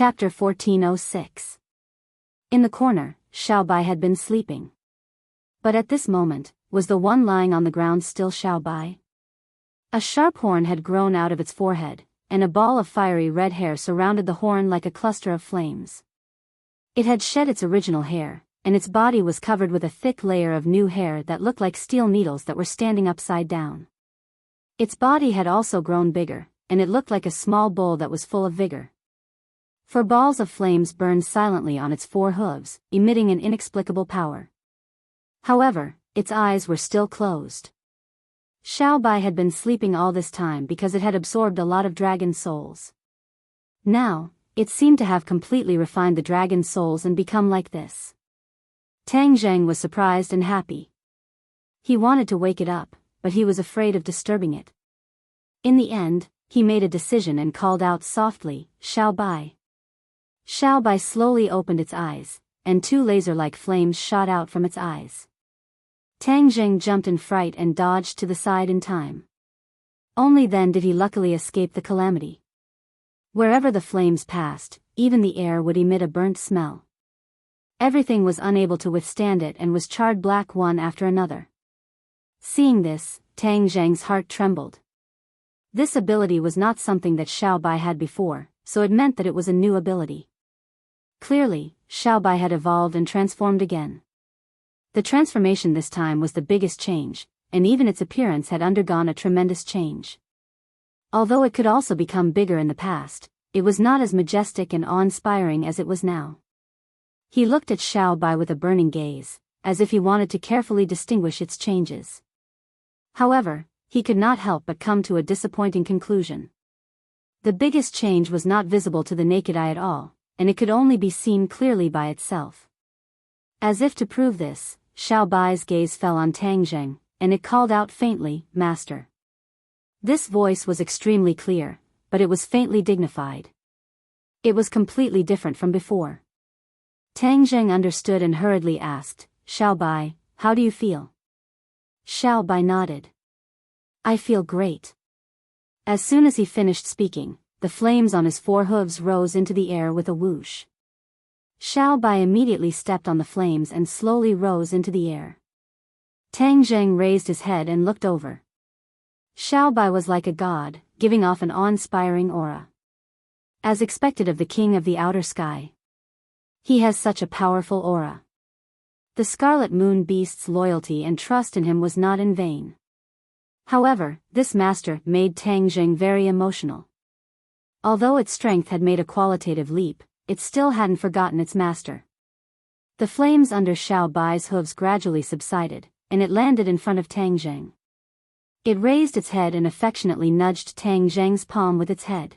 Chapter 1406. In the corner, Xiaobai had been sleeping. But at this moment, was the one lying on the ground still Xiaobai? A sharp horn had grown out of its forehead, and a ball of fiery red hair surrounded the horn like a cluster of flames. It had shed its original hair, and its body was covered with a thick layer of new hair that looked like steel needles that were standing upside down. Its body had also grown bigger, and it looked like a small bull that was full of vigor. For balls of flames burned silently on its 4 hooves, emitting an inexplicable power. However, its eyes were still closed. Xiaobai had been sleeping all this time because it had absorbed a lot of dragon souls. Now, it seemed to have completely refined the dragon souls and become like this. Tang Zheng was surprised and happy. He wanted to wake it up, but he was afraid of disturbing it. In the end, he made a decision and called out softly, "Xiaobai." Xiaobai slowly opened its eyes, and 2 laser-like flames shot out from its eyes. Tang Zheng jumped in fright and dodged to the side in time. Only then did he luckily escape the calamity. Wherever the flames passed, even the air would emit a burnt smell. Everything was unable to withstand it and was charred black one after another. Seeing this, Tang Zheng's heart trembled. This ability was not something that Xiaobai had before, so it meant that it was a new ability. Clearly, Xiaobai had evolved and transformed again. The transformation this time was the biggest change, and even its appearance had undergone a tremendous change. Although it could also become bigger in the past, it was not as majestic and awe-inspiring as it was now. He looked at Xiaobai with a burning gaze, as if he wanted to carefully distinguish its changes. However, he could not help but come to a disappointing conclusion. The biggest change was not visible to the naked eye at all, and it could only be seen clearly by itself. As if to prove this, Xiaobai's gaze fell on Tang Zheng, and it called out faintly, "Master." This voice was extremely clear, but it was faintly dignified. It was completely different from before. Tang Zheng understood and hurriedly asked, "Xiaobai, how do you feel?" Xiaobai nodded. "I feel great." As soon as he finished speaking, the flames on his 4 hooves rose into the air with a whoosh. Xiaobai immediately stepped on the flames and slowly rose into the air. Tang Zheng raised his head and looked over. Xiaobai was like a god, giving off an awe-inspiring aura. As expected of the king of the outer sky. He has such a powerful aura. The Scarlet Moon Beast's loyalty and trust in him was not in vain. However, this master made Tang Zheng very emotional. Although its strength had made a qualitative leap, it still hadn't forgotten its master. The flames under Xiaobai's hooves gradually subsided, and it landed in front of Tang Zheng. It raised its head and affectionately nudged Tang Zheng's palm with its head.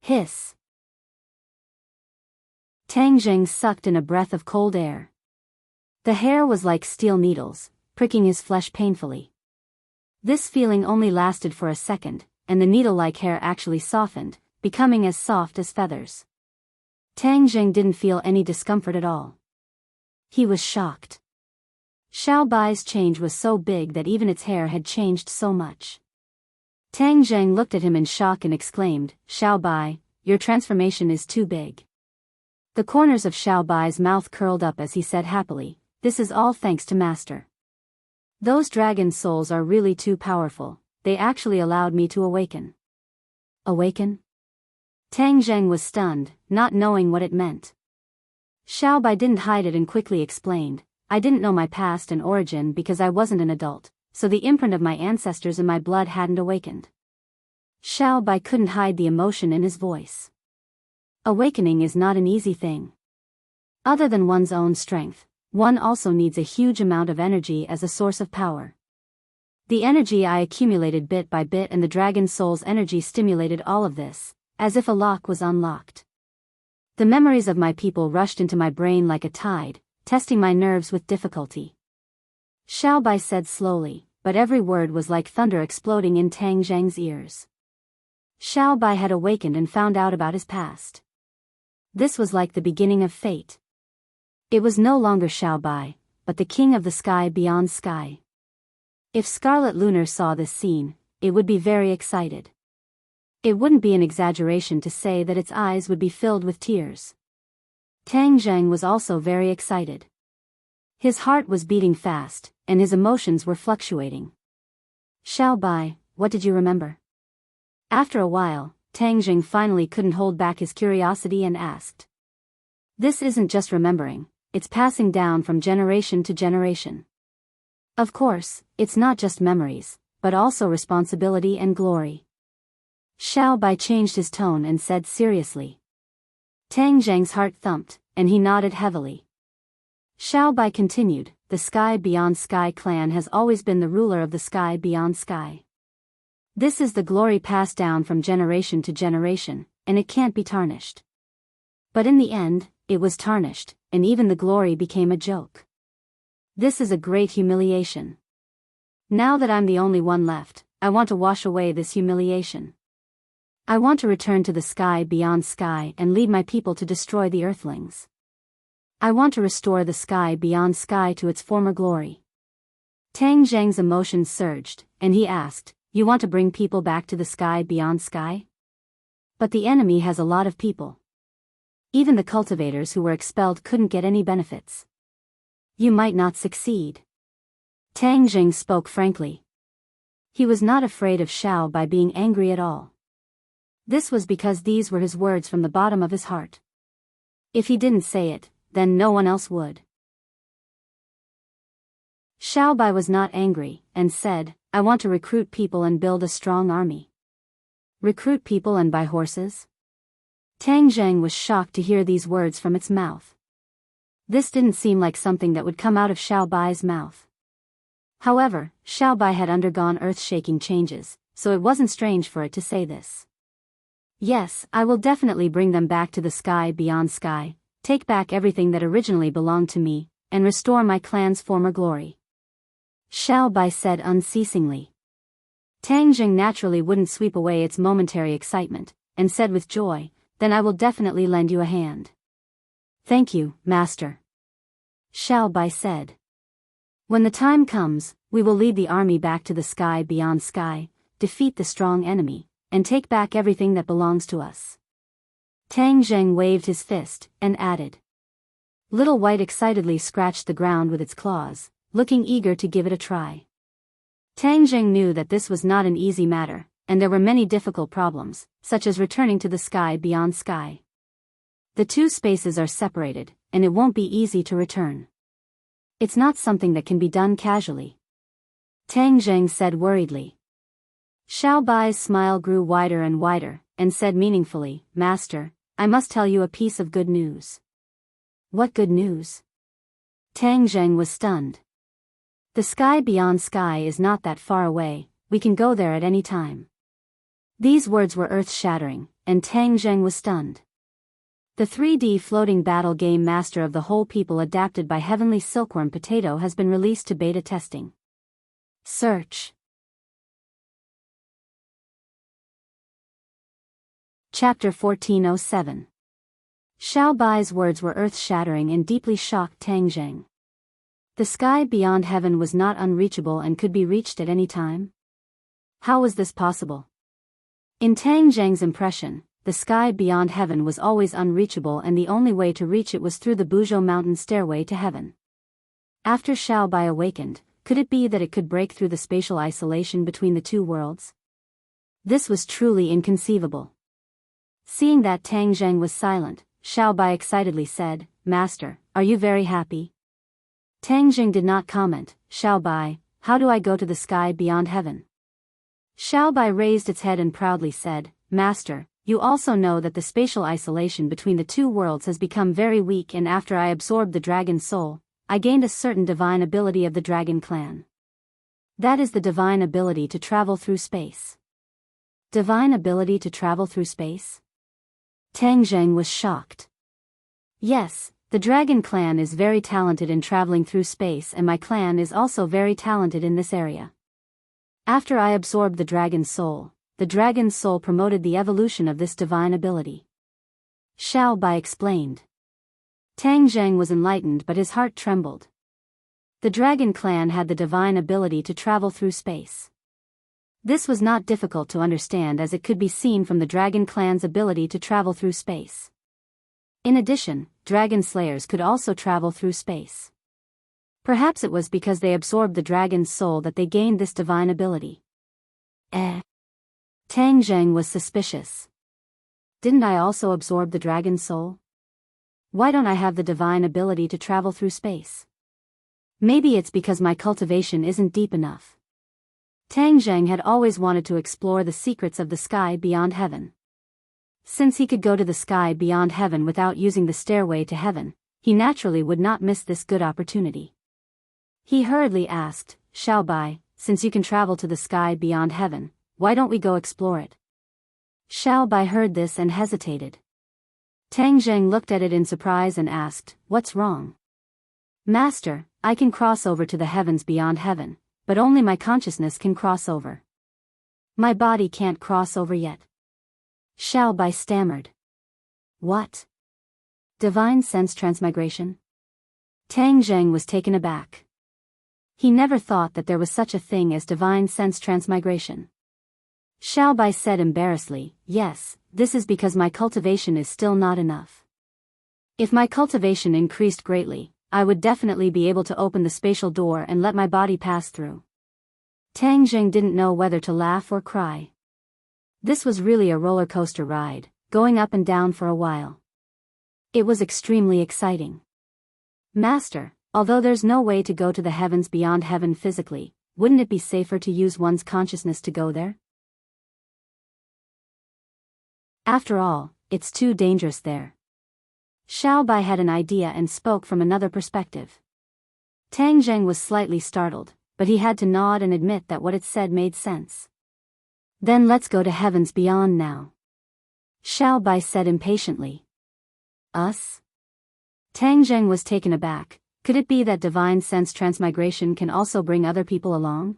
Hiss! Tang Zheng sucked in a breath of cold air. The hair was like steel needles, pricking his flesh painfully. This feeling only lasted for a second, and the needle-like hair actually softened, becoming as soft as feathers. Tang Zheng didn't feel any discomfort at all. He was shocked. Xiaobai's change was so big that even its hair had changed so much. Tang Zheng looked at him in shock and exclaimed, "Xiaobai, your transformation is too big." The corners of Xiaobai's mouth curled up as he said happily, "This is all thanks to Master. Those dragon souls are really too powerful, they actually allowed me to awaken." Awaken? Tang Zheng was stunned, not knowing what it meant. Xiaobai didn't hide it and quickly explained, "I didn't know my past and origin because I wasn't an adult, so the imprint of my ancestors in my blood hadn't awakened." Xiaobai couldn't hide the emotion in his voice. Awakening is not an easy thing. Other than one's own strength, one also needs a huge amount of energy as a source of power. The energy I accumulated bit by bit, and the dragon soul's energy stimulated all of this, as if a lock was unlocked. The memories of my people rushed into my brain like a tide, testing my nerves with difficulty. Xiaobai said slowly, but every word was like thunder exploding in Tang Zheng's ears. Xiaobai had awakened and found out about his past. This was like the beginning of fate. It was no longer Xiaobai, but the king of the sky beyond sky. If Scarlet Lunar saw this scene, it would be very excited. It wouldn't be an exaggeration to say that its eyes would be filled with tears. Tang Zheng was also very excited. His heart was beating fast, and his emotions were fluctuating. Xiao Bai, what did you remember? After a while, Tang Zheng finally couldn't hold back his curiosity and asked. This isn't just remembering, it's passing down from generation to generation. Of course, it's not just memories, but also responsibility and glory. Xiao Bai changed his tone and said seriously. Tang Zheng's heart thumped, and he nodded heavily. Xiao Bai continued, the Sky Beyond Sky clan has always been the ruler of the Sky Beyond Sky. This is the glory passed down from generation to generation, and it can't be tarnished. But in the end, it was tarnished, and even the glory became a joke. This is a great humiliation. Now that I'm the only one left, I want to wash away this humiliation. I want to return to the Sky Beyond Sky and lead my people to destroy the Earthlings. I want to restore the Sky Beyond Sky to its former glory. Tang Zheng's emotions surged, and he asked, you want to bring people back to the Sky Beyond Sky? But the enemy has a lot of people. Even the cultivators who were expelled couldn't get any benefits. You might not succeed. Tang Zheng spoke frankly. He was not afraid of Xiao Bai being angry at all. This was because these were his words from the bottom of his heart. If he didn't say it, then no one else would. Xiao Bai was not angry, and said, I want to recruit people and build a strong army. Recruit people and buy horses? Tang Zheng was shocked to hear these words from its mouth. This didn't seem like something that would come out of Xiao Bai's mouth. However, Xiao Bai had undergone earth-shaking changes, so it wasn't strange for it to say this. Yes, I will definitely bring them back to the Sky Beyond Sky, take back everything that originally belonged to me, and restore my clan's former glory. Xiao Bai said unceasingly. Tang Zheng naturally wouldn't sweep away its momentary excitement, and said with joy, then I will definitely lend you a hand. Thank you, Master. Xiao Bai said. When the time comes, we will lead the army back to the Sky Beyond Sky, defeat the strong enemy, and take back everything that belongs to us. Tang Zheng waved his fist, and added. Little White excitedly scratched the ground with its claws, looking eager to give it a try. Tang Zheng knew that this was not an easy matter, and there were many difficult problems, such as returning to the Sky Beyond Sky. The two spaces are separated, and it won't be easy to return. It's not something that can be done casually. Tang Zheng said worriedly. Xiao Bai's smile grew wider and wider, and said meaningfully, Master, I must tell you a piece of good news. What good news? Tang Zheng was stunned. The Sky Beyond Sky is not that far away, we can go there at any time. These words were earth-shattering, and Tang Zheng was stunned. The 3D floating battle game Master of the Whole People adapted by Heavenly Silkworm Potato has been released to beta testing. Search. Chapter 1407. Xiao Bai's words were earth-shattering and deeply shocked Tang Zheng. The sky beyond heaven was not unreachable and could be reached at any time? How was this possible? In Tang Zheng's impression, the sky beyond heaven was always unreachable and the only way to reach it was through the Buzhou Mountain stairway to heaven. After Xiao Bai awakened, could it be that it could break through the spatial isolation between the two worlds? This was truly inconceivable. Seeing that Tang Zheng was silent, Xiao Bai excitedly said, Master, are you very happy? Tang Zheng did not comment. Xiao Bai, how do I go to the sky beyond heaven? Xiao Bai raised its head and proudly said, Master, you also know that the spatial isolation between the two worlds has become very weak, and after I absorbed the dragon soul, I gained a certain divine ability of the dragon clan. That is the divine ability to travel through space. Divine ability to travel through space? Tang Zheng was shocked. Yes, the dragon clan is very talented in traveling through space, and my clan is also very talented in this area. After I absorbed the dragon's soul promoted the evolution of this divine ability. Xiao Bai explained. Tang Zheng was enlightened, but his heart trembled. The dragon clan had the divine ability to travel through space. This was not difficult to understand as it could be seen from the Dragon Clan's ability to travel through space. In addition, dragon slayers could also travel through space. Perhaps it was because they absorbed the dragon's soul that they gained this divine ability. Tang Zheng was suspicious. Didn't I also absorb the dragon's soul? Why don't I have the divine ability to travel through space? Maybe it's because my cultivation isn't deep enough. Tang Zheng had always wanted to explore the secrets of the sky beyond heaven. Since he could go to the sky beyond heaven without using the stairway to heaven, he naturally would not miss this good opportunity. He hurriedly asked, Xiao Bai, since you can travel to the sky beyond heaven, why don't we go explore it? Xiao Bai heard this and hesitated. Tang Zheng looked at it in surprise and asked, what's wrong? Master, I can cross over to the heavens beyond heaven, but only my consciousness can cross over. My body can't cross over yet. Xiao Bai stammered. What? Divine sense transmigration? Tang Zheng was taken aback. He never thought that there was such a thing as divine sense transmigration. Xiao Bai said embarrassedly, yes, this is because my cultivation is still not enough. If my cultivation increased greatly, I would definitely be able to open the spatial door and let my body pass through. Tang Zheng didn't know whether to laugh or cry. This was really a roller coaster ride, going up and down for a while. It was extremely exciting. Master, although there's no way to go to the heavens beyond heaven physically, wouldn't it be safer to use one's consciousness to go there? After all, it's too dangerous there. Xiao Bai had an idea and spoke from another perspective. Tang Zheng was slightly startled, but he had to nod and admit that what it said made sense. Then let's go to heavens beyond now. Xiao Bai said impatiently. Us? Tang Zheng was taken aback. Could it be that divine sense transmigration can also bring other people along?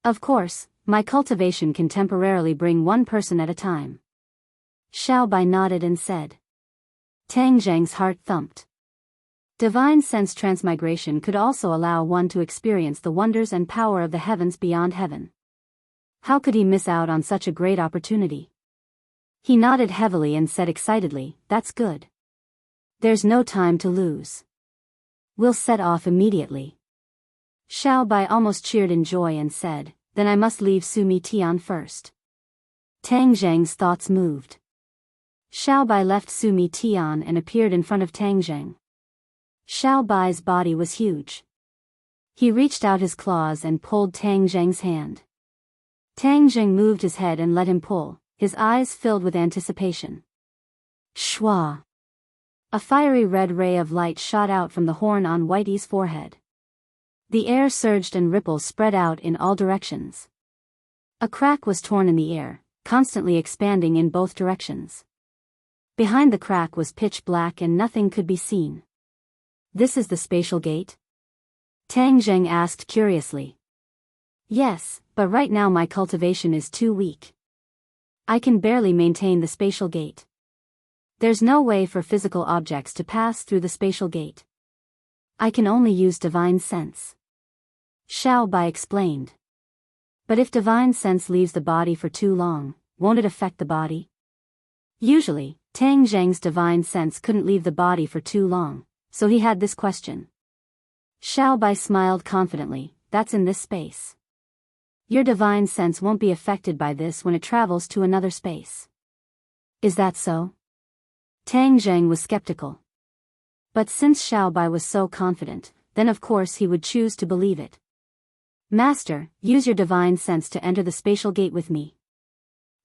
Of course, my cultivation can temporarily bring one person at a time. Xiao Bai nodded and said. Tang Zheng's heart thumped. Divine sense transmigration could also allow one to experience the wonders and power of the heavens beyond heaven. How could he miss out on such a great opportunity? He nodded heavily and said excitedly, that's good. There's no time to lose. We'll set off immediately. Xiao Bai almost cheered in joy and said, then I must leave Sumi Tian first. Tang Zheng's thoughts moved. Xiao Bai left Sumi Tian and appeared in front of Tang Zheng. Xiao Bai's body was huge. He reached out his claws and pulled Tang Zheng's hand. Tang Zheng moved his head and let him pull, his eyes filled with anticipation. Shwa! A fiery red ray of light shot out from the horn on Whitey's forehead. The air surged and ripples spread out in all directions. A crack was torn in the air, constantly expanding in both directions. Behind the crack was pitch black and nothing could be seen. This is the spatial gate? Tang Zheng asked curiously. Yes, but right now my cultivation is too weak. I can barely maintain the spatial gate. There's no way for physical objects to pass through the spatial gate. I can only use divine sense. Xiao Bai explained. But if divine sense leaves the body for too long, won't it affect the body? Usually, Tang Zheng's divine sense couldn't leave the body for too long, so he had this question. Xiao Bai smiled confidently, that's in this space. Your divine sense won't be affected by this when it travels to another space. Is that so? Tang Zheng was skeptical. But since Xiao Bai was so confident, then of course he would choose to believe it. Master, use your divine sense to enter the spatial gate with me.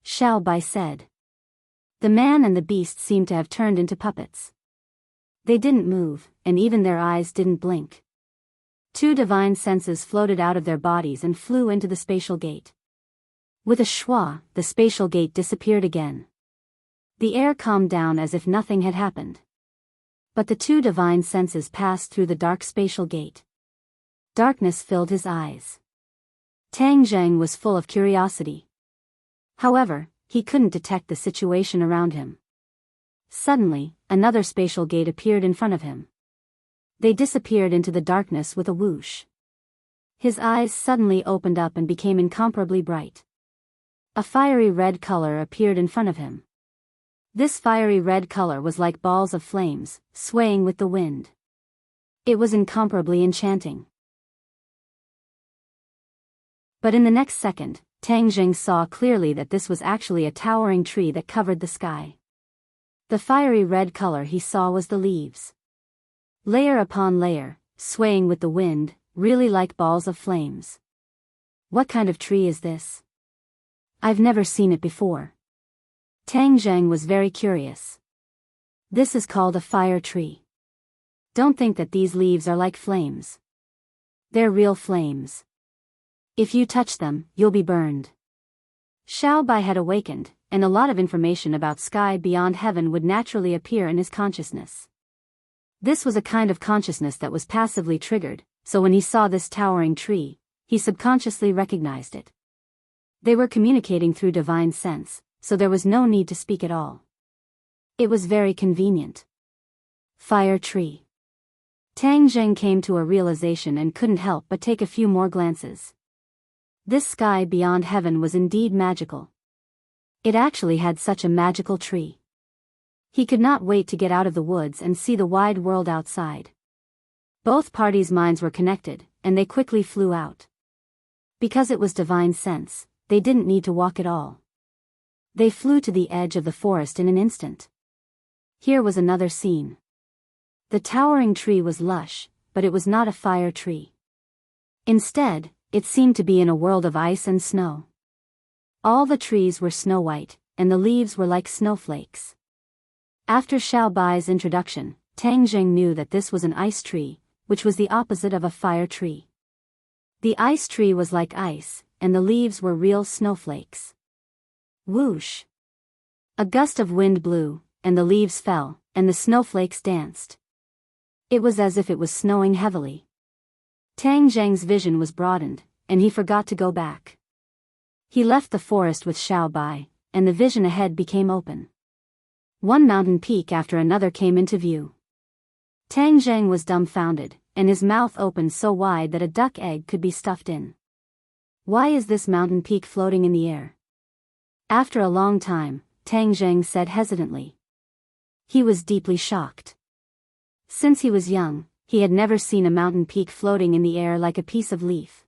Xiao Bai said. The man and the beast seemed to have turned into puppets. They didn't move, and even their eyes didn't blink. Two divine senses floated out of their bodies and flew into the spatial gate. With a schwa, the spatial gate disappeared again. The air calmed down as if nothing had happened. But the two divine senses passed through the dark spatial gate. Darkness filled his eyes. Tang Zheng was full of curiosity. However, he couldn't detect the situation around him. Suddenly, another spatial gate appeared in front of him. They disappeared into the darkness with a whoosh. His eyes suddenly opened up and became incomparably bright. A fiery red color appeared in front of him. This fiery red color was like balls of flames, swaying with the wind. It was incomparably enchanting. But in the next second, Tang Jing saw clearly that this was actually a towering tree that covered the sky. The fiery red color he saw was the leaves. Layer upon layer, swaying with the wind, really like balls of flames. What kind of tree is this? I've never seen it before. Tang Zheng was very curious. This is called a fire tree. Don't think that these leaves are like flames. They're real flames. If you touch them, you'll be burned. Xiao Bai had awakened, and a lot of information about sky beyond heaven would naturally appear in his consciousness. This was a kind of consciousness that was passively triggered, so when he saw this towering tree, he subconsciously recognized it. They were communicating through divine sense, so there was no need to speak at all. It was very convenient. Fire tree. Tang Zheng came to a realization and couldn't help but take a few more glances. This sky beyond heaven was indeed magical. It actually had such a magical tree. He could not wait to get out of the woods and see the wide world outside. Both parties' minds were connected, and they quickly flew out. Because it was divine sense, they didn't need to walk at all. They flew to the edge of the forest in an instant. Here was another scene. The towering tree was lush, but it was not a fire tree. Instead, it seemed to be in a world of ice and snow. All the trees were snow white, and the leaves were like snowflakes. After Xiao Bai's introduction, Tang Jing knew that this was an ice tree, which was the opposite of a fire tree. The ice tree was like ice, and the leaves were real snowflakes. Whoosh! A gust of wind blew, and the leaves fell, and the snowflakes danced. It was as if it was snowing heavily. Tang Zheng's vision was broadened, and he forgot to go back. He left the forest with Xiao Bai, and the vision ahead became open. One mountain peak after another came into view. Tang Zheng was dumbfounded, and his mouth opened so wide that a duck egg could be stuffed in. Why is this mountain peak floating in the air? After a long time, Tang Zheng said hesitantly. He was deeply shocked. Since he was young, he had never seen a mountain peak floating in the air like a piece of leaf.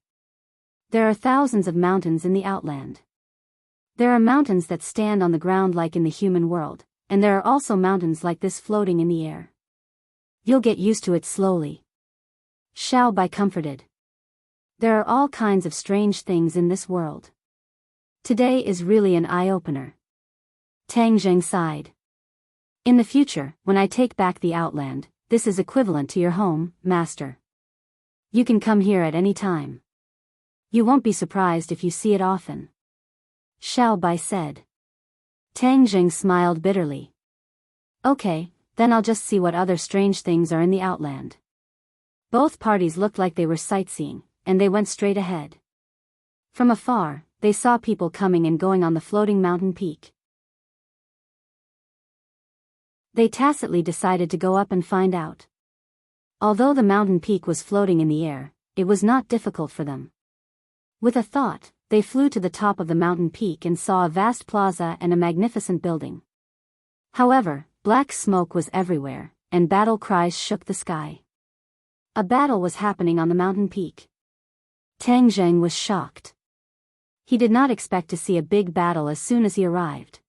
There are thousands of mountains in the outland. There are mountains that stand on the ground like in the human world, and there are also mountains like this floating in the air. You'll get used to it slowly. Xiao Bai comforted. There are all kinds of strange things in this world. Today is really an eye-opener. Tang Zheng sighed. In the future, when I take back the outland, this is equivalent to your home, master. You can come here at any time. You won't be surprised if you see it often. Xiao Bai said. Tang Jing smiled bitterly. Okay, then I'll just see what other strange things are in the outland. Both parties looked like they were sightseeing, and they went straight ahead. From afar, they saw people coming and going on the floating mountain peak. They tacitly decided to go up and find out. Although the mountain peak was floating in the air, it was not difficult for them. With a thought, they flew to the top of the mountain peak and saw a vast plaza and a magnificent building. However, black smoke was everywhere, and battle cries shook the sky. A battle was happening on the mountain peak. Tang Zheng was shocked. He did not expect to see a big battle as soon as he arrived.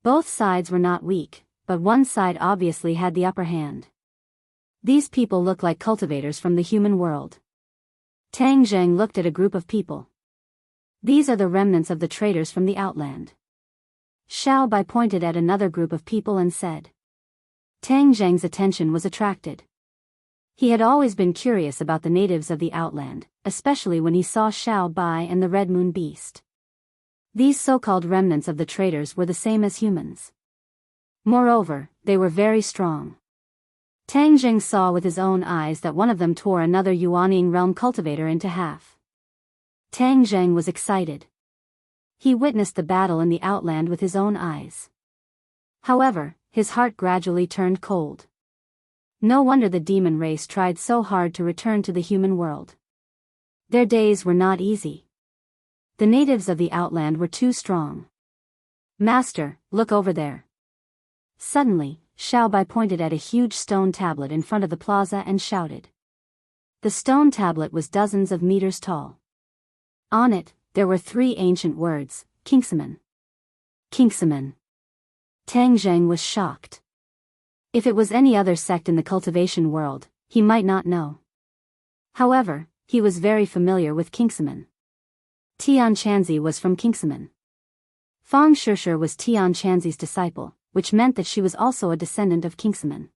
Both sides were not weak, but one side obviously had the upper hand. These people look like cultivators from the human world. Tang Zheng looked at a group of people. These are the remnants of the traders from the outland. Xiao Bai pointed at another group of people and said. Tang Zheng's attention was attracted. He had always been curious about the natives of the outland, especially when he saw Xiao Bai and the Red Moon Beast. These so-called remnants of the traders were the same as humans. Moreover, they were very strong. Tang Jing saw with his own eyes that one of them tore another Yuanying realm cultivator into half. Tang Zheng was excited. He witnessed the battle in the outland with his own eyes. However, his heart gradually turned cold. No wonder the demon race tried so hard to return to the human world. Their days were not easy. The natives of the outland were too strong. "Master, look over there." Suddenly, Xiaobai pointed at a huge stone tablet in front of the plaza and shouted. The stone tablet was dozens of meters tall. On it, there were 3 ancient words, Kingsaman. Kingsaman. Tang Zheng was shocked. If it was any other sect in the cultivation world, he might not know. However, he was very familiar with Kingsaman. Tian Chanzi was from Kingsaman. Fang Shishir was Tian Chanzi's disciple, which meant that she was also a descendant of Kingsaman.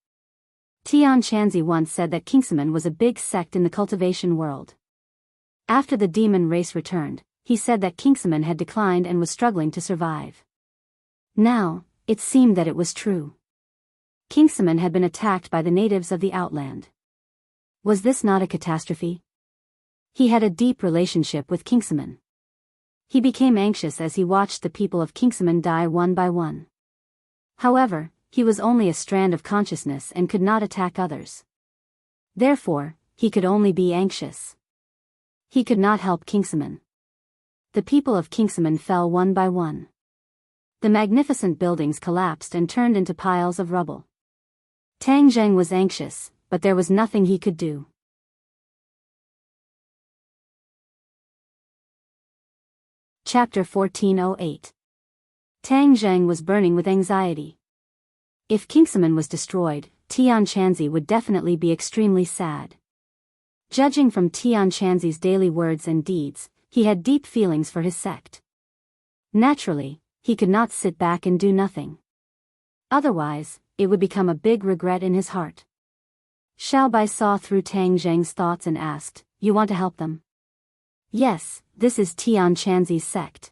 Tian Chanzi once said that Kingsaman was a big sect in the cultivation world. After the demon race returned, he said that Kingsaman had declined and was struggling to survive. Now, it seemed that it was true. Kingsaman had been attacked by the natives of the outland. Was this not a catastrophe? He had a deep relationship with Kingsaman. He became anxious as he watched the people of Kingsaman die one by one. However, he was only a strand of consciousness and could not attack others. Therefore, he could only be anxious. He could not help Kingsaman. The people of Kingsaman fell one by one. The magnificent buildings collapsed and turned into piles of rubble. Tang Zheng was anxious, but there was nothing he could do. Chapter 1408. Tang Zheng was burning with anxiety. If Kingsaman was destroyed, Tian Chanzi would definitely be extremely sad. Judging from Tian Chanzi's daily words and deeds, he had deep feelings for his sect. Naturally, he could not sit back and do nothing. Otherwise, it would become a big regret in his heart. Xiaobai saw through Tang Zheng's thoughts and asked, "You want to help them?" "Yes, this is Tian Chanzi's sect.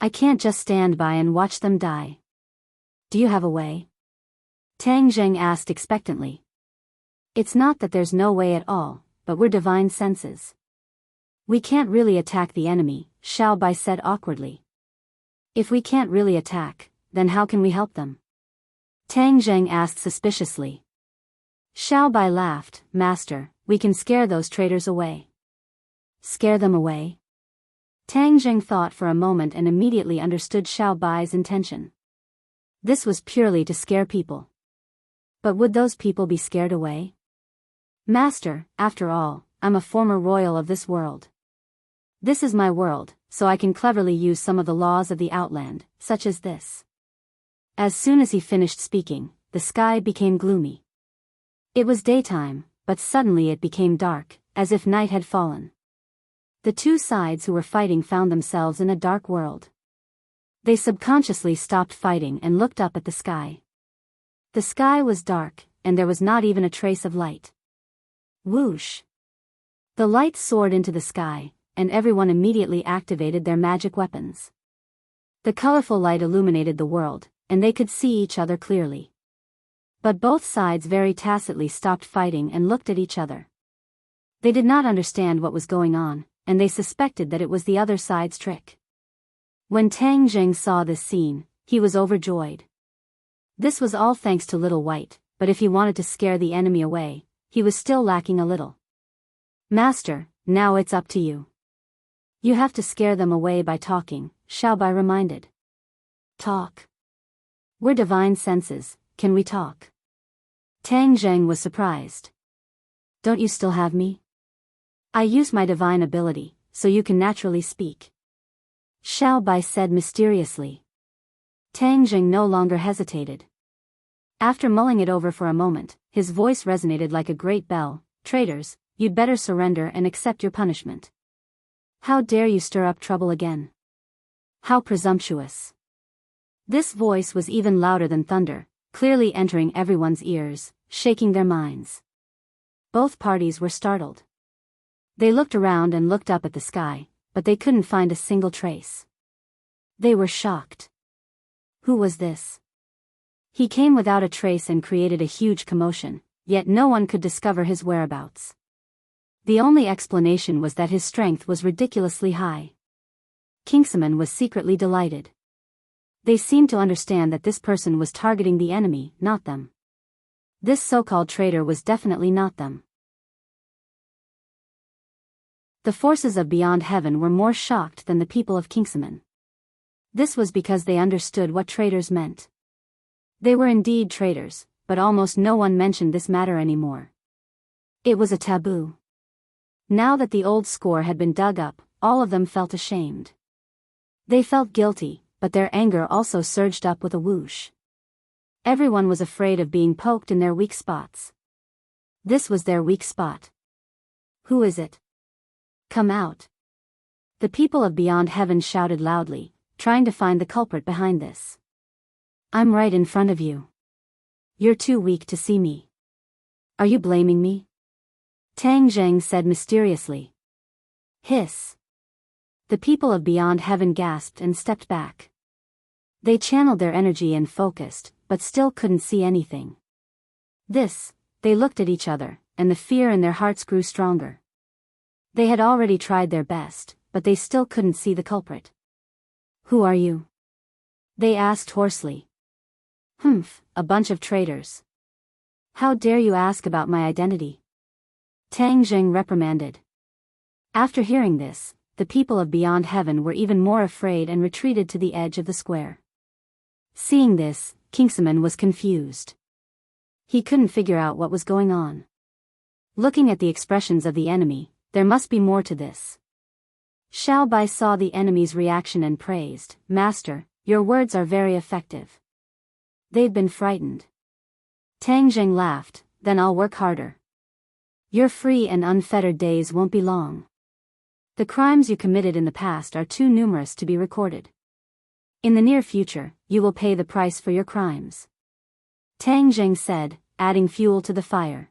I can't just stand by and watch them die. Do you have a way?" Tang Zheng asked expectantly. "It's not that there's no way at all, but we're divine senses. We can't really attack the enemy," Xiaobai said awkwardly. "If we can't really attack, then how can we help them?" Tang Zheng asked suspiciously. Xiaobai laughed. "Master, we can scare those traitors away." "Scare them away?" Tang Zheng thought for a moment and immediately understood Xiaobai's intention. This was purely to scare people. But would those people be scared away? "Master, after all, I'm a former royal of this world. This is my world, so I can cleverly use some of the laws of the outland, such as this." As soon as he finished speaking, the sky became gloomy. It was daytime, but suddenly it became dark, as if night had fallen. The two sides who were fighting found themselves in a dark world. They subconsciously stopped fighting and looked up at the sky. The sky was dark, and there was not even a trace of light. Whoosh! The light soared into the sky, and everyone immediately activated their magic weapons. The colorful light illuminated the world, and they could see each other clearly. But both sides very tacitly stopped fighting and looked at each other. They did not understand what was going on, and they suspected that it was the other side's trick. When Tang Zheng saw this scene, he was overjoyed. This was all thanks to Little White, but if he wanted to scare the enemy away, he was still lacking a little. "Master, now it's up to you. You have to scare them away by talking," Xiaobai reminded. "Talk? We're divine senses, can we talk?" Tang Zheng was surprised. "Don't you still have me?" "I use my divine ability, so you can naturally speak," Xiaobai said mysteriously. Tang Zheng no longer hesitated. After mulling it over for a moment, his voice resonated like a great bell. "Traitors, you'd better surrender and accept your punishment. How dare you stir up trouble again? How presumptuous!" This voice was even louder than thunder, clearly entering everyone's ears, shaking their minds. Both parties were startled. They looked around and looked up at the sky, but they couldn't find a single trace. They were shocked. Who was this? He came without a trace and created a huge commotion, yet no one could discover his whereabouts. The only explanation was that his strength was ridiculously high. Kingsaman was secretly delighted. They seemed to understand that this person was targeting the enemy, not them. This so-called traitor was definitely not them. The forces of Beyond Heaven were more shocked than the people of Kingsaman. This was because they understood what traitors meant. They were indeed traitors, but almost no one mentioned this matter anymore. It was a taboo. Now that the old score had been dug up, all of them felt ashamed. They felt guilty, but their anger also surged up with a whoosh. Everyone was afraid of being poked in their weak spots. This was their weak spot. Who is it? Come out. The people of Beyond Heaven shouted loudly, trying to find the culprit behind this. I'm right in front of you. You're too weak to see me. Are you blaming me? Tang Zheng said mysteriously. Hiss. The people of Beyond Heaven gasped and stepped back. They channeled their energy and focused, but still couldn't see anything. They looked at each other, and the fear in their hearts grew stronger. They had already tried their best, but they still couldn't see the culprit. Who are you? They asked hoarsely. A bunch of traitors. How dare you ask about my identity? Tang Zheng reprimanded. After hearing this, the people of Beyond Heaven were even more afraid and retreated to the edge of the square. Seeing this, Kingsaman was confused. He couldn't figure out what was going on. Looking at the expressions of the enemy, there must be more to this. Xiao Bai saw the enemy's reaction and praised, Master, your words are very effective. They'd been frightened. Tang Zheng laughed, then I'll work harder. Your free and unfettered days won't be long. The crimes you committed in the past are too numerous to be recorded. In the near future, you will pay the price for your crimes. Tang Zheng said, adding fuel to the fire.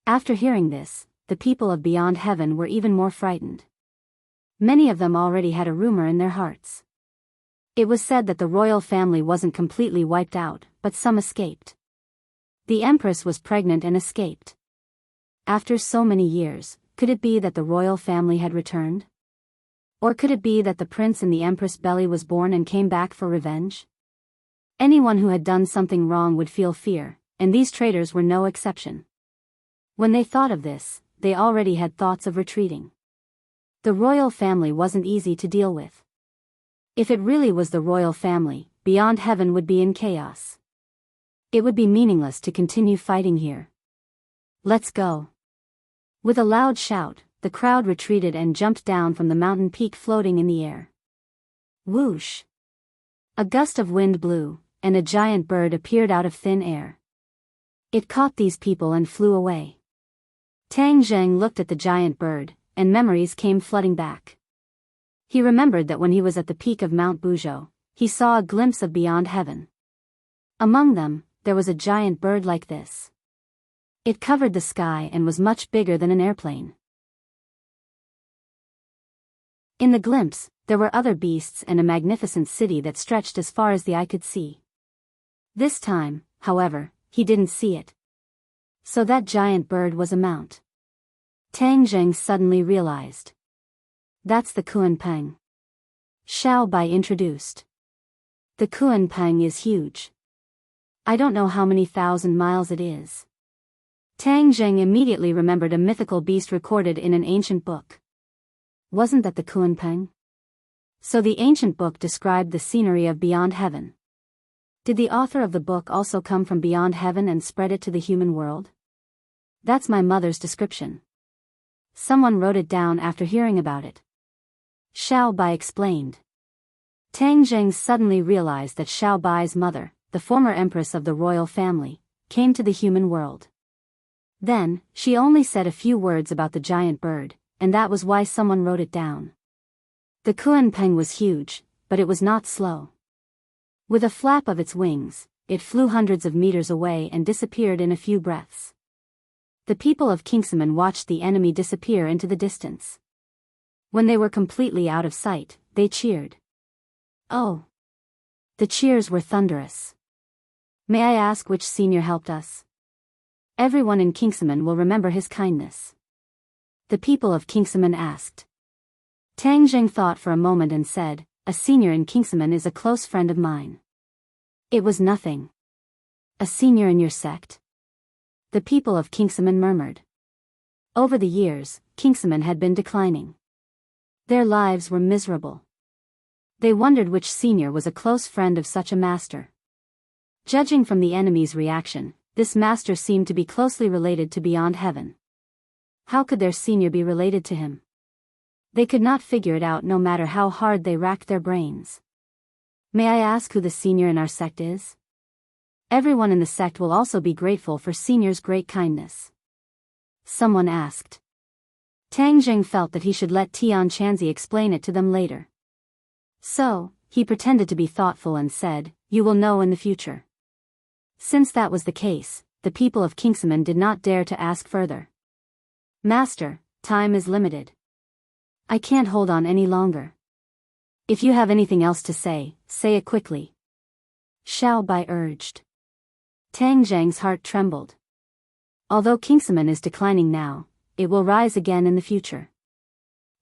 After hearing this, the people of Beyond Heaven were even more frightened. Many of them already had a rumor in their hearts. It was said that the royal family wasn't completely wiped out, but some escaped. The Empress was pregnant and escaped. After so many years, could it be that the royal family had returned? Or could it be that the prince in the Empress' belly was born and came back for revenge? Anyone who had done something wrong would feel fear, and these traitors were no exception. When they thought of this, they already had thoughts of retreating. The royal family wasn't easy to deal with. If it really was the royal family, Beyond Heaven would be in chaos. It would be meaningless to continue fighting here. Let's go. With a loud shout, the crowd retreated and jumped down from the mountain peak floating in the air. Whoosh! A gust of wind blew, and a giant bird appeared out of thin air. It caught these people and flew away. Tang Zheng looked at the giant bird, and memories came flooding back. He remembered that when he was at the peak of Mount Buzhou, he saw a glimpse of Beyond Heaven. Among them, there was a giant bird like this. It covered the sky and was much bigger than an airplane. In the glimpse, there were other beasts and a magnificent city that stretched as far as the eye could see. This time, however, he didn't see it. So that giant bird was a mount. Tang Zheng suddenly realized. That's the Kuanpeng. Xiao Bai introduced. The Kuanpeng is huge. I don't know how many thousand miles it is. Tang Zheng immediately remembered a mythical beast recorded in an ancient book. Wasn't that the Kuanpeng? So the ancient book described the scenery of Beyond Heaven. Did the author of the book also come from Beyond Heaven and spread it to the human world? That's my mother's description. Someone wrote it down after hearing about it. Xiao Bai explained. Tang Zheng suddenly realized that Xiao Bai's mother, the former empress of the royal family, came to the human world. Then, she only said a few words about the giant bird, and that was why someone wrote it down. The Kuanpeng was huge, but it was not slow. With a flap of its wings, it flew hundreds of meters away and disappeared in a few breaths. The people of Kingsaman watched the enemy disappear into the distance. When they were completely out of sight, they cheered. Oh! The cheers were thunderous. May I ask which senior helped us? Everyone in Kingsaman will remember his kindness. The people of Kingsaman asked. Tang Zheng thought for a moment and said, a senior in Kingsaman is a close friend of mine. It was nothing. A senior in your sect? The people of Kingsaman murmured. Over the years, Kingsaman had been declining. Their lives were miserable. They wondered which senior was a close friend of such a master. Judging from the enemy's reaction, this master seemed to be closely related to Beyond Heaven. How could their senior be related to him? They could not figure it out no matter how hard they racked their brains. May I ask who the senior in our sect is? Everyone in the sect will also be grateful for senior's great kindness. Someone asked. Tang Jing felt that he should let Tian Chanzi explain it to them later. So, he pretended to be thoughtful and said, "You will know in the future." Since that was the case, the people of Kingsaman did not dare to ask further. Master, time is limited. I can't hold on any longer. If you have anything else to say it quickly. Xiao Bai urged. Tang Zhang's heart trembled. Although Kingsaman is declining now, it will rise again in the future.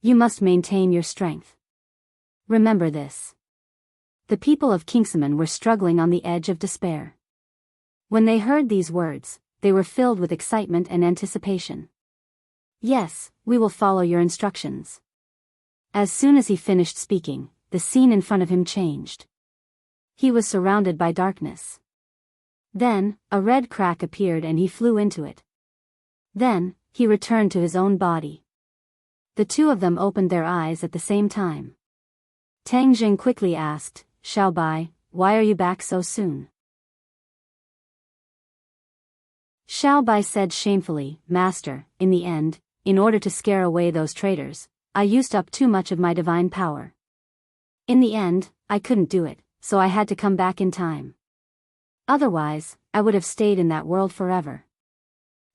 You must maintain your strength. Remember this. The people of Kingsaman were struggling on the edge of despair. When they heard these words, they were filled with excitement and anticipation. Yes, we will follow your instructions. As soon as he finished speaking, the scene in front of him changed. He was surrounded by darkness. Then, a red crack appeared and he flew into it. Then, he returned to his own body. The two of them opened their eyes at the same time. Tang Jing quickly asked, Xiao Bai, why are you back so soon? Xiao Bai said shamefully, Master, in the end, in order to scare away those traitors, I used up too much of my divine power. In the end, I couldn't do it, so I had to come back in time. Otherwise, I would have stayed in that world forever.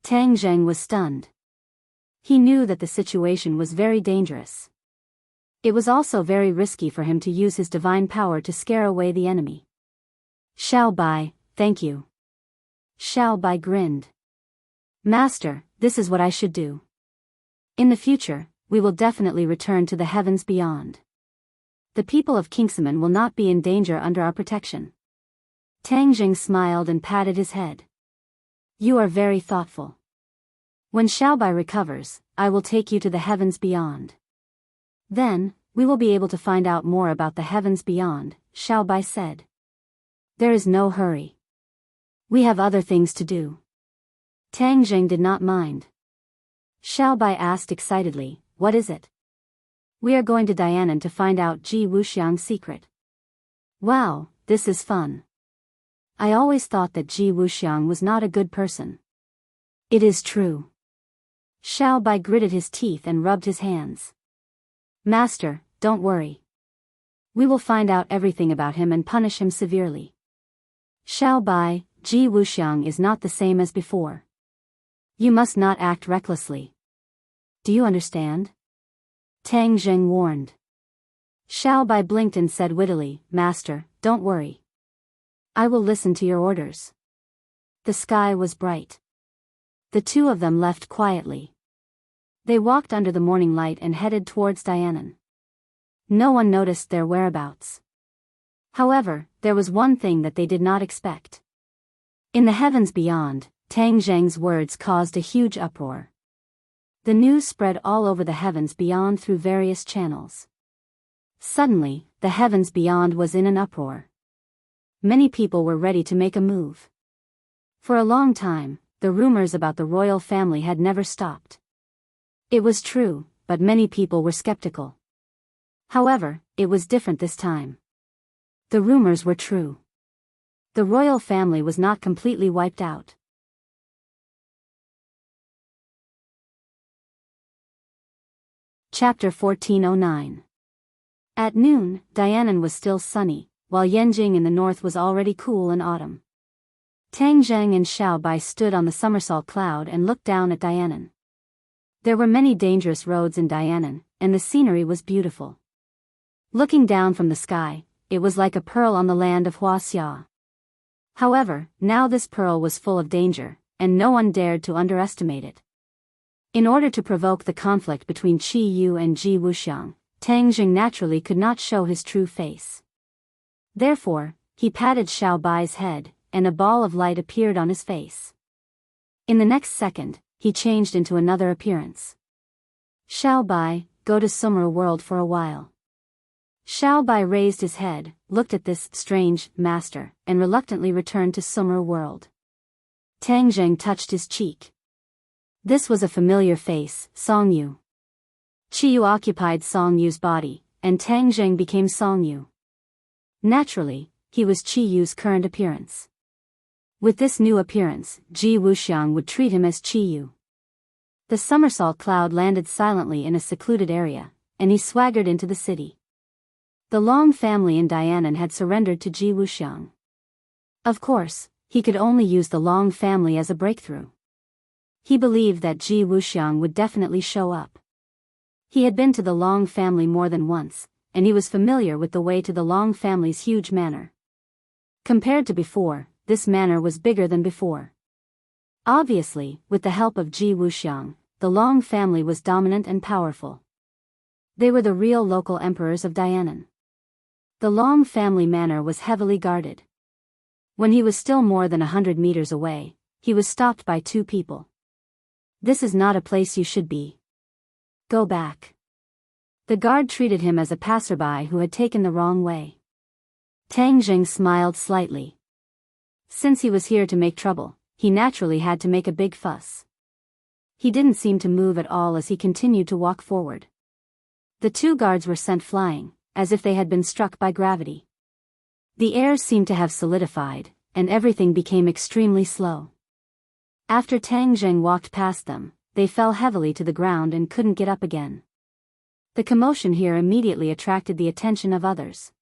Tang Zheng was stunned. He knew that the situation was very dangerous. It was also very risky for him to use his divine power to scare away the enemy. Xiao Bai, thank you. Xiao Bai grinned. Master, this is what I should do. In the future, we will definitely return to the heavens beyond. The people of Kingsaman will not be in danger under our protection. Tang Jing smiled and patted his head. You are very thoughtful. When Xiao Bai recovers, I will take you to the heavens beyond. Then, we will be able to find out more about the heavens beyond, Xiao Bai said. There is no hurry. We have other things to do. Tang Jing did not mind. Xiao Bai asked excitedly, what is it? We are going to Dianan to find out Ji Wuxiang's secret. Wow, this is fun. I always thought that Ji Wuxiang was not a good person. It is true. Xiao Bai gritted his teeth and rubbed his hands. Master, don't worry. We will find out everything about him and punish him severely. Xiao Bai, Ji Wuxiang is not the same as before. You must not act recklessly. Do you understand? Tang Jing warned. Xiao Bai blinked and said wittily, Master, don't worry. I will listen to your orders. The sky was bright. The two of them left quietly. They walked under the morning light and headed towards Dianan. No one noticed their whereabouts. However, there was one thing that they did not expect. In the heavens beyond, Tang Zheng's words caused a huge uproar. The news spread all over the heavens beyond through various channels. Suddenly, the heavens beyond was in an uproar. Many people were ready to make a move. For a long time, the rumors about the royal family had never stopped. It was true, but many people were skeptical. However, it was different this time. The rumors were true. The royal family was not completely wiped out. Chapter 1409. At noon, Dianan was still sunny, while Yanjing in the north was already cool in autumn. Tang Zheng and Xiao Bai stood on the somersault cloud and looked down at Dianan. There were many dangerous roads in Dianan, and the scenery was beautiful. Looking down from the sky, it was like a pearl on the land of Huaxia. However, now this pearl was full of danger, and no one dared to underestimate it. In order to provoke the conflict between Qi Yu and Ji Wuxiang, Tang Jing naturally could not show his true face. Therefore, he patted Xiao Bai's head, and a ball of light appeared on his face. In the next second, he changed into another appearance. Xiao Bai, go to Summer World for a while. Xiao Bai raised his head, looked at this strange master, and reluctantly returned to Summer World. Tang Zheng touched his cheek. This was a familiar face, Song Yu. Qi Yu occupied Song Yu's body, and Tang Zheng became Song Yu. Naturally, he was Qi Yu's current appearance. With this new appearance, Ji Wuxiang would treat him as Qi Yu. The somersault cloud landed silently in a secluded area, and he swaggered into the city. The Long family in Dianan had surrendered to Ji Wuxiang. Of course, he could only use the Long family as a breakthrough. He believed that Ji Wuxiang would definitely show up. He had been to the Long family more than once, and he was familiar with the way to the Long family's huge manor. Compared to before, this manor was bigger than before. Obviously, with the help of Ji Wuxiang, the Long family was dominant and powerful. They were the real local emperors of Dianan. The Long family manor was heavily guarded. When he was still more than 100 meters away, he was stopped by two people. This is not a place you should be. Go back. The guard treated him as a passerby who had taken the wrong way. Tang Zheng smiled slightly. Since he was here to make trouble, he naturally had to make a big fuss. He didn't seem to move at all as he continued to walk forward. The two guards were sent flying, as if they had been struck by gravity. The air seemed to have solidified, and everything became extremely slow. After Tang Zheng walked past them, they fell heavily to the ground and couldn't get up again. The commotion here immediately attracted the attention of others.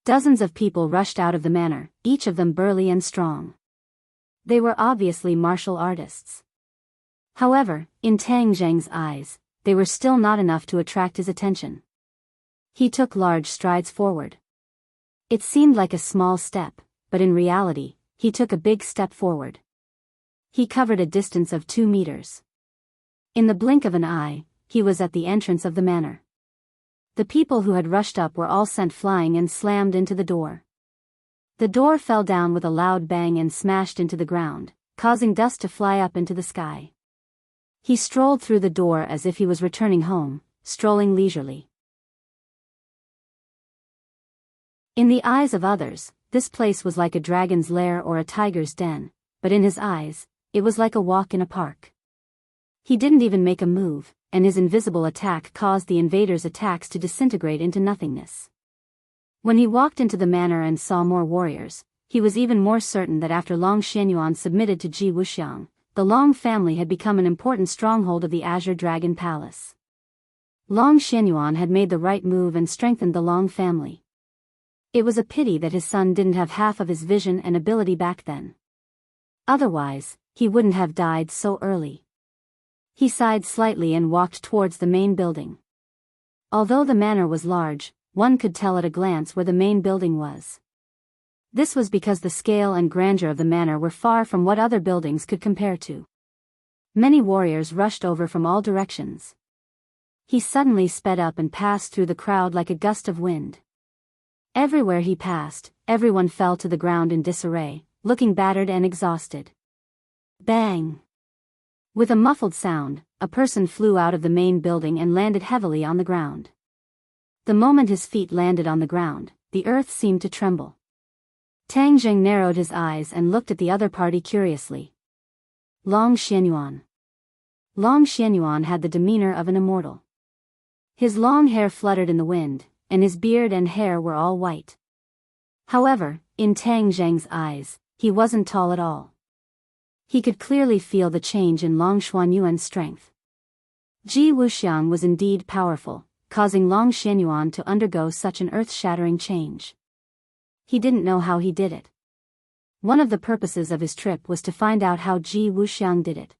Dozens of people rushed out of the manor, each of them burly and strong. They were obviously martial artists. However, in Tang Zheng's eyes, they were still not enough to attract his attention. He took large strides forward. It seemed like a small step, but in reality, he took a big step forward. He covered a distance of 2 meters. In the blink of an eye, he was at the entrance of the manor. The people who had rushed up were all sent flying and slammed into the door. The door fell down with a loud bang and smashed into the ground, causing dust to fly up into the sky. He strolled through the door as if he was returning home, strolling leisurely. In the eyes of others, this place was like a dragon's lair or a tiger's den, but in his eyes, it was like a walk in a park. He didn't even make a move, and his invisible attack caused the invaders' attacks to disintegrate into nothingness. When he walked into the manor and saw more warriors, he was even more certain that after Long Xianyuan submitted to Ji Wuxiang, the Long family had become an important stronghold of the Azure Dragon Palace. Long Xianyuan had made the right move and strengthened the Long family. It was a pity that his son didn't have half of his vision and ability back then. Otherwise, he wouldn't have died so early. He sighed slightly and walked towards the main building. Although the manor was large, one could tell at a glance where the main building was. This was because the scale and grandeur of the manor were far from what other buildings could compare to. Many warriors rushed over from all directions. He suddenly sped up and passed through the crowd like a gust of wind. Everywhere he passed, everyone fell to the ground in disarray, looking battered and exhausted. Bang! With a muffled sound, a person flew out of the main building and landed heavily on the ground. The moment his feet landed on the ground, the earth seemed to tremble. Tang Zheng narrowed his eyes and looked at the other party curiously. Long Xianyuan. Long Xianyuan had the demeanor of an immortal. His long hair fluttered in the wind, and his beard and hair were all white. However, in Tang Zheng's eyes, he wasn't tall at all. He could clearly feel the change in Long Xianyuan's strength. Ji Wuxiang was indeed powerful, causing Long Xianyuan to undergo such an earth-shattering change. He didn't know how he did it. One of the purposes of his trip was to find out how Ji Wuxiang did it.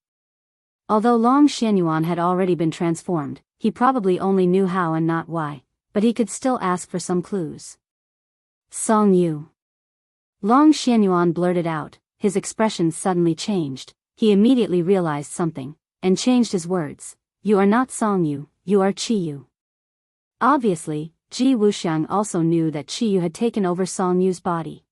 Although Long Xianyuan had already been transformed, he probably only knew how and not why, but he could still ask for some clues. Song Yu. Long Xianyuan blurted out, his expression suddenly changed. He immediately realized something, and changed his words. You are not Song Yu, you are Qi Yu. Obviously, Ji Wuxiang also knew that Qi Yu had taken over Song Yu's body.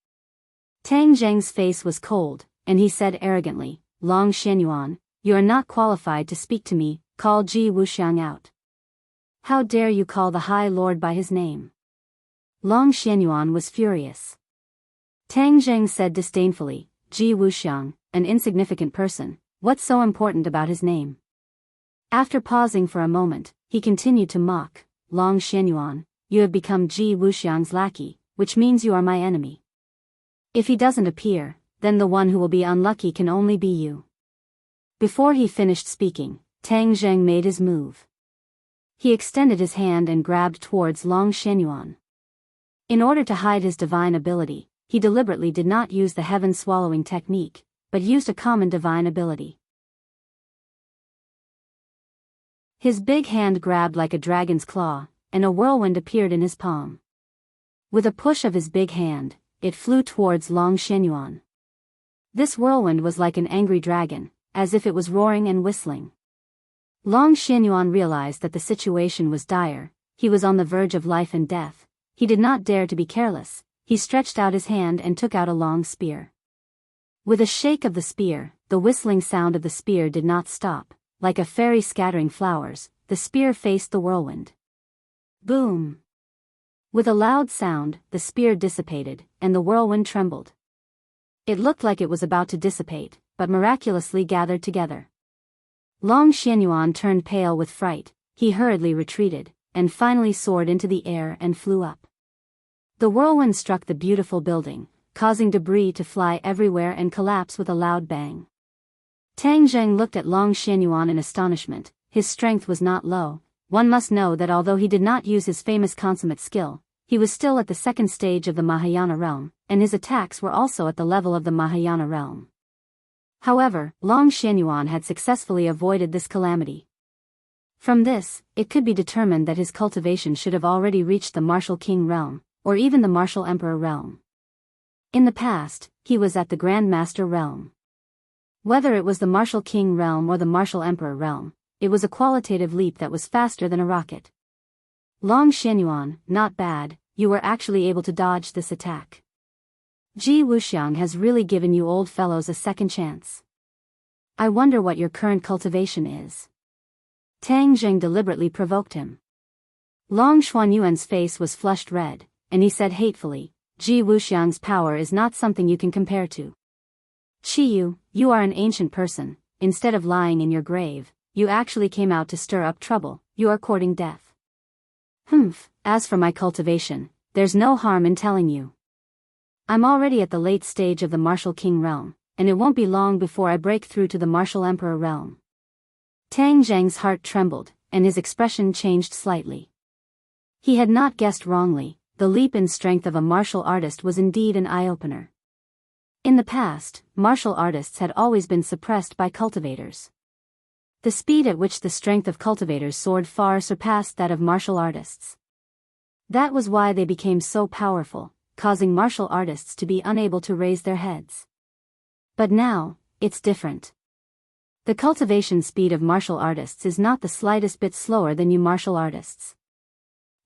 Tang Zheng's face was cold, and he said arrogantly, Long Xianyuan, you are not qualified to speak to me, called Ji Wuxiang out. How dare you call the High Lord by his name? Long Xianyuan was furious. Tang Zheng said disdainfully, Ji Wuxiang, an insignificant person, what's so important about his name? After pausing for a moment, he continued to mock, Long Xianyuan, you have become Ji Wuxiang's lackey, which means you are my enemy. If he doesn't appear, then the one who will be unlucky can only be you. Before he finished speaking, Tang Zheng made his move. He extended his hand and grabbed towards Long Xianyuan. In order to hide his divine ability, he deliberately did not use the heaven-swallowing technique, but used a common divine ability. His big hand grabbed like a dragon's claw, and a whirlwind appeared in his palm. With a push of his big hand, it flew towards Long Xianyuan. This whirlwind was like an angry dragon, as if it was roaring and whistling. Long Xianyuan realized that the situation was dire, he was on the verge of life and death. He did not dare to be careless, he stretched out his hand and took out a long spear. With a shake of the spear, the whistling sound of the spear did not stop. Like a fairy scattering flowers, the spear faced the whirlwind. Boom! With a loud sound, the spear dissipated, and the whirlwind trembled. It looked like it was about to dissipate, but miraculously gathered together. Long Xianyuan turned pale with fright, he hurriedly retreated, and finally soared into the air and flew up. The whirlwind struck the beautiful building, causing debris to fly everywhere and collapse with a loud bang. Tang Zheng looked at Long Xianyuan in astonishment. His strength was not low. One must know that although he did not use his famous consummate skill, he was still at the second stage of the Mahayana realm, and his attacks were also at the level of the Mahayana realm. However, Long Xianyuan had successfully avoided this calamity. From this, it could be determined that his cultivation should have already reached the Martial King realm, or even the Martial Emperor realm. In the past, he was at the Grand Master realm. Whether it was the Martial King realm or the Martial Emperor realm, it was a qualitative leap that was faster than a rocket. Long Xianyuan, not bad, you were actually able to dodge this attack. Ji Wuxiang has really given you old fellows a second chance. I wonder what your current cultivation is. Tang Zheng deliberately provoked him. Long Xuanyuan's face was flushed red, and he said hatefully, Ji Wuxiang's power is not something you can compare to. Qiyu, you are an ancient person, instead of lying in your grave, you actually came out to stir up trouble, you are courting death. Humph, as for my cultivation, there's no harm in telling you. I'm already at the late stage of the Martial King realm, and it won't be long before I break through to the Martial Emperor realm. Tang Zheng's heart trembled, and his expression changed slightly. He had not guessed wrongly, the leap in strength of a martial artist was indeed an eye-opener. In the past, martial artists had always been suppressed by cultivators. The speed at which the strength of cultivators soared far surpassed that of martial artists. That was why they became so powerful, causing martial artists to be unable to raise their heads. But now, it's different. The cultivation speed of martial artists is not the slightest bit slower than you martial artists.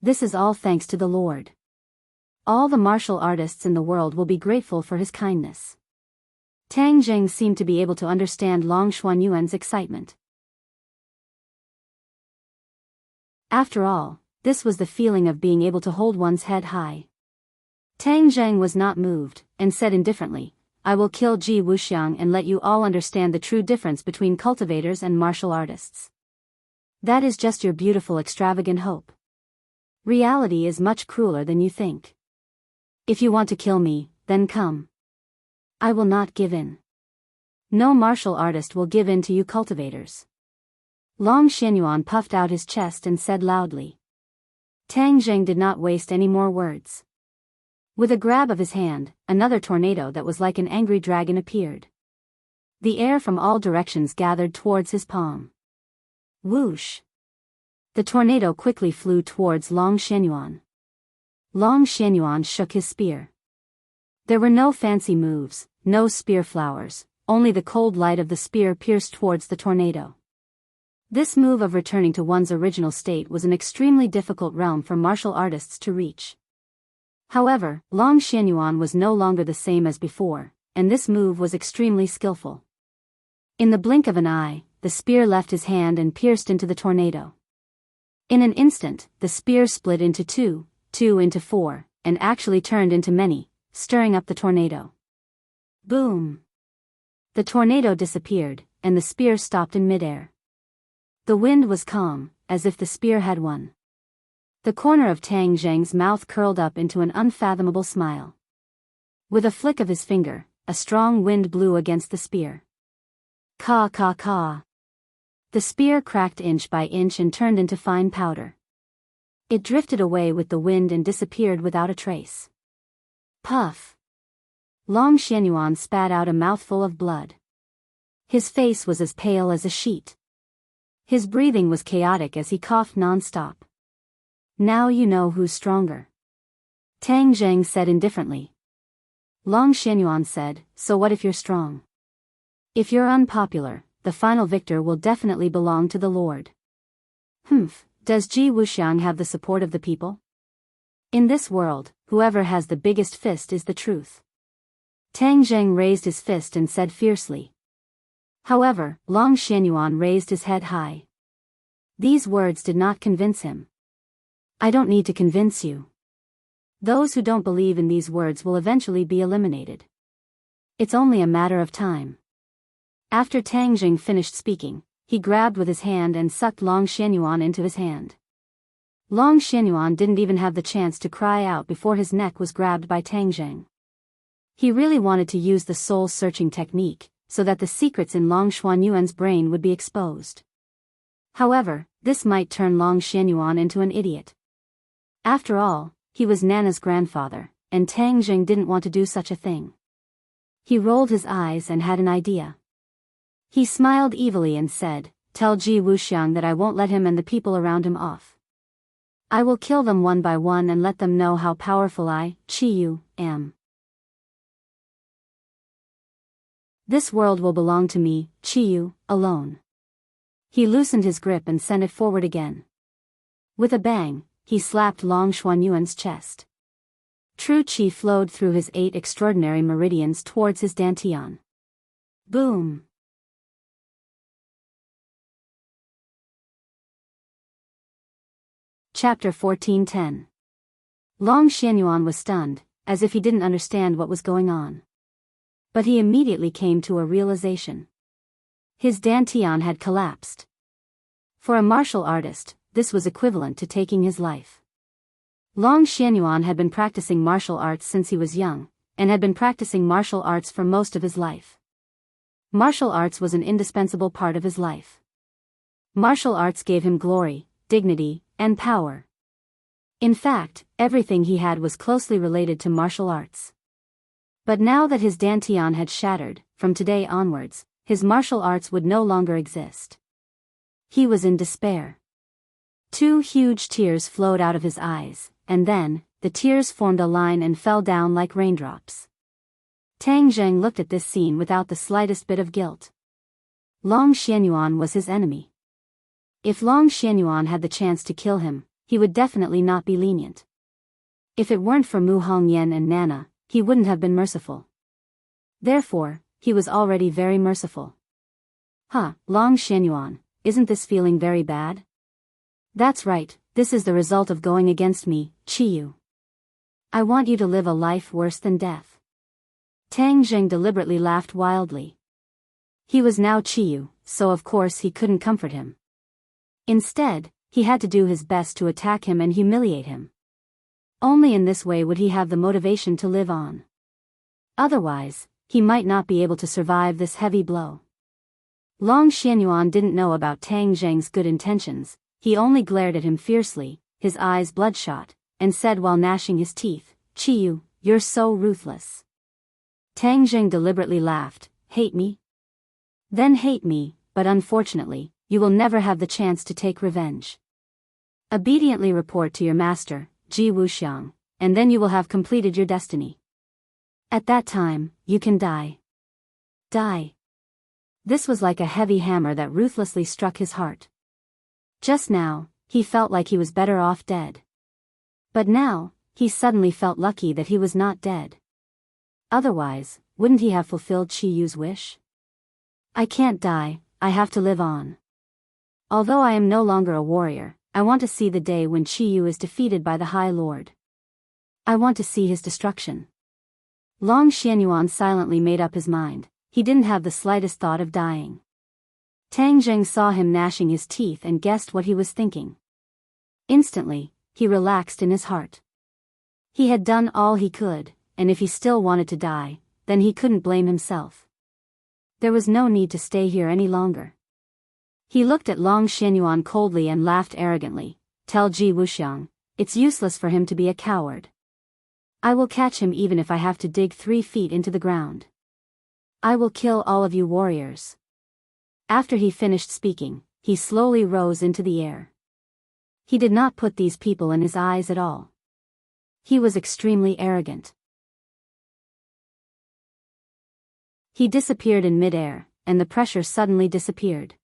This is all thanks to the Lord. All the martial artists in the world will be grateful for his kindness. Tang Zheng seemed to be able to understand Long Xuanyuan's excitement. After all, this was the feeling of being able to hold one's head high. Tang Zheng was not moved, and said indifferently, I will kill Ji Wuxiang and let you all understand the true difference between cultivators and martial artists. That is just your beautiful extravagant hope. Reality is much crueler than you think. If you want to kill me, then come. I will not give in. No martial artist will give in to you cultivators. Long Xianyuan puffed out his chest and said loudly. Tang Zheng did not waste any more words. With a grab of his hand, another tornado that was like an angry dragon appeared. The air from all directions gathered towards his palm. Whoosh! The tornado quickly flew towards Long Xianyuan. Long Xianyuan shook his spear. There were no fancy moves, no spear flowers, only the cold light of the spear pierced towards the tornado. This move of returning to one's original state was an extremely difficult realm for martial artists to reach. However, Long Xianyuan was no longer the same as before, and this move was extremely skillful. In the blink of an eye, the spear left his hand and pierced into the tornado. In an instant, the spear split into two into four, and actually turned into many, stirring up the tornado. Boom! The tornado disappeared, and the spear stopped in midair. The wind was calm, as if the spear had won. The corner of Tang Zheng's mouth curled up into an unfathomable smile. With a flick of his finger, a strong wind blew against the spear. Caw caw caw. The spear cracked inch by inch and turned into fine powder. It drifted away with the wind and disappeared without a trace. Puff! Long Xianyuan spat out a mouthful of blood. His face was as pale as a sheet. His breathing was chaotic as he coughed non-stop. Now you know who's stronger. Tang Zheng said indifferently. Long Xianyuan said, so what if you're strong? If you're unpopular, the final victor will definitely belong to the Lord. Does Ji Wuxiang have the support of the people? In this world, whoever has the biggest fist is the truth. Tang Zheng raised his fist and said fiercely. However, Long Xianyuan raised his head high. These words did not convince him. I don't need to convince you. Those who don't believe in these words will eventually be eliminated. It's only a matter of time. After Tang Zheng finished speaking, he grabbed with his hand and sucked Long Xianyuan into his hand. Long Xianyuan didn't even have the chance to cry out before his neck was grabbed by Tang Zheng. He really wanted to use the soul-searching technique, so that the secrets in Long Xianyuan's brain would be exposed. However, this might turn Long Xianyuan into an idiot. After all, he was Nana's grandfather, and Tang Zheng didn't want to do such a thing. He rolled his eyes and had an idea. He smiled evilly and said, tell Ji Wuxiang that I won't let him and the people around him off. I will kill them one by one and let them know how powerful I, Qiyu, am. This world will belong to me, Qiyu, alone. He loosened his grip and sent it forward again. With a bang, he slapped Long Xianyuan's chest. True Qi flowed through his 8 extraordinary meridians towards his dantian. Boom! Chapter 14:10. Long Xianyuan was stunned, as if he didn't understand what was going on. But he immediately came to a realization. His dantian had collapsed. For a martial artist, this was equivalent to taking his life. Long Xianyuan had been practicing martial arts since he was young, and had been practicing martial arts for most of his life. Martial arts was an indispensable part of his life. Martial arts gave him glory, dignity, and power. In fact, everything he had was closely related to martial arts. But now that his dantian had shattered, from today onwards, his martial arts would no longer exist. He was in despair. 2 huge tears flowed out of his eyes, and then, the tears formed a line and fell down like raindrops. Tang Zheng looked at this scene without the slightest bit of guilt. Long Xianyuan was his enemy. If Long Xianyuan had the chance to kill him, he would definitely not be lenient. If it weren't for Mu Hongyan and Nana, he wouldn't have been merciful. Therefore, he was already very merciful. Long Xianyuan, isn't this feeling very bad? That's right, this is the result of going against me, Qiyu. I want you to live a life worse than death. Tang Zheng deliberately laughed wildly. He was now Qiyu, so of course he couldn't comfort him. Instead, he had to do his best to attack him and humiliate him. Only in this way would he have the motivation to live on. Otherwise, he might not be able to survive this heavy blow. Long Xianyuan didn't know about Tang Zheng's good intentions. He only glared at him fiercely, his eyes bloodshot, and said while gnashing his teeth, Qiyu, you're so ruthless. Tang Zheng deliberately laughed, hate me? Then hate me, but unfortunately, you will never have the chance to take revenge. Obediently report to your master, Ji Wuxiang, and then you will have completed your destiny. At that time, you can die. Die. This was like a heavy hammer that ruthlessly struck his heart. Just now, he felt like he was better off dead. But now, he suddenly felt lucky that he was not dead. Otherwise, wouldn't he have fulfilled Qiyu's wish? I can't die, I have to live on. Although I am no longer a warrior, I want to see the day when Qiyu is defeated by the High Lord. I want to see his destruction. Long Xianyuan silently made up his mind. He didn't have the slightest thought of dying. Tang Zheng saw him gnashing his teeth and guessed what he was thinking. Instantly, he relaxed in his heart. He had done all he could, and if he still wanted to die, then he couldn't blame himself. There was no need to stay here any longer. He looked at Long Xianyuan coldly and laughed arrogantly. Tell Ji Wuxiang, it's useless for him to be a coward. I will catch him even if I have to dig 3 feet into the ground. I will kill all of you warriors. After he finished speaking, he slowly rose into the air. He did not put these people in his eyes at all. He was extremely arrogant. He disappeared in mid-air, and the pressure suddenly disappeared.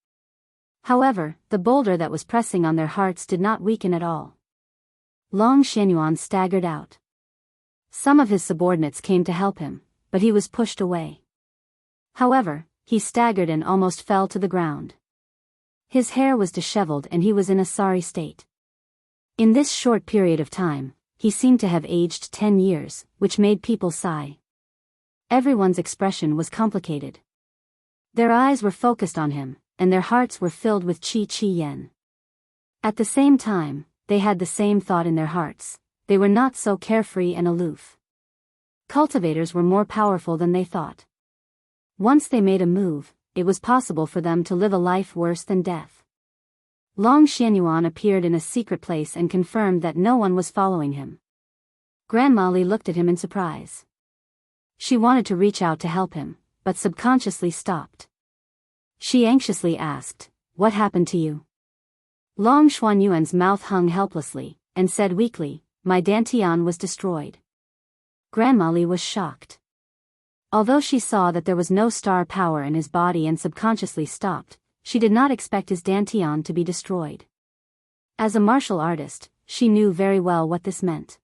However, the boulder that was pressing on their hearts did not weaken at all. Long Xianyuan staggered out. Some of his subordinates came to help him, but he was pushed away. However, he staggered and almost fell to the ground. His hair was disheveled and he was in a sorry state. In this short period of time, he seemed to have aged 10 years, which made people sigh. Everyone's expression was complicated. Their eyes were focused on him, and their hearts were filled with Qi Yen. At the same time, they had the same thought in their hearts. They were not so carefree and aloof. Cultivators were more powerful than they thought. Once they made a move, it was possible for them to live a life worse than death. Long Xianyuan appeared in a secret place and confirmed that no one was following him. Grandma Li looked at him in surprise. She wanted to reach out to help him, but subconsciously stopped. She anxiously asked, "What happened to you?" Long Xuanyuan's mouth hung helplessly, and said weakly, "My dantian was destroyed." Grandma Li was shocked. Although she saw that there was no star power in his body and subconsciously stopped, she did not expect his dantian to be destroyed. As a martial artist, she knew very well what this meant.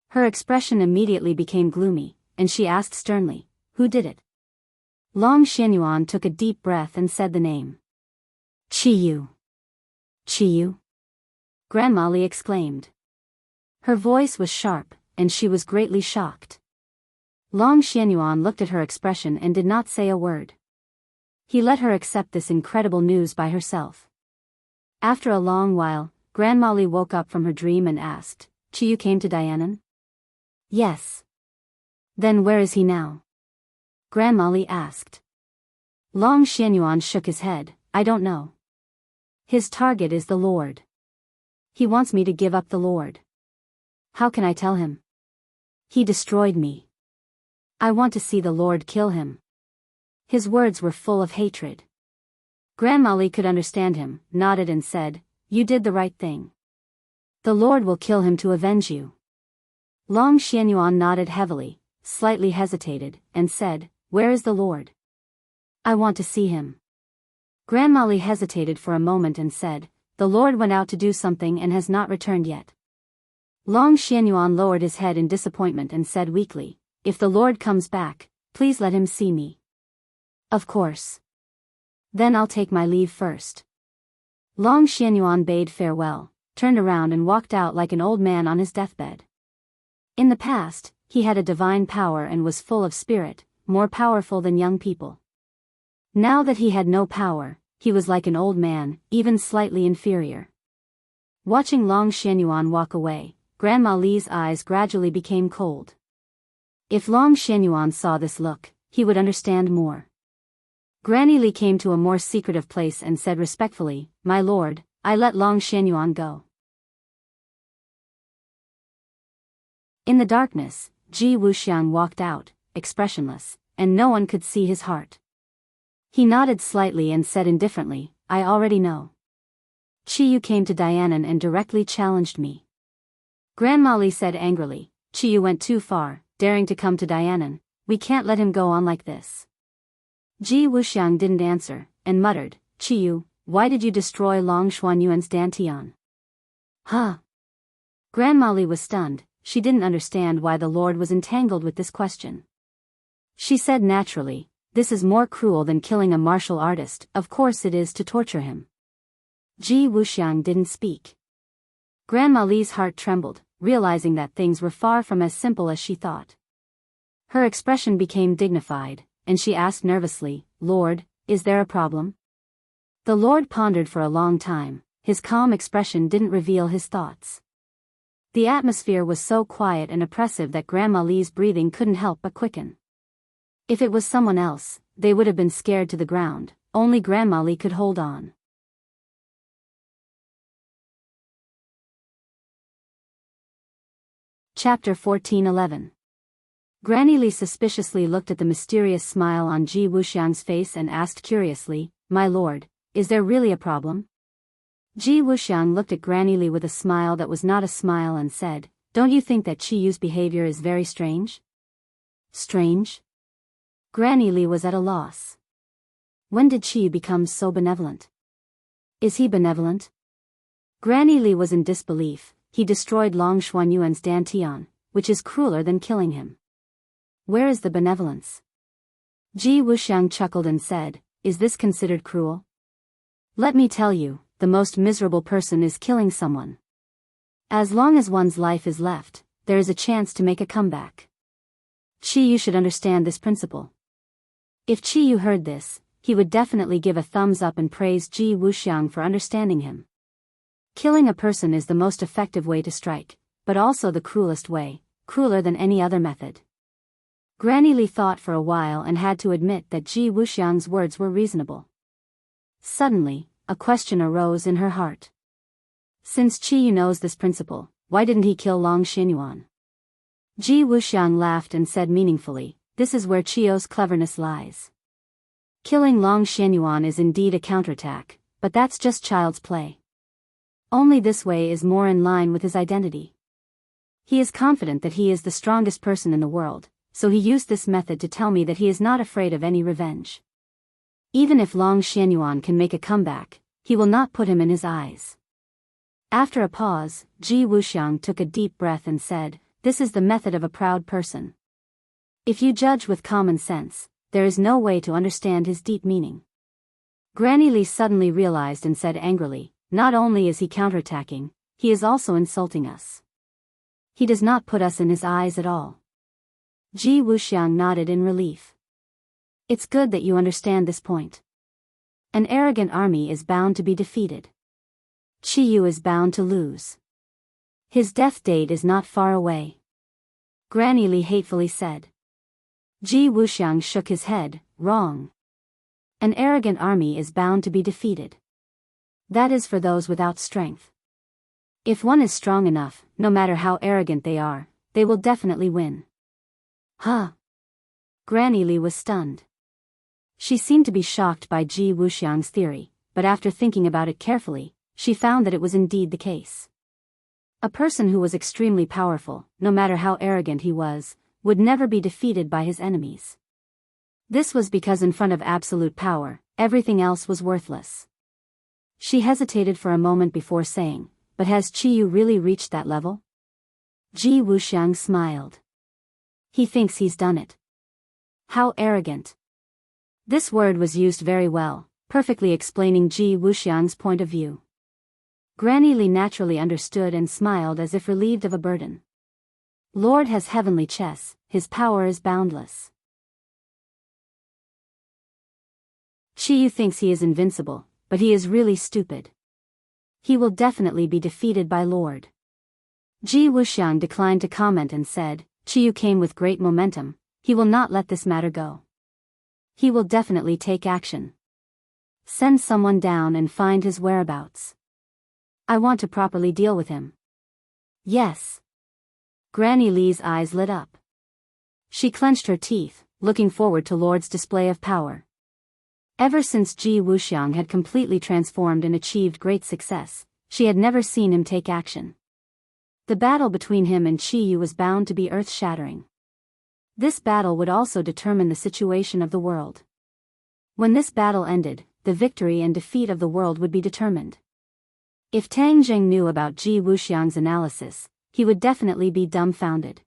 Her expression immediately became gloomy, and she asked sternly, "Who did it?" Long Xianyuan took a deep breath and said the name. "Qiyu." "Qiyu?" Grandma Li exclaimed. Her voice was sharp, and she was greatly shocked. Long Xianyuan looked at her expression and did not say a word. He let her accept this incredible news by herself. After a long while, Grandma Li woke up from her dream and asked, "Qiyu came to Dianan?" "Yes." "Then where is he now?" Grandma Li asked. Long Xianyuan shook his head, "I don't know. His target is the Lord. He wants me to give up the Lord. How can I tell him? He destroyed me. I want to see the Lord kill him." His words were full of hatred. Grandma Li could understand him, nodded and said, "You did the right thing. The Lord will kill him to avenge you." Long Xianyuan nodded heavily, slightly hesitated, and said, "Where is the Lord? I want to see him." Grandma Li hesitated for a moment and said, "The Lord went out to do something and has not returned yet." Long Xianyuan lowered his head in disappointment and said weakly, "If the Lord comes back, please let him see me." "Of course. Then I'll take my leave first." Long Xianyuan bade farewell, turned around and walked out like an old man on his deathbed. In the past, he had a divine power and was full of spirit, more powerful than young people. Now that he had no power, he was like an old man, even slightly inferior. Watching Long Xianyuan walk away, Grandma Li's eyes gradually became cold. If Long Xianyuan saw this look, he would understand more. Granny Li came to a more secretive place and said respectfully, "My lord, I let Long Xianyuan go." In the darkness, Ji Wuxiang walked out, expressionless, and no one could see his heart. He nodded slightly and said indifferently, "I already know. Qiyu came to Dianan and directly challenged me." Grandma Li said angrily, "Qiyu went too far, daring to come to Dianan. We can't let him go on like this." Ji Wuxiang didn't answer, and muttered, "Qiyu, why did you destroy Long Xuanyuan's dantian?" "Huh?" Grandma Li was stunned. She didn't understand why the Lord was entangled with this question. She said naturally, this is more cruel than killing a martial artist. Of course it is to torture him. Ji Wuxiang didn't speak. Grandma Li's heart trembled, realizing that things were far from as simple as she thought. Her expression became dignified, and she asked nervously, "Lord, is there a problem?" The Lord pondered for a long time. His calm expression didn't reveal his thoughts. The atmosphere was so quiet and oppressive that Grandma Li's breathing couldn't help but quicken. If it was someone else, they would have been scared to the ground. Only Grandma Li could hold on. Chapter 14:11. Granny Li suspiciously looked at the mysterious smile on Ji Wuxiang's face and asked curiously, "My lord, is there really a problem?" Ji Wuxiang looked at Granny Li with a smile that was not a smile and said, "Don't you think that Qi Yu's behavior is very strange?" Strange? Granny Li was at a loss. When did Qi Yu become so benevolent? Is he benevolent? Granny Li was in disbelief. He destroyed Long Xuanyuan's dantian, which is crueler than killing him. Where is the benevolence? Ji Wuxiang chuckled and said, "Is this considered cruel? Let me tell you, the most miserable person is killing someone. As long as one's life is left, there is a chance to make a comeback. Qi Yu should understand this principle." If Qi Yu heard this, he would definitely give a thumbs up and praise Ji Wuxiang for understanding him. Killing a person is the most effective way to strike, but also the cruelest way, crueler than any other method. Granny Li thought for a while and had to admit that Ji Wuxiang's words were reasonable. Suddenly, a question arose in her heart. Since Qi Yu knows this principle, why didn't he kill Long Xuanyuan? Ji Wuxiang laughed and said meaningfully, "This is where Qi Yu's cleverness lies. Killing Long Xuanyuan is indeed a counterattack, but that's just child's play. Only this way is more in line with his identity. He is confident that he is the strongest person in the world, so he used this method to tell me that he is not afraid of any revenge. Even if Long Xuanyuan can make a comeback, he will not put him in his eyes." After a pause, Ji Wuxiang took a deep breath and said, "This is the method of a proud person. If you judge with common sense, there is no way to understand his deep meaning." Granny Li suddenly realized and said angrily, "Not only is he counterattacking, he is also insulting us. He does not put us in his eyes at all." Ji Wuxiang nodded in relief. "It's good that you understand this point. An arrogant army is bound to be defeated. Qi Yu is bound to lose. His death date is not far away." Granny Li hatefully said. Ji Wuxiang shook his head, "Wrong. An arrogant army is bound to be defeated. That is for those without strength. If one is strong enough, no matter how arrogant they are, they will definitely win." Huh? Granny Li was stunned. She seemed to be shocked by Ji Wuxiang's theory, but after thinking about it carefully, she found that it was indeed the case. A person who was extremely powerful, no matter how arrogant he was, would never be defeated by his enemies. This was because in front of absolute power, everything else was worthless. She hesitated for a moment before saying, "But has Qi Yu really reached that level?" Ji Wuxiang smiled. "He thinks he's done it." How arrogant. This word was used very well, perfectly explaining Ji Wuxiang's point of view. Granny Li naturally understood and smiled as if relieved of a burden. Lord has heavenly chess, his power is boundless. Qi Yu thinks he is invincible, but he is really stupid. He will definitely be defeated by Lord. Ji Wuxiang declined to comment and said, "Qi Yu came with great momentum, he will not let this matter go. He will definitely take action. Send someone down and find his whereabouts. I want to properly deal with him." "Yes." Granny Li's eyes lit up. She clenched her teeth, looking forward to Lord's display of power. Ever since Ji Wuxiang had completely transformed and achieved great success, she had never seen him take action. The battle between him and Qi Yu was bound to be earth-shattering. This battle would also determine the situation of the world. When this battle ended, the victory and defeat of the world would be determined. If Tang Zheng knew about Ji Wuxiang's analysis, he would definitely be dumbfounded.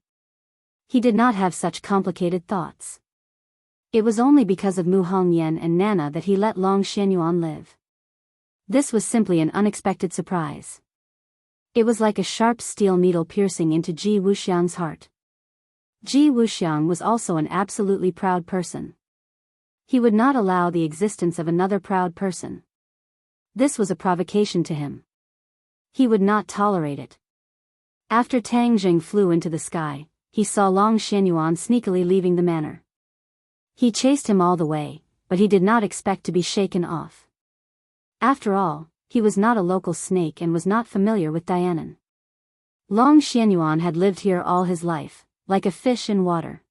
He did not have such complicated thoughts. It was only because of Mu Hongyan and Nana that he let Long Xianyuan live. This was simply an unexpected surprise. It was like a sharp steel needle piercing into Ji Wuxiang's heart. Ji Wuxiang was also an absolutely proud person. He would not allow the existence of another proud person. This was a provocation to him. He would not tolerate it. After Tang Jing flew into the sky, he saw Long Xianyuan sneakily leaving the manor. He chased him all the way, but he did not expect to be shaken off. After all, he was not a local snake and was not familiar with Dianan. Long Xianyuan had lived here all his life, like a fish in water.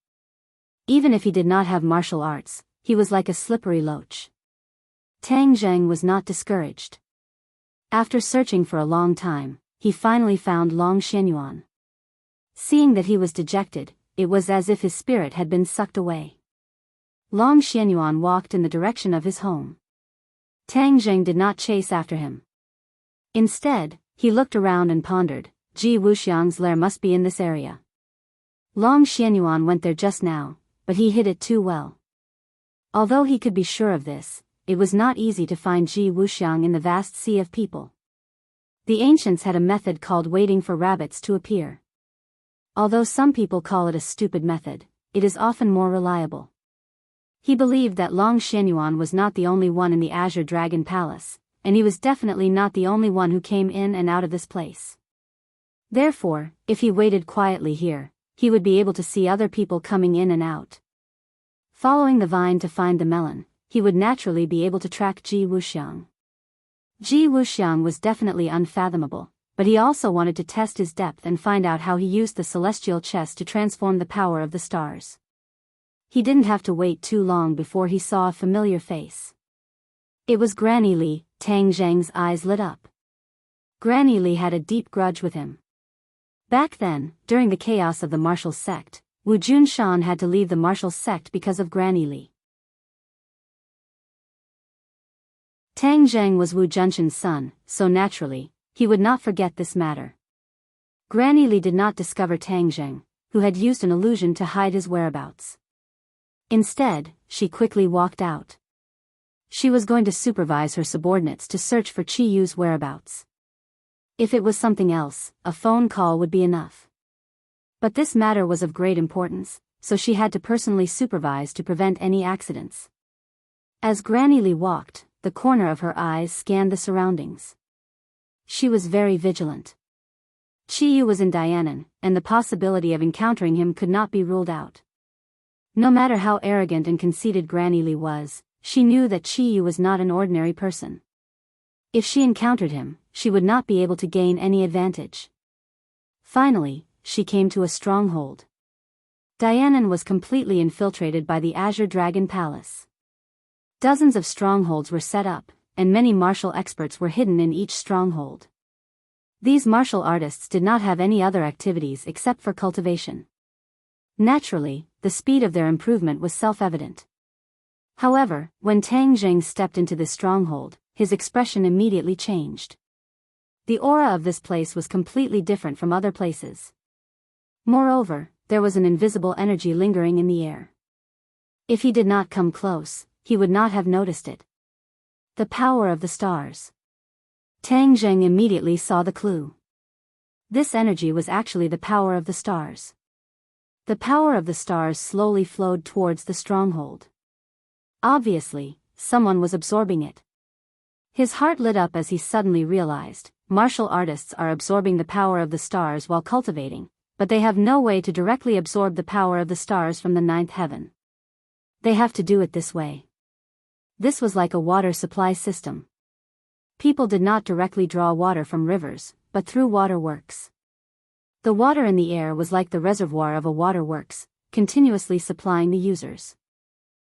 Even if he did not have martial arts, he was like a slippery loach. Tang Zheng was not discouraged. After searching for a long time, he finally found Long Xianyuan. Seeing that he was dejected, it was as if his spirit had been sucked away. Long Xianyuan walked in the direction of his home. Tang Zheng did not chase after him. Instead, he looked around and pondered, Ji Wuxiang's lair must be in this area. Long Xianyuan went there just now, but he hid it too well. Although he could be sure of this, it was not easy to find Ji Wuxiang in the vast sea of people. The ancients had a method called waiting for rabbits to appear. Although some people call it a stupid method, it is often more reliable. He believed that Long Xianyuan was not the only one in the Azure Dragon Palace, and he was definitely not the only one who came in and out of this place. Therefore, if he waited quietly here, he would be able to see other people coming in and out. Following the vine to find the melon, he would naturally be able to track Ji Wuxiang. Ji Wuxiang was definitely unfathomable, but he also wanted to test his depth and find out how he used the celestial chest to transform the power of the stars. He didn't have to wait too long before he saw a familiar face. It was Granny Li. Tang Zheng's eyes lit up. Granny Li had a deep grudge with him. Back then, during the chaos of the martial sect, Wu Junshan had to leave the martial sect because of Granny Li. Tang Zheng was Wu Junshan's son, so naturally, he would not forget this matter. Granny Li did not discover Tang Zheng, who had used an illusion to hide his whereabouts. Instead, she quickly walked out. She was going to supervise her subordinates to search for Qi Yu's whereabouts. If it was something else, a phone call would be enough. But this matter was of great importance, so she had to personally supervise to prevent any accidents. As Granny Li walked, the corner of her eyes scanned the surroundings. She was very vigilant. Qi Yu was in Dianan, and the possibility of encountering him could not be ruled out. No matter how arrogant and conceited Granny Li was, she knew that Qi Yu was not an ordinary person. If she encountered him, she would not be able to gain any advantage. Finally, she came to a stronghold. Dianan was completely infiltrated by the Azure Dragon Palace. Dozens of strongholds were set up, and many martial experts were hidden in each stronghold. These martial artists did not have any other activities except for cultivation. Naturally, the speed of their improvement was self-evident. However, when Tang Zheng stepped into this stronghold, his expression immediately changed. The aura of this place was completely different from other places. Moreover, there was an invisible energy lingering in the air. If he did not come close, he would not have noticed it. The power of the stars. Tang Zheng immediately saw the clue. This energy was actually the power of the stars. The power of the stars slowly flowed towards the stronghold. Obviously, someone was absorbing it. His heart lit up as he suddenly realized, martial artists are absorbing the power of the stars while cultivating, but they have no way to directly absorb the power of the stars from the ninth heaven. They have to do it this way. This was like a water supply system. People did not directly draw water from rivers, but through waterworks. The water in the air was like the reservoir of a waterworks, continuously supplying the users.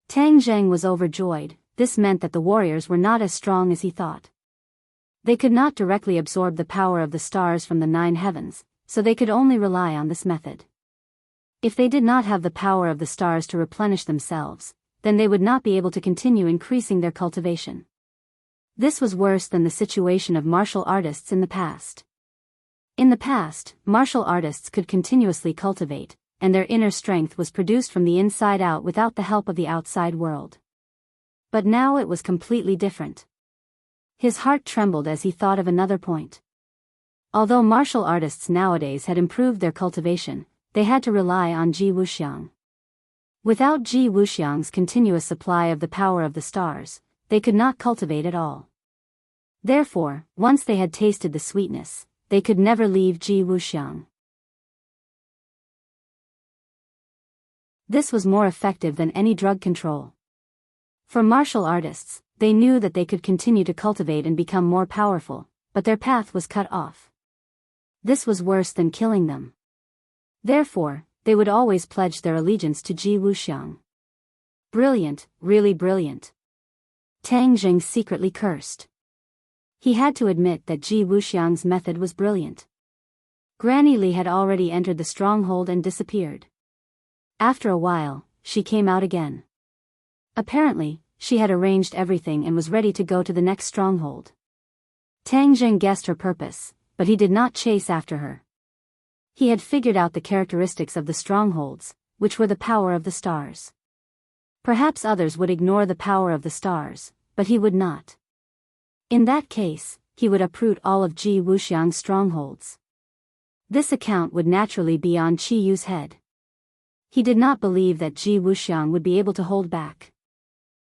Tang Zheng was overjoyed. This meant that the warriors were not as strong as he thought. They could not directly absorb the power of the stars from the nine heavens, so they could only rely on this method. If they did not have the power of the stars to replenish themselves, then they would not be able to continue increasing their cultivation. This was worse than the situation of martial artists in the past. In the past, martial artists could continuously cultivate, and their inner strength was produced from the inside out without the help of the outside world. But now it was completely different. His heart trembled as he thought of another point. Although martial artists nowadays had improved their cultivation, they had to rely on Ji Wuxiang. Without Ji Wuxiang's continuous supply of the power of the stars, they could not cultivate at all. Therefore, once they had tasted the sweetness, they could never leave Ji Wuxiang. This was more effective than any drug control. For martial artists, they knew that they could continue to cultivate and become more powerful, but their path was cut off. This was worse than killing them. Therefore, they would always pledge their allegiance to Ji Wuxiang. Brilliant, really brilliant. Tang Jing secretly cursed. He had to admit that Ji Wuxiang's method was brilliant. Granny Li had already entered the stronghold and disappeared. After a while, she came out again. Apparently, she had arranged everything and was ready to go to the next stronghold. Tang Jing guessed her purpose, but he did not chase after her. He had figured out the characteristics of the strongholds, which were the power of the stars. Perhaps others would ignore the power of the stars, but he would not. In that case, he would uproot all of Ji Wuxiang's strongholds. This account would naturally be on Qi Yu's head. He did not believe that Ji Wuxiang would be able to hold back.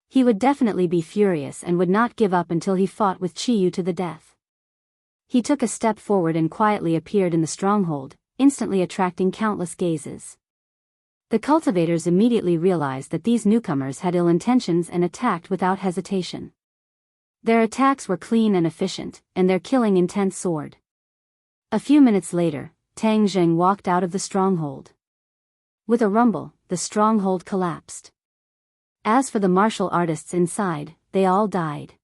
He would definitely be furious and would not give up until he fought with Qi Yu to the death. He took a step forward and quietly appeared in the stronghold, instantly attracting countless gazes. The cultivators immediately realized that these newcomers had ill intentions and attacked without hesitation. Their attacks were clean and efficient, and their killing intent soared. A few minutes later, Tang Jing walked out of the stronghold. With a rumble, the stronghold collapsed. As for the martial artists inside, they all died.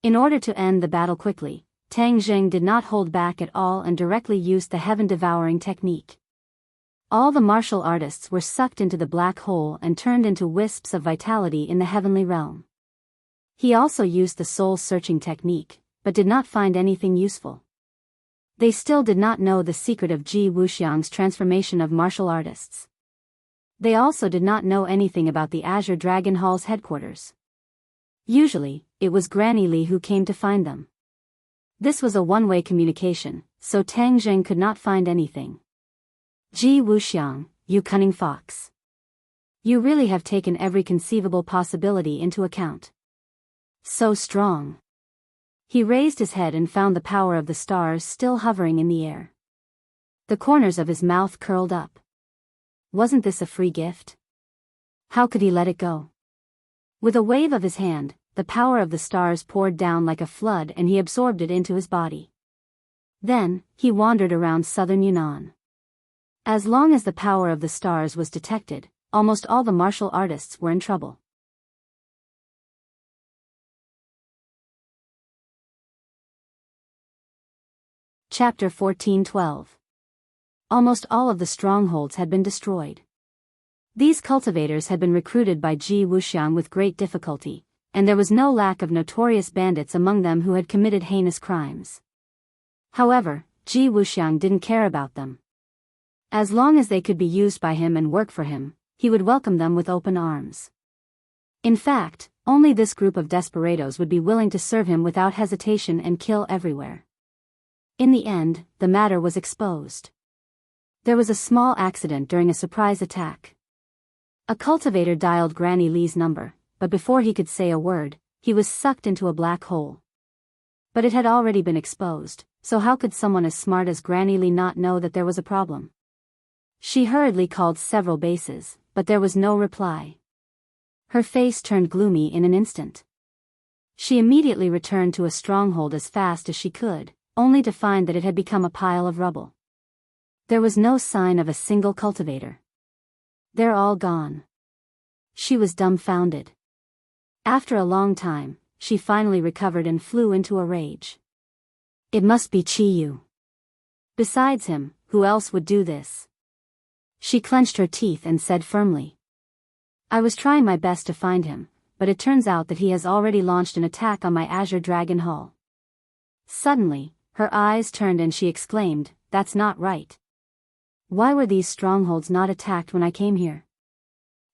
In order to end the battle quickly, Tang Jing did not hold back at all and directly used the heaven-devouring technique. All the martial artists were sucked into the black hole and turned into wisps of vitality in the heavenly realm. He also used the soul-searching technique, but did not find anything useful. They still did not know the secret of Ji Wuxiang's transformation of martial artists. They also did not know anything about the Azure Dragon Hall's headquarters. Usually, it was Granny Li who came to find them. This was a one-way communication, so Tang Jing could not find anything. Ji Wuxiang, you cunning fox. You really have taken every conceivable possibility into account. So strong. He raised his head and found the power of the stars still hovering in the air. The corners of his mouth curled up. Wasn't this a free gift? How could he let it go? With a wave of his hand, the power of the stars poured down like a flood and he absorbed it into his body. Then, he wandered around southern Yunnan. As long as the power of the stars was detected, almost all the martial artists were in trouble. Chapter 14:12. Almost all of the strongholds had been destroyed. These cultivators had been recruited by Ji Wuxiang with great difficulty, and there was no lack of notorious bandits among them who had committed heinous crimes. However, Ji Wuxiang didn't care about them. As long as they could be used by him and work for him, he would welcome them with open arms. In fact, only this group of desperados would be willing to serve him without hesitation and kill everywhere. In the end, the matter was exposed. There was a small accident during a surprise attack. A cultivator dialed Granny Li's number, but before he could say a word, he was sucked into a black hole. But it had already been exposed, so how could someone as smart as Granny Li not know that there was a problem? She hurriedly called several bases, but there was no reply. Her face turned gloomy in an instant. She immediately returned to a stronghold as fast as she could, only to find that it had become a pile of rubble. There was no sign of a single cultivator. They're all gone. She was dumbfounded. After a long time, she finally recovered and flew into a rage. It must be Qi Yu. Besides him, who else would do this? She clenched her teeth and said firmly. I was trying my best to find him, but it turns out that he has already launched an attack on my Azure Dragon Hall. Suddenly, her eyes turned and she exclaimed, That's not right. Why were these strongholds not attacked when I came here?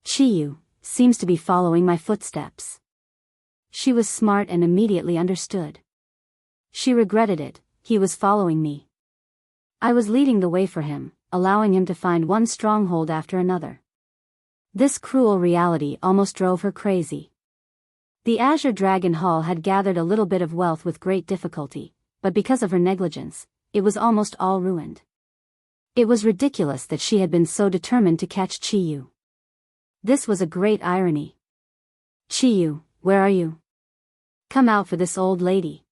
Chiyu seems to be following my footsteps. She was smart and immediately understood. She regretted it, he was following me. I was leading the way for him, allowing him to find one stronghold after another. This cruel reality almost drove her crazy. The Azure Dragon Hall had gathered a little bit of wealth with great difficulty, but because of her negligence, it was almost all ruined. It was ridiculous that she had been so determined to catch Chiyu. This was a great irony. Chiyu, where are you? Come out for this old lady.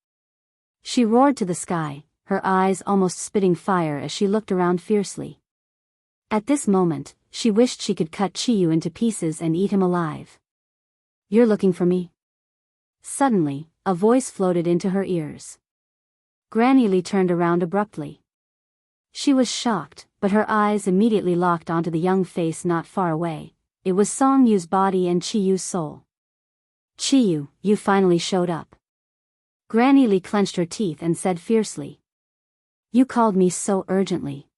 She roared to the sky, her eyes almost spitting fire as she looked around fiercely. At this moment, she wished she could cut Chiyu into pieces and eat him alive. You're looking for me? Suddenly, a voice floated into her ears. Granny Lee turned around abruptly. She was shocked, but her eyes immediately locked onto the young face not far away. It was Song Yu's body and Chiyu's soul. Chiyu, you finally showed up. Granny Lee clenched her teeth and said fiercely. You called me so urgently.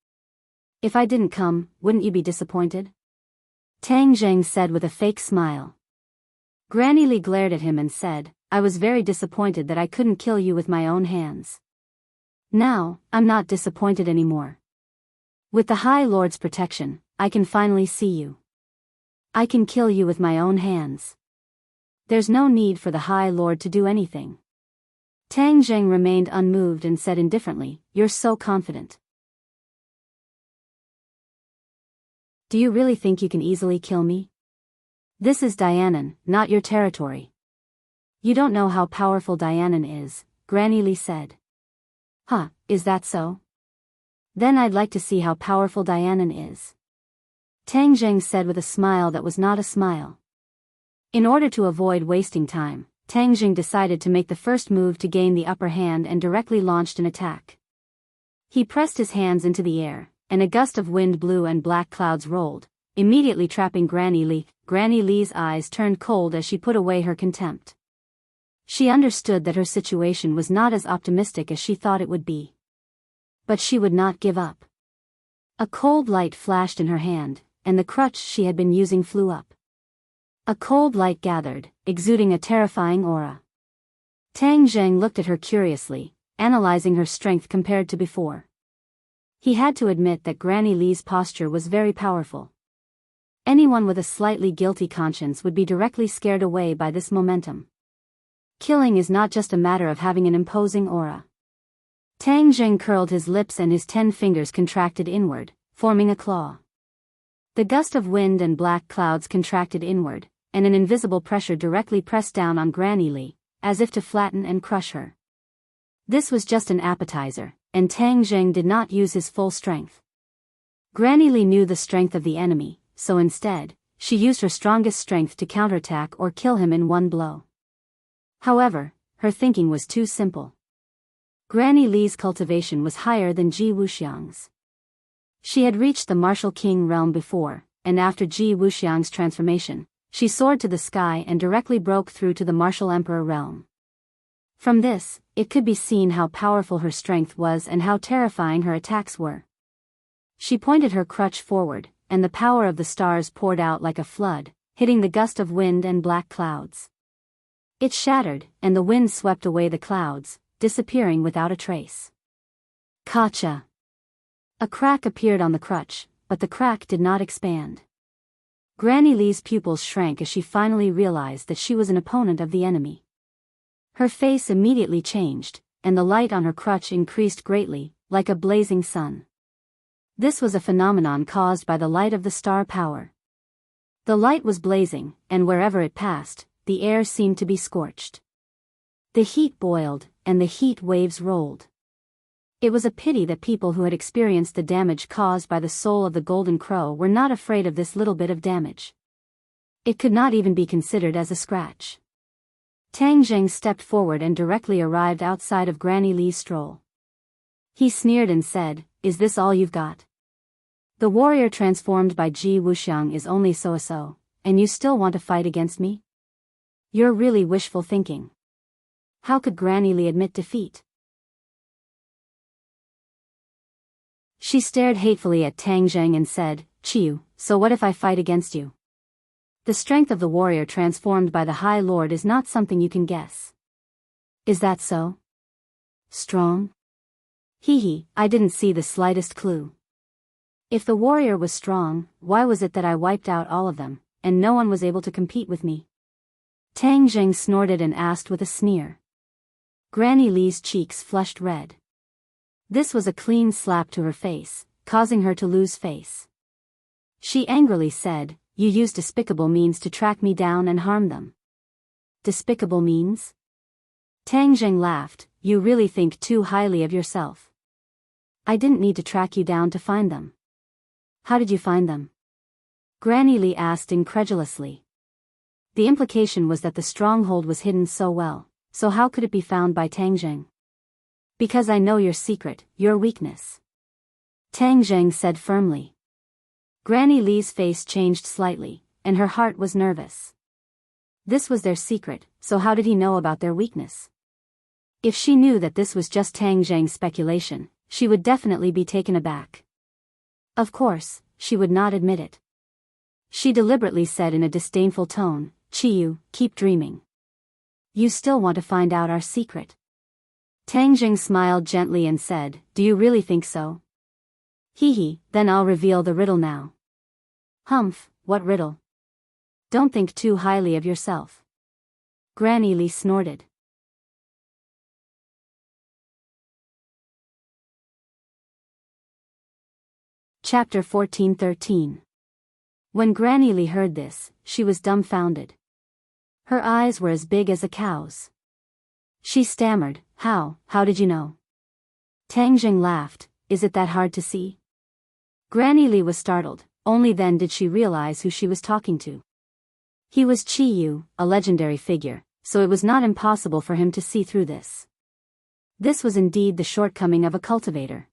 If I didn't come, wouldn't you be disappointed? Tang Zheng said with a fake smile. Granny Lee glared at him and said, I was very disappointed that I couldn't kill you with my own hands. Now, I'm not disappointed anymore. With the High Lord's protection, I can finally see you. I can kill you with my own hands. There's no need for the High Lord to do anything. Tang Zheng remained unmoved and said indifferently, You're so confident. Do you really think you can easily kill me? This is Dianan, not your territory. You don't know how powerful Dianan is, Granny Lee said. Huh, is that so? Then I'd like to see how powerful Dianan is. Tang Zheng said with a smile that was not a smile. In order to avoid wasting time, Tang Zheng decided to make the first move to gain the upper hand and directly launched an attack. He pressed his hands into the air, and a gust of wind blew and black clouds rolled, immediately trapping Granny Lee. Granny Lee's eyes turned cold as she put away her contempt. She understood that her situation was not as optimistic as she thought it would be. But she would not give up. A cold light flashed in her hand, and the crutch she had been using flew up. A cold light gathered, exuding a terrifying aura. Tang Zheng looked at her curiously, analyzing her strength compared to before. He had to admit that Granny Lee's posture was very powerful. Anyone with a slightly guilty conscience would be directly scared away by this momentum. Killing is not just a matter of having an imposing aura. Tang Zheng curled his lips and his 10 fingers contracted inward, forming a claw. The gust of wind and black clouds contracted inward, and an invisible pressure directly pressed down on Granny Lee, as if to flatten and crush her. This was just an appetizer, and Tang Zheng did not use his full strength. Granny Lee knew the strength of the enemy, so instead, she used her strongest strength to counterattack or kill him in one blow. However, her thinking was too simple. Granny Lee's cultivation was higher than Ji Wuxiang's. She had reached the Martial King realm before, and after Ji Wuxiang's transformation, she soared to the sky and directly broke through to the Martial Emperor realm. From this, it could be seen how powerful her strength was and how terrifying her attacks were. She pointed her crutch forward, and the power of the stars poured out like a flood, hitting the gust of wind and black clouds. It shattered, and the wind swept away the clouds, disappearing without a trace. Kacha! A crack appeared on the crutch, but the crack did not expand. Granny Lee's pupils shrank as she finally realized that she was an opponent of the enemy. Her face immediately changed, and the light on her crutch increased greatly, like a blazing sun. This was a phenomenon caused by the light of the star power. The light was blazing, and wherever it passed, the air seemed to be scorched. The heat boiled, and the heat waves rolled. It was a pity that people who had experienced the damage caused by the soul of the Golden Crow were not afraid of this little bit of damage. It could not even be considered as a scratch. Tang Zheng stepped forward and directly arrived outside of Granny Lee's stroll. He sneered and said, Is this all you've got? The warrior transformed by Ji Wuxiang is only so-so, and you still want to fight against me? You're really wishful thinking. How could Granny Lee admit defeat? She stared hatefully at Tang Zheng and said, "Chiyu, so what if I fight against you? The strength of the warrior transformed by the High Lord is not something you can guess." "Is that so? Strong?" "Hee, I didn't see the slightest clue. If the warrior was strong, why was it that I wiped out all of them, and no one was able to compete with me?" Tang Zheng snorted and asked with a sneer. Granny Li's cheeks flushed red. This was a clean slap to her face, causing her to lose face. She angrily said, "You use despicable means to track me down and harm them." "Despicable means?" Tang Zheng laughed. "You really think too highly of yourself. I didn't need to track you down to find them." "How did you find them?" Granny Li asked incredulously. The implication was that the stronghold was hidden so well, so how could it be found by Tang Zheng? "Because I know your secret, your weakness," Tang Zheng said firmly. Granny Li's face changed slightly, and her heart was nervous. This was their secret, so how did he know about their weakness? If she knew that this was just Tang Zheng's speculation, she would definitely be taken aback. Of course, she would not admit it. She deliberately said in a disdainful tone, "Chiyu, keep dreaming. You still want to find out our secret." Tang Zheng smiled gently and said, "Do you really think so?" "Hee, then I'll reveal the riddle now." "Humph, what riddle?" "Don't think too highly of yourself." Granny Li snorted. Chapter 14:13. When Granny Li heard this, she was dumbfounded. Her eyes were as big as a cow's. She stammered, How did you know?" Tang Zheng laughed, "Is it that hard to see?" Granny Li was startled, only then did she realize who she was talking to. He was Chiyu, a legendary figure, so it was not impossible for him to see through this. This was indeed the shortcoming of a cultivator.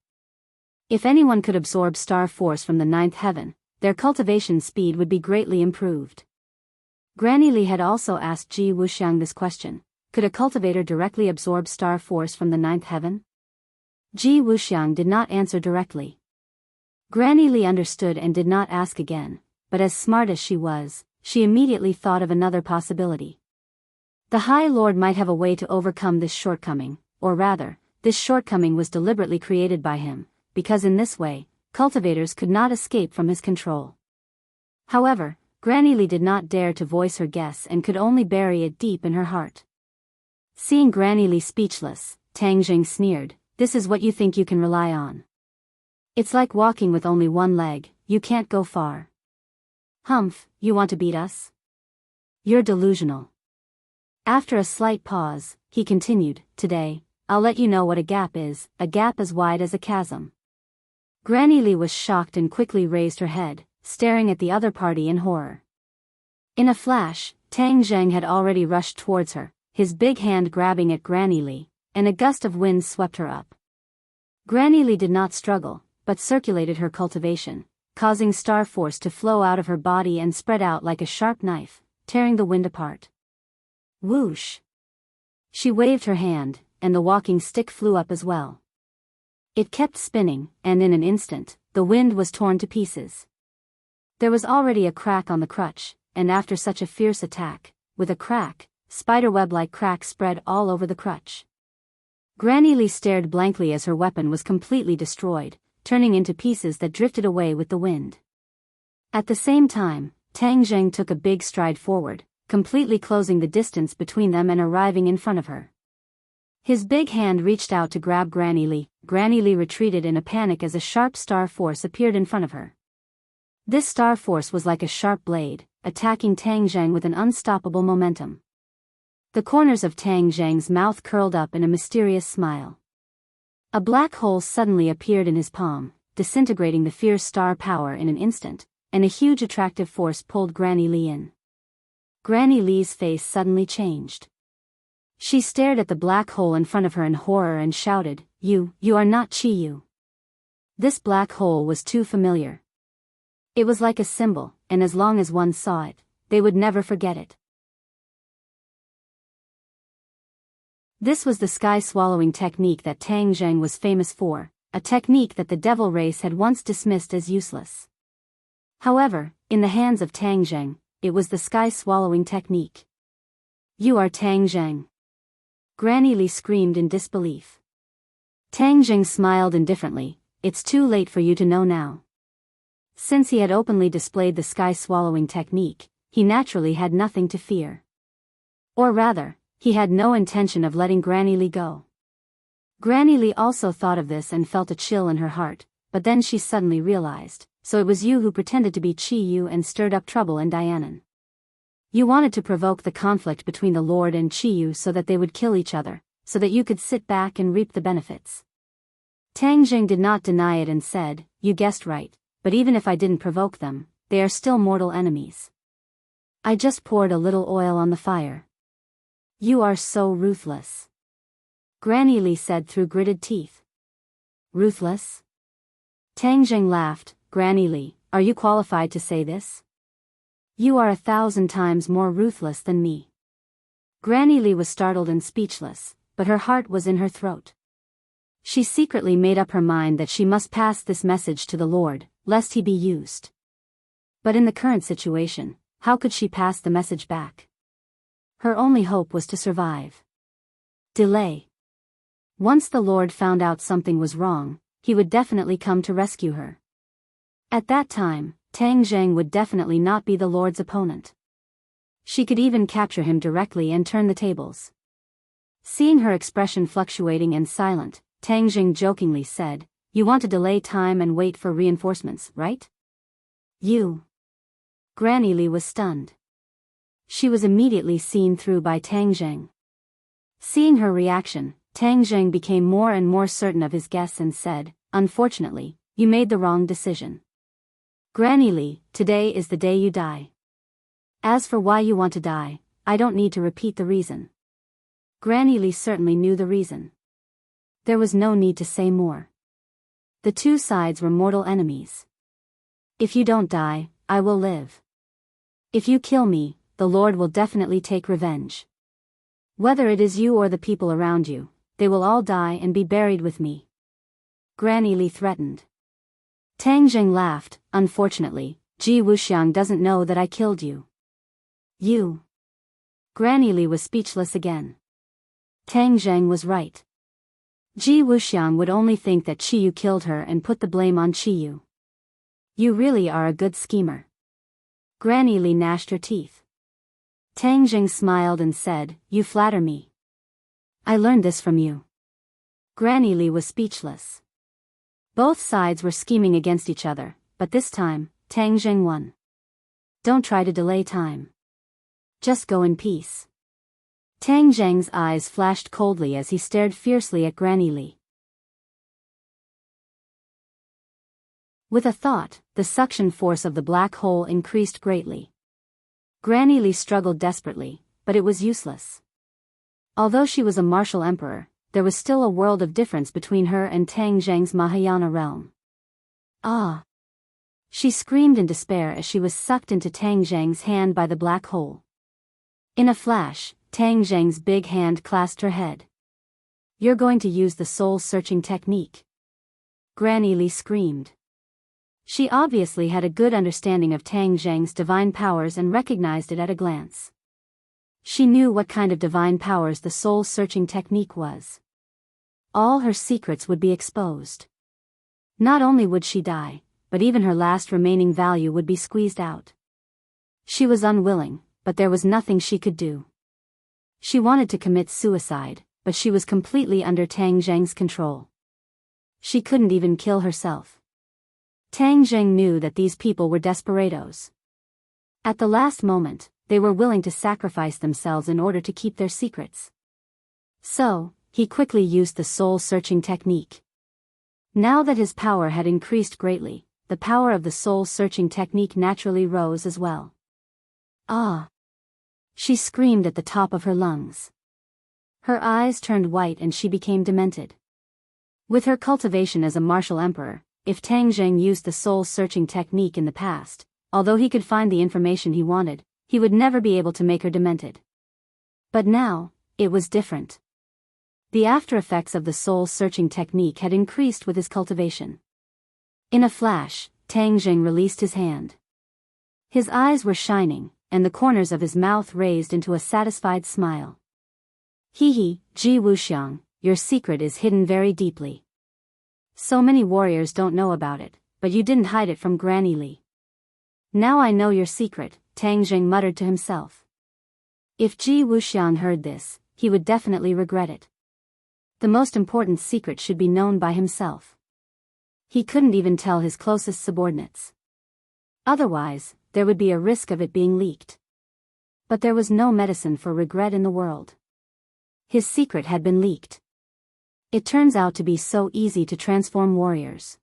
If anyone could absorb star force from the ninth heaven, their cultivation speed would be greatly improved. Granny Li had also asked Ji Wuxiang this question: could a cultivator directly absorb star force from the ninth heaven? Ji Wuxiang did not answer directly. Granny Li understood and did not ask again, but as smart as she was, she immediately thought of another possibility. The High Lord might have a way to overcome this shortcoming, or rather, this shortcoming was deliberately created by him, because in this way, cultivators could not escape from his control. However, Granny Li did not dare to voice her guess and could only bury it deep in her heart. Seeing Granny Li speechless, Tang Zheng sneered, "This is what you think you can rely on. It's like walking with only one leg, you can't go far. Humph, you want to beat us? You're delusional." After a slight pause, he continued, "Today, I'll let you know what a gap is, a gap as wide as a chasm." Granny Li was shocked and quickly raised her head, staring at the other party in horror. In a flash, Tang Zheng had already rushed towards her, his big hand grabbing at Granny Li, and a gust of wind swept her up. Granny Li did not struggle, but circulated her cultivation, causing star force to flow out of her body and spread out like a sharp knife, tearing the wind apart. Whoosh! She waved her hand, and the walking stick flew up as well. It kept spinning, and in an instant, the wind was torn to pieces. There was already a crack on the crutch, and after such a fierce attack, with a crack, spiderweb-like cracks spread all over the crutch. Granny Li stared blankly as her weapon was completely destroyed, turning into pieces that drifted away with the wind. At the same time, Tang Zheng took a big stride forward, completely closing the distance between them and arriving in front of her. His big hand reached out to grab Granny Li. Granny Li retreated in a panic as a sharp star force appeared in front of her. This star force was like a sharp blade, attacking Tang Zheng with an unstoppable momentum. The corners of Tang Zheng's mouth curled up in a mysterious smile. A black hole suddenly appeared in his palm, disintegrating the fierce star power in an instant, and a huge attractive force pulled Granny Li in. Granny Li's face suddenly changed. She stared at the black hole in front of her in horror and shouted, You are not Chiyu." This black hole was too familiar. It was like a symbol, and as long as one saw it, they would never forget it. This was the sky-swallowing technique that Tang Zheng was famous for, a technique that the devil race had once dismissed as useless. However, in the hands of Tang Zheng, it was the sky-swallowing technique. "You are Tang Zheng!" Granny Li screamed in disbelief. Tang Zheng smiled indifferently. "It's too late for you to know now." Since he had openly displayed the sky-swallowing technique, he naturally had nothing to fear. Or rather, he had no intention of letting Granny Li go. Granny Li also thought of this and felt a chill in her heart, but then she suddenly realized, "So it was you who pretended to be Chi Yu and stirred up trouble in Dianan. You wanted to provoke the conflict between the Lord and Chi Yu so that they would kill each other, so that you could sit back and reap the benefits." Tang Zheng did not deny it and said, "You guessed right, but even if I didn't provoke them, they are still mortal enemies. I just poured a little oil on the fire." "You are so ruthless," Granny Li said through gritted teeth. "Ruthless?" Tang Zheng laughed. "Granny Li, are you qualified to say this? You are 1,000 times more ruthless than me." Granny Li was startled and speechless, but her heart was in her throat. She secretly made up her mind that she must pass this message to the Lord, lest he be used. But in the current situation, how could she pass the message back? Her only hope was to survive. Delay. Once the Lord found out something was wrong, he would definitely come to rescue her. At that time, Tang Zheng would definitely not be the Lord's opponent. She could even capture him directly and turn the tables. Seeing her expression fluctuating and silent, Tang Zheng jokingly said, "You want to delay time and wait for reinforcements, right?" "You." Granny Li was stunned. She was immediately seen through by Tang Zheng. Seeing her reaction, Tang Zheng became more and more certain of his guess and said, "Unfortunately, you made the wrong decision. Granny Li, today is the day you die. As for why you want to die, I don't need to repeat the reason." Granny Li certainly knew the reason. There was no need to say more. The two sides were mortal enemies. "If you don't die, I will live. If you kill me, the Lord will definitely take revenge. Whether it is you or the people around you, they will all die and be buried with me," Granny Li threatened. Tang Zheng laughed. "Unfortunately, Ji Wuxiang doesn't know that I killed you." "You?" Granny Li was speechless again. Tang Zheng was right. Ji Wuxiang would only think that Chi Yu killed her and put the blame on Chi Yu. "You really are a good schemer." Granny Li gnashed her teeth. Tang Zheng smiled and said, "You flatter me. I learned this from you." Granny Li was speechless. Both sides were scheming against each other, but this time, Tang Zheng won. "Don't try to delay time. Just go in peace." Tang Zheng's eyes flashed coldly as he stared fiercely at Granny Li. With a thought, the suction force of the black hole increased greatly. Granny Li struggled desperately, but it was useless. Although she was a martial emperor, there was still a world of difference between her and Tang Zheng's Mahayana realm. "Ah!" She screamed in despair as she was sucked into Tang Zheng's hand by the black hole. In a flash, Tang Zheng's big hand clasped her head. "You're going to use the soul-searching technique?" Granny Li screamed. She obviously had a good understanding of Tang Zheng's divine powers and recognized it at a glance. She knew what kind of divine powers the soul-searching technique was. All her secrets would be exposed. Not only would she die, but even her last remaining value would be squeezed out. She was unwilling, but there was nothing she could do. She wanted to commit suicide, but she was completely under Tang Zheng's control. She couldn't even kill herself. Tang Zheng knew that these people were desperados. At the last moment, they were willing to sacrifice themselves in order to keep their secrets. So, he quickly used the soul-searching technique. Now that his power had increased greatly, the power of the soul-searching technique naturally rose as well. "Ah!" She screamed at the top of her lungs. Her eyes turned white and she became demented. With her cultivation as a martial emperor, if Tang Zheng used the soul-searching technique in the past, although he could find the information he wanted, he would never be able to make her demented. But now, it was different. The after effects of the soul-searching technique had increased with his cultivation. In a flash, Tang Jing released his hand. His eyes were shining, and the corners of his mouth raised into a satisfied smile. Ji Wuxiang, your secret is hidden very deeply. So many warriors don't know about it, but you didn't hide it from Granny Li. Now I know your secret, Tang Jing muttered to himself. If Ji Wuxiang heard this, he would definitely regret it. The most important secret should be known by himself. He couldn't even tell his closest subordinates. Otherwise, there would be a risk of it being leaked. But there was no medicine for regret in the world. His secret had been leaked. It turns out to be so easy to transform warriors.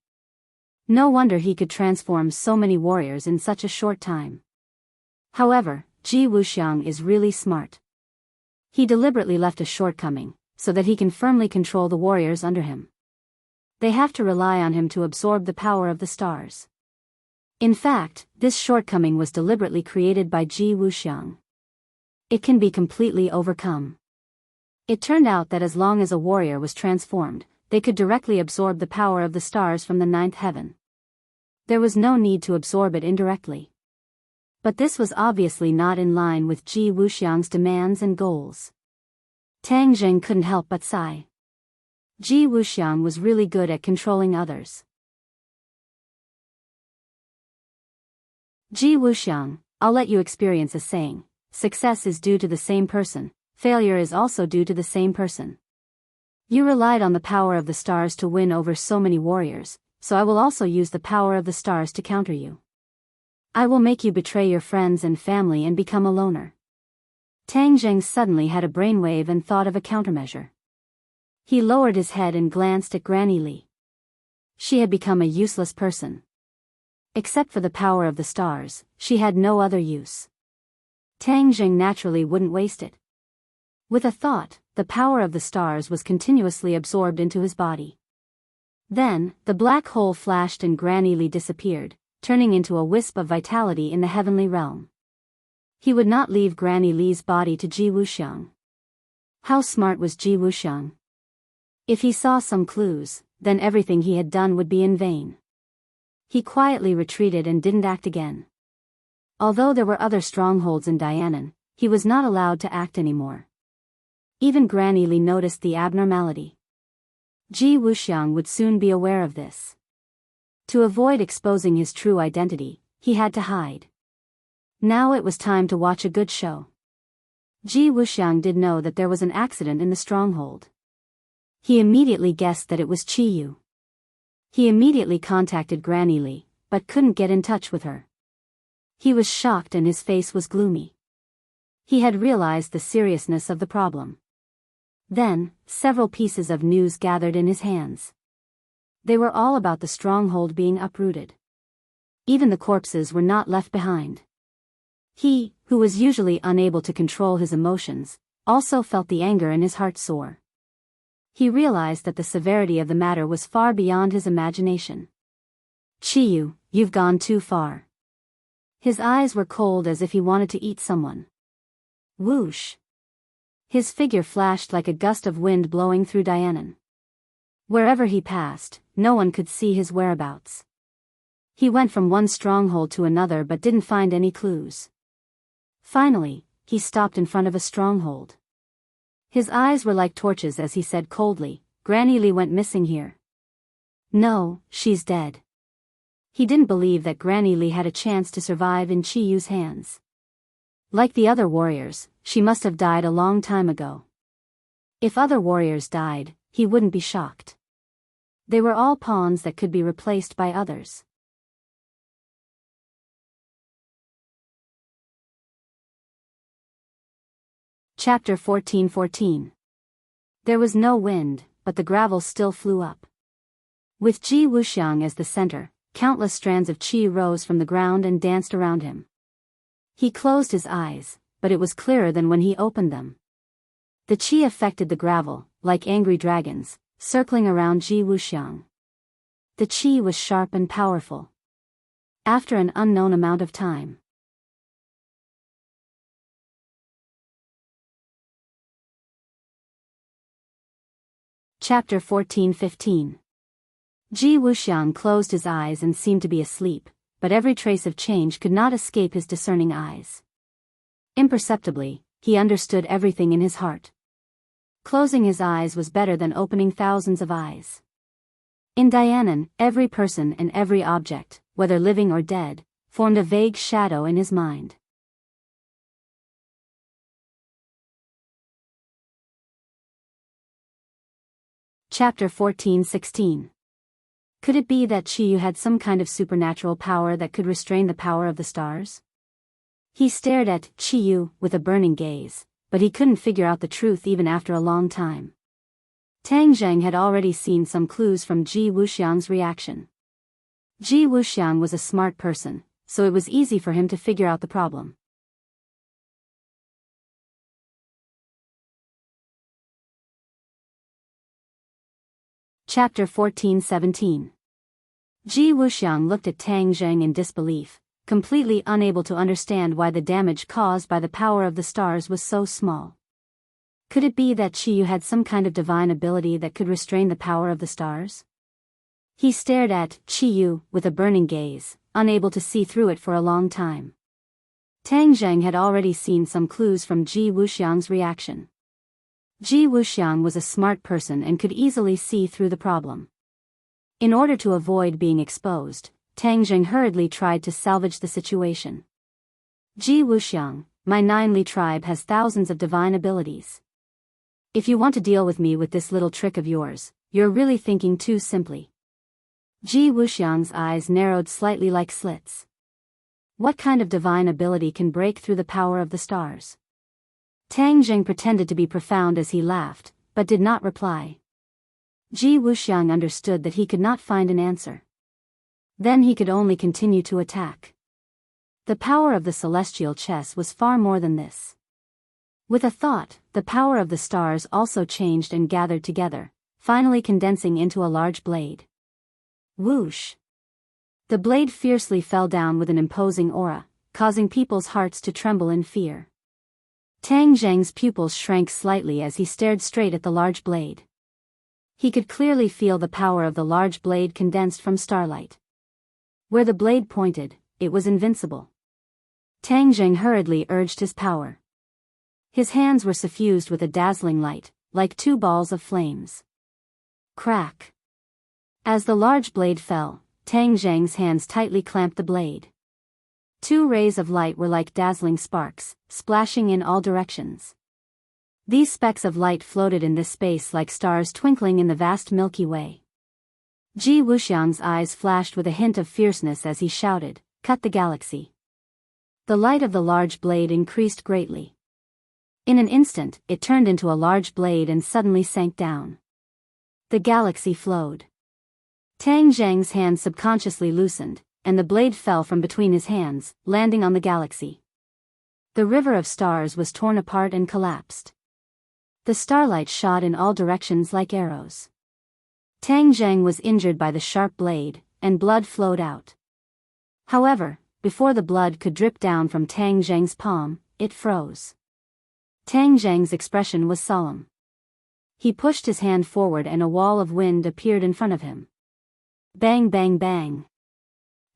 No wonder he could transform so many warriors in such a short time. However, Ji Wuxiang is really smart. He deliberately left a shortcoming, so that he can firmly control the warriors under him. They have to rely on him to absorb the power of the stars. In fact, this shortcoming was deliberately created by Ji Wuxiang. It can be completely overcome. It turned out that as long as a warrior was transformed, they could directly absorb the power of the stars from the ninth heaven. There was no need to absorb it indirectly. But this was obviously not in line with Ji Wuxiang's demands and goals. Tang Jing couldn't help but sigh. Ji Wuxiang was really good at controlling others. Ji Wuxiang, I'll let you experience a saying, success is due to the same person, failure is also due to the same person. You relied on the power of the stars to win over so many warriors, so I will also use the power of the stars to counter you. I will make you betray your friends and family and become a loner. Tang Jing suddenly had a brainwave and thought of a countermeasure. He lowered his head and glanced at Granny Li. She had become a useless person. Except for the power of the stars, she had no other use. Tang Jing naturally wouldn't waste it. With a thought, the power of the stars was continuously absorbed into his body. Then, the black hole flashed and Granny Li disappeared, turning into a wisp of vitality in the heavenly realm. He would not leave Granny Li's body to Ji Wuxiang. How smart was Ji Wuxiang? If he saw some clues, then everything he had done would be in vain. He quietly retreated and didn't act again. Although there were other strongholds in Dianan, he was not allowed to act anymore. Even Granny Li noticed the abnormality. Ji Wuxiang would soon be aware of this. To avoid exposing his true identity, he had to hide. Now it was time to watch a good show. Ji Wuxiang did know that there was an accident in the stronghold. He immediately guessed that it was Qiyu. He immediately contacted Granny Li, but couldn't get in touch with her. He was shocked and his face was gloomy. He had realized the seriousness of the problem. Then, several pieces of news gathered in his hands. They were all about the stronghold being uprooted. Even the corpses were not left behind. He, who was usually unable to control his emotions, also felt the anger in his heart soar. He realized that the severity of the matter was far beyond his imagination. Qiyu, you've gone too far. His eyes were cold as if he wanted to eat someone. Whoosh! His figure flashed like a gust of wind blowing through Dianan. Wherever he passed, no one could see his whereabouts. He went from one stronghold to another but didn't find any clues. Finally, he stopped in front of a stronghold. His eyes were like torches as he said coldly, Granny Li went missing here. No, she's dead. He didn't believe that Granny Li had a chance to survive in Qiyu's hands. Like the other warriors, she must have died a long time ago. If other warriors died, he wouldn't be shocked. They were all pawns that could be replaced by others. Chapter 14:14. There was no wind, but the gravel still flew up. With Ji Wuxiang as the center, countless strands of qi rose from the ground and danced around him. He closed his eyes, but it was clearer than when he opened them. The qi affected the gravel, like angry dragons, circling around Ji Wuxiang. The qi was sharp and powerful. After an unknown amount of time, Chapter 14-15. Ji Wuxiang closed his eyes and seemed to be asleep, but every trace of change could not escape his discerning eyes. Imperceptibly, he understood everything in his heart. Closing his eyes was better than opening thousands of eyes. In Dianan, every person and every object, whether living or dead, formed a vague shadow in his mind. Chapter 14-16. Could it be that Qiyu had some kind of supernatural power that could restrain the power of the stars? He stared at Qiyu with a burning gaze, but he couldn't figure out the truth even after a long time. Tang Zheng had already seen some clues from Ji Wuxiang's reaction. Ji Wuxiang was a smart person, so it was easy for him to figure out the problem. Chapter 14-17. Ji Wuxiang looked at Tang Zheng in disbelief, completely unable to understand why the damage caused by the power of the stars was so small. Could it be that Qiyu had some kind of divine ability that could restrain the power of the stars? He stared at Qiyu with a burning gaze, unable to see through it for a long time. Tang Zheng had already seen some clues from Ji Wuxiang's reaction. Ji Wuxiang was a smart person and could easily see through the problem. In order to avoid being exposed, Tang Zheng hurriedly tried to salvage the situation. Ji Wuxiang, my 9 Li tribe has thousands of divine abilities. If you want to deal with me with this little trick of yours, you're really thinking too simply. Ji Wuxiang's eyes narrowed slightly like slits. What kind of divine ability can break through the power of the stars? Tang Zheng pretended to be profound as he laughed, but did not reply. Ji Wuxiang understood that he could not find an answer. Then he could only continue to attack. The power of the celestial chess was far more than this. With a thought, the power of the stars also changed and gathered together, finally condensing into a large blade. Whoosh! The blade fiercely fell down with an imposing aura, causing people's hearts to tremble in fear. Tang Zheng's pupils shrank slightly as he stared straight at the large blade. He could clearly feel the power of the large blade condensed from starlight. Where the blade pointed, it was invincible. Tang Zheng hurriedly urged his power. His hands were suffused with a dazzling light, like 2 balls of flames. Crack! As the large blade fell, Tang Zheng's hands tightly clamped the blade. 2 rays of light were like dazzling sparks, splashing in all directions. These specks of light floated in this space like stars twinkling in the vast Milky Way. Ji Wuxiang's eyes flashed with a hint of fierceness as he shouted, "Cut the galaxy!" The light of the large blade increased greatly. In an instant, it turned into a large blade and suddenly sank down. The galaxy flowed. Tang Zheng's hand subconsciously loosened, and the blade fell from between his hands, landing on the galaxy. The river of stars was torn apart and collapsed. The starlight shot in all directions like arrows. Tang Zheng was injured by the sharp blade, and blood flowed out. However, before the blood could drip down from Tang Zheng's palm, it froze. Tang Zheng's expression was solemn. He pushed his hand forward and a wall of wind appeared in front of him. Bang bang bang.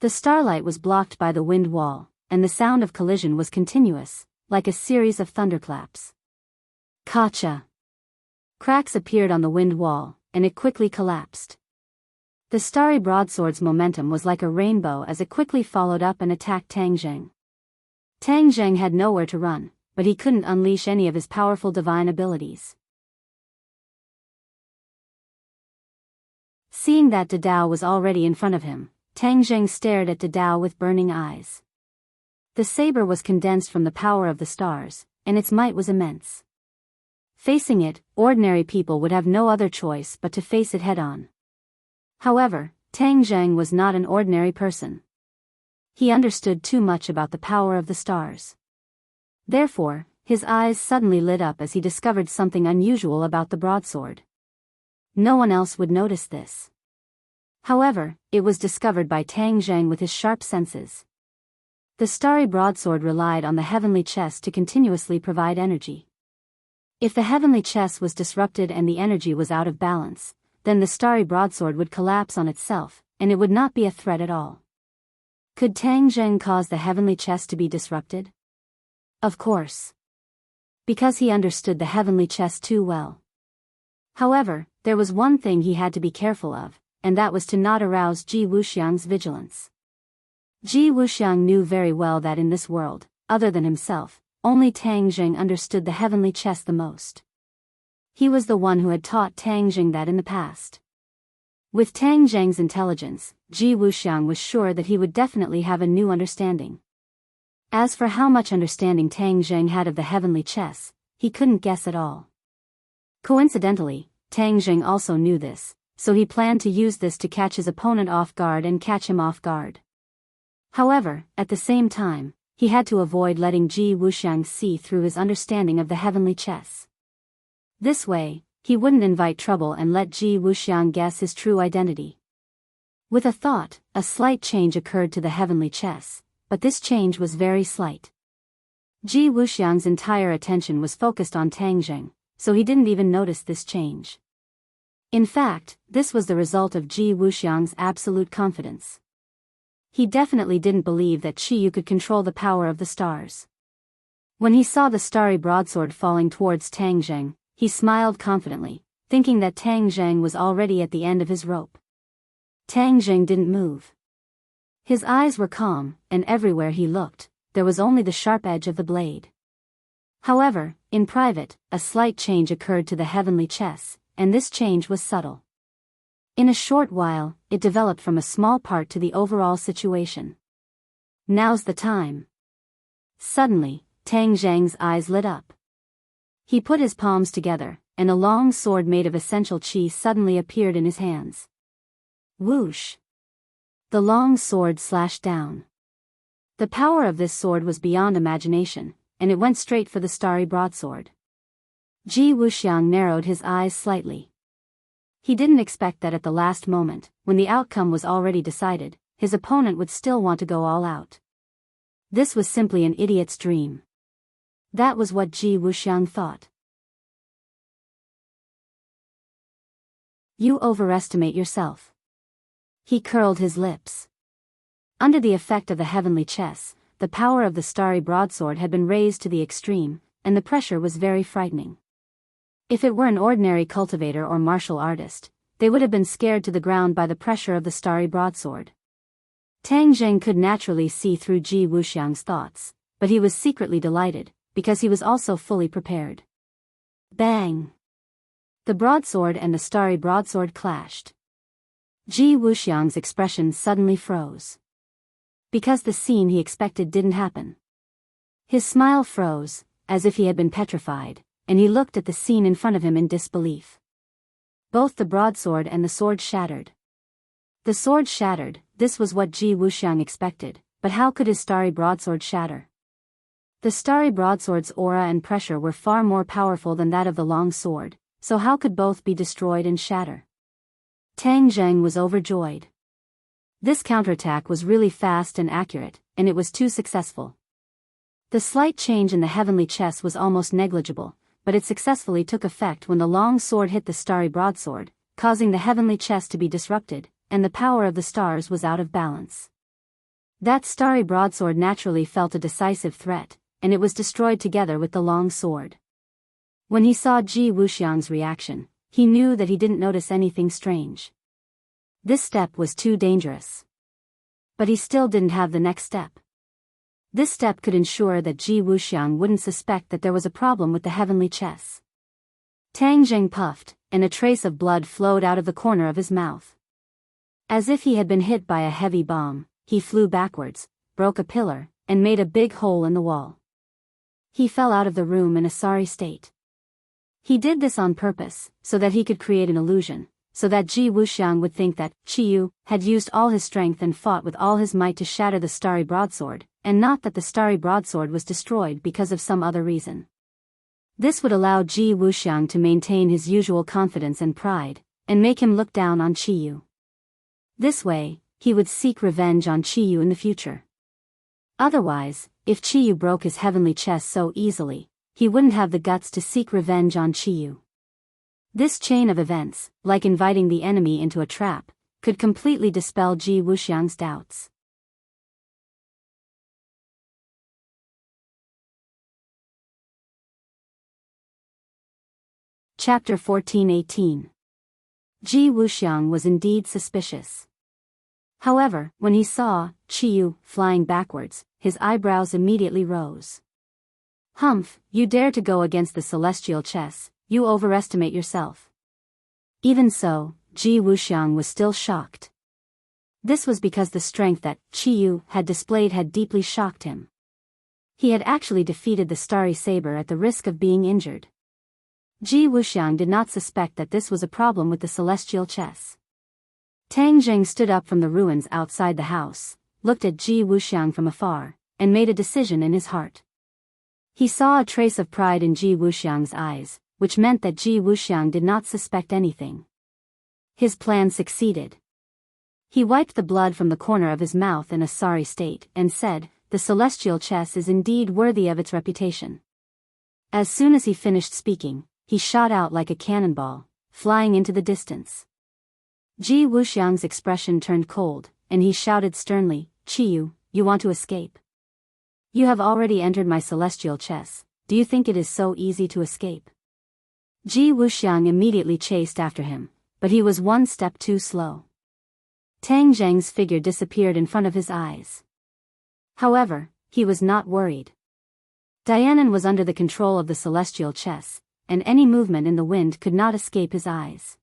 The starlight was blocked by the wind wall, and the sound of collision was continuous, like a series of thunderclaps. Kacha! Cracks appeared on the wind wall, and it quickly collapsed. The starry broadsword's momentum was like a rainbow as it quickly followed up and attacked Tang Zheng. Tang Zheng had nowhere to run, but he couldn't unleash any of his powerful divine abilities. Seeing that Dao was already in front of him, Tang Zheng stared at Dao with burning eyes. The saber was condensed from the power of the stars, and its might was immense. Facing it, ordinary people would have no other choice but to face it head-on. However, Tang Zheng was not an ordinary person. He understood too much about the power of the stars. Therefore, his eyes suddenly lit up as he discovered something unusual about the broadsword. No one else would notice this. However, it was discovered by Tang Zheng with his sharp senses. The starry broadsword relied on the heavenly chest to continuously provide energy. If the heavenly chess was disrupted and the energy was out of balance, then the starry broadsword would collapse on itself, and it would not be a threat at all. Could Tang Zheng cause the heavenly chess to be disrupted? Of course. Because he understood the heavenly chess too well. However, there was one thing he had to be careful of, and that was to not arouse Ji Wuxiang's vigilance. Ji Wuxiang knew very well that in this world, other than himself, only Tang Zheng understood the heavenly chess the most. He was the one who had taught Tang Zheng that in the past. With Tang Zheng's intelligence, Ji Wuxiang was sure that he would definitely have a new understanding. As for how much understanding Tang Zheng had of the heavenly chess, he couldn't guess at all. Coincidentally, Tang Zheng also knew this, so he planned to use this to catch his opponent off guard and catch him off guard. However, at the same time, he had to avoid letting Ji Wuxiang see through his understanding of the heavenly chess. This way, he wouldn't invite trouble and let Ji Wuxiang guess his true identity. With a thought, a slight change occurred to the heavenly chess, but this change was very slight. Ji Wuxiang's entire attention was focused on Tang Zheng, so he didn't even notice this change. In fact, this was the result of Ji Wuxiang's absolute confidence. He definitely didn't believe that Qiyu could control the power of the stars. When he saw the starry broadsword falling towards Tang Zheng, he smiled confidently, thinking that Tang Zheng was already at the end of his rope. Tang Zheng didn't move. His eyes were calm, and everywhere he looked, there was only the sharp edge of the blade. However, in private, a slight change occurred to the heavenly chess, and this change was subtle. In a short while, it developed from a small part to the overall situation. Now's the time. Suddenly, Tang Zheng's eyes lit up. He put his palms together, and a long sword made of essential qi suddenly appeared in his hands. Whoosh! The long sword slashed down. The power of this sword was beyond imagination, and it went straight for the starry broadsword. Ji Wuxiang narrowed his eyes slightly. He didn't expect that at the last moment, when the outcome was already decided, his opponent would still want to go all out. This was simply an idiot's dream. That was what Ji Wuxiang thought. You overestimate yourself. He curled his lips. Under the effect of the heavenly chess, the power of the starry broadsword had been raised to the extreme, and the pressure was very frightening. If it were an ordinary cultivator or martial artist, they would have been scared to the ground by the pressure of the starry broadsword. Tang Zheng could naturally see through Ji Wuxiang's thoughts, but he was secretly delighted, because he was also fully prepared. Bang! The broadsword and the starry broadsword clashed. Ji Wuxiang's expression suddenly froze. Because the scene he expected didn't happen. His smile froze, as if he had been petrified, and he looked at the scene in front of him in disbelief. Both the broadsword and the sword shattered. The sword shattered, this was what Ji Wuxiang expected, but how could his starry broadsword shatter? The starry broadsword's aura and pressure were far more powerful than that of the long sword, so how could both be destroyed and shatter? Tang Zheng was overjoyed. This counterattack was really fast and accurate, and it was too successful. The slight change in the heavenly chess was almost negligible, but it successfully took effect when the long sword hit the starry broadsword, causing the heavenly chess to be disrupted, and the power of the stars was out of balance. That starry broadsword naturally felt a decisive threat, and it was destroyed together with the long sword. When he saw Ji Wuxiang's reaction, he knew that he didn't notice anything strange. This step was too dangerous. But he still didn't have the next step. This step could ensure that Ji Wuxiang wouldn't suspect that there was a problem with the heavenly chess. Tang Zheng puffed, and a trace of blood flowed out of the corner of his mouth. As if he had been hit by a heavy bomb, he flew backwards, broke a pillar, and made a big hole in the wall. He fell out of the room in a sorry state. He did this on purpose, so that he could create an illusion, so that Ji Wuxiang would think that Qiyu had used all his strength and fought with all his might to shatter the starry broadsword, and not that the starry broadsword was destroyed because of some other reason. This would allow Ji Wuxiang to maintain his usual confidence and pride, and make him look down on Qiyu. This way, he would seek revenge on Qiyu in the future. Otherwise, if Qiyu broke his heavenly chess so easily, he wouldn't have the guts to seek revenge on Qiyu. This chain of events, like inviting the enemy into a trap, could completely dispel Ji Wuxiang's doubts. Chapter 14:18. Ji Wuxiang was indeed suspicious. However, when he saw Qiyu flying backwards, his eyebrows immediately rose. "Humph, you dare to go against the celestial chess, you overestimate yourself." Even so, Ji Wuxiang was still shocked. This was because the strength that Qiyu had displayed had deeply shocked him. He had actually defeated the starry saber at the risk of being injured. Ji Wuxiang did not suspect that this was a problem with the celestial chess. Tang Zheng stood up from the ruins outside the house, looked at Ji Wuxiang from afar, and made a decision in his heart. He saw a trace of pride in Ji Wuxiang's eyes, which meant that Ji Wuxiang did not suspect anything. His plan succeeded. He wiped the blood from the corner of his mouth in a sorry state and said, "The celestial chess is indeed worthy of its reputation." As soon as he finished speaking, he shot out like a cannonball, flying into the distance. Ji Wuxiang's expression turned cold, and he shouted sternly, "Qiyu, you want to escape? You have already entered my celestial chess, do you think it is so easy to escape?" Ji Wuxiang immediately chased after him, but he was one step too slow. Tang Zheng's figure disappeared in front of his eyes. However, he was not worried. Dianan was under the control of the celestial chess, and any movement in the wind could not escape his eyes.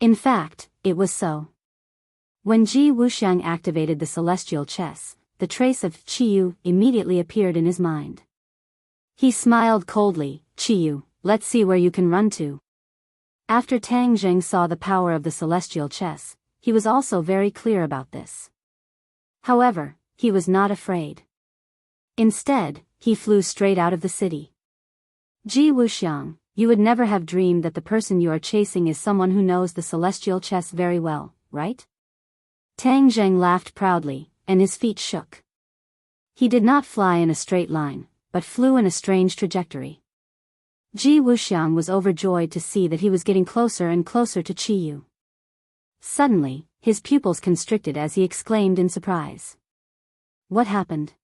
In fact, it was so. When Ji Wuxiang activated the celestial chess, the trace of Qiyu immediately appeared in his mind. He smiled coldly, "Qiyu, let's see where you can run to." After Tang Zheng saw the power of the celestial chess, he was also very clear about this. However, he was not afraid. Instead, he flew straight out of the city. "Ji Wuxiang, you would never have dreamed that the person you are chasing is someone who knows the celestial chess very well, right?" Tang Zheng laughed proudly, and his feet shook. He did not fly in a straight line, but flew in a strange trajectory. Ji Wuxiang was overjoyed to see that he was getting closer and closer to Qiyu. Suddenly, his pupils constricted as he exclaimed in surprise. "What happened?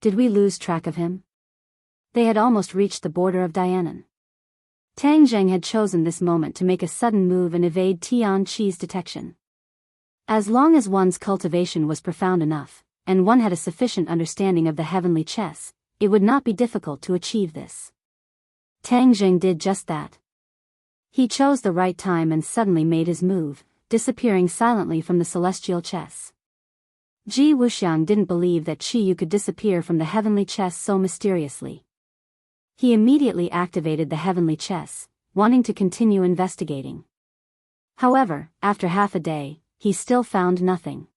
Did we lose track of him?" They had almost reached the border of Dianan. Tang Zheng had chosen this moment to make a sudden move and evade Tian Qi's detection. As long as one's cultivation was profound enough, and one had a sufficient understanding of the heavenly chess, it would not be difficult to achieve this. Tang Zheng did just that. He chose the right time and suddenly made his move, disappearing silently from the celestial chess. Ji Wuxiang didn't believe that Qiyu could disappear from the heavenly chess so mysteriously. He immediately activated the heavenly chess, wanting to continue investigating. However, after half a day, he still found nothing.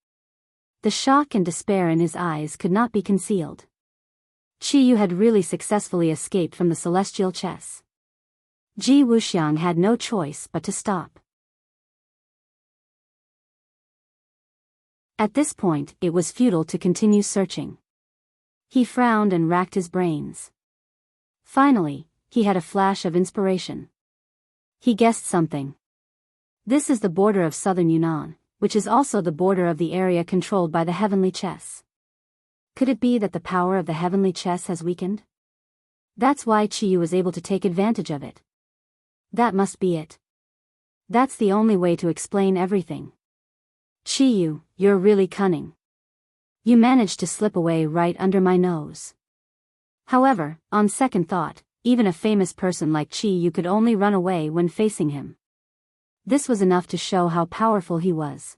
The shock and despair in his eyes could not be concealed. Qiyu had really successfully escaped from the celestial chess. Ji Wuxiang had no choice but to stop. At this point, it was futile to continue searching. He frowned and racked his brains. Finally, he had a flash of inspiration. He guessed something. This is the border of southern Yunnan, which is also the border of the area controlled by the heavenly chess. Could it be that the power of the heavenly chess has weakened? That's why Qiyu was able to take advantage of it. That must be it. That's the only way to explain everything. Qiyu, you're really cunning. You managed to slip away right under my nose. However, on second thought, even a famous person like Qiyu could only run away when facing him. This was enough to show how powerful he was.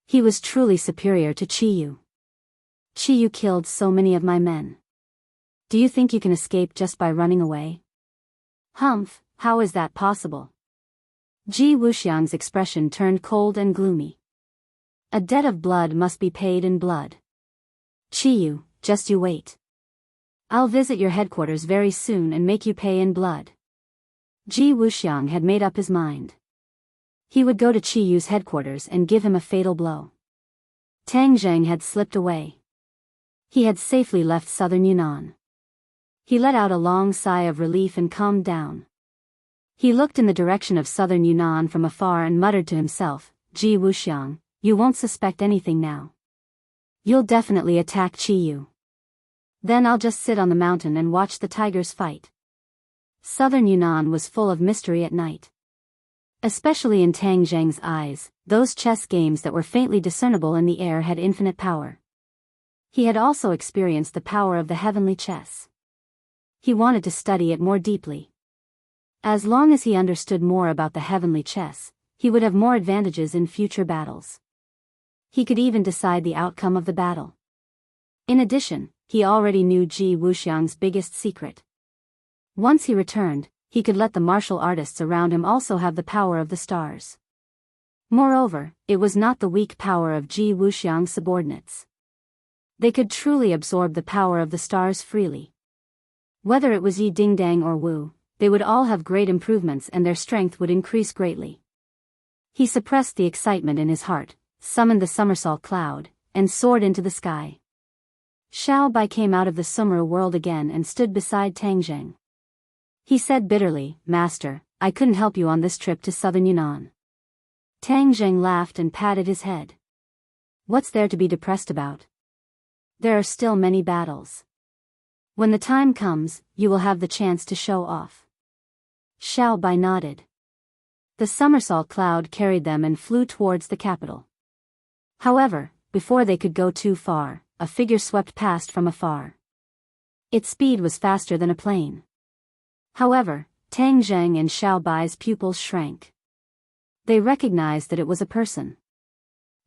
He was truly superior to Qiyu. Qiyu killed so many of my men. Do you think you can escape just by running away? Humph, how is that possible? Ji Wuxiang's expression turned cold and gloomy. A debt of blood must be paid in blood. Qiyu, just you wait. I'll visit your headquarters very soon and make you pay in blood. Ji Wuxiang had made up his mind. He would go to Qiyu's headquarters and give him a fatal blow. Tang Zheng had slipped away. He had safely left southern Yunnan. He let out a long sigh of relief and calmed down. He looked in the direction of southern Yunnan from afar and muttered to himself, Ji Wuxiang, you won't suspect anything now. You'll definitely attack Qiyu. Then I'll just sit on the mountain and watch the tigers fight. Southern Yunnan was full of mystery at night. Especially in Tang Zheng's eyes, those chess games that were faintly discernible in the air had infinite power. He had also experienced the power of the heavenly chess. He wanted to study it more deeply. As long as he understood more about the heavenly chess, he would have more advantages in future battles. He could even decide the outcome of the battle. In addition, he already knew Ji Wuxiang's biggest secret. Once he returned, he could let the martial artists around him also have the power of the stars. Moreover, it was not the weak power of Ji Wuxiang's subordinates. They could truly absorb the power of the stars freely. Whether it was Yi Dingdang or Wu, they would all have great improvements and their strength would increase greatly. He suppressed the excitement in his heart, summoned the somersault cloud, and soared into the sky. Xiao Bai came out of the Sumra world again and stood beside Tang Zheng. He said bitterly, Master, I couldn't help you on this trip to southern Yunnan. Tang Zheng laughed and patted his head. What's there to be depressed about? There are still many battles. When the time comes, you will have the chance to show off. Xiao Bai nodded. The somersault cloud carried them and flew towards the capital. However, before they could go too far, a figure swept past from afar. Its speed was faster than a plane. However, Tang Zheng and Xiao Bai's pupils shrank. They recognized that it was a person.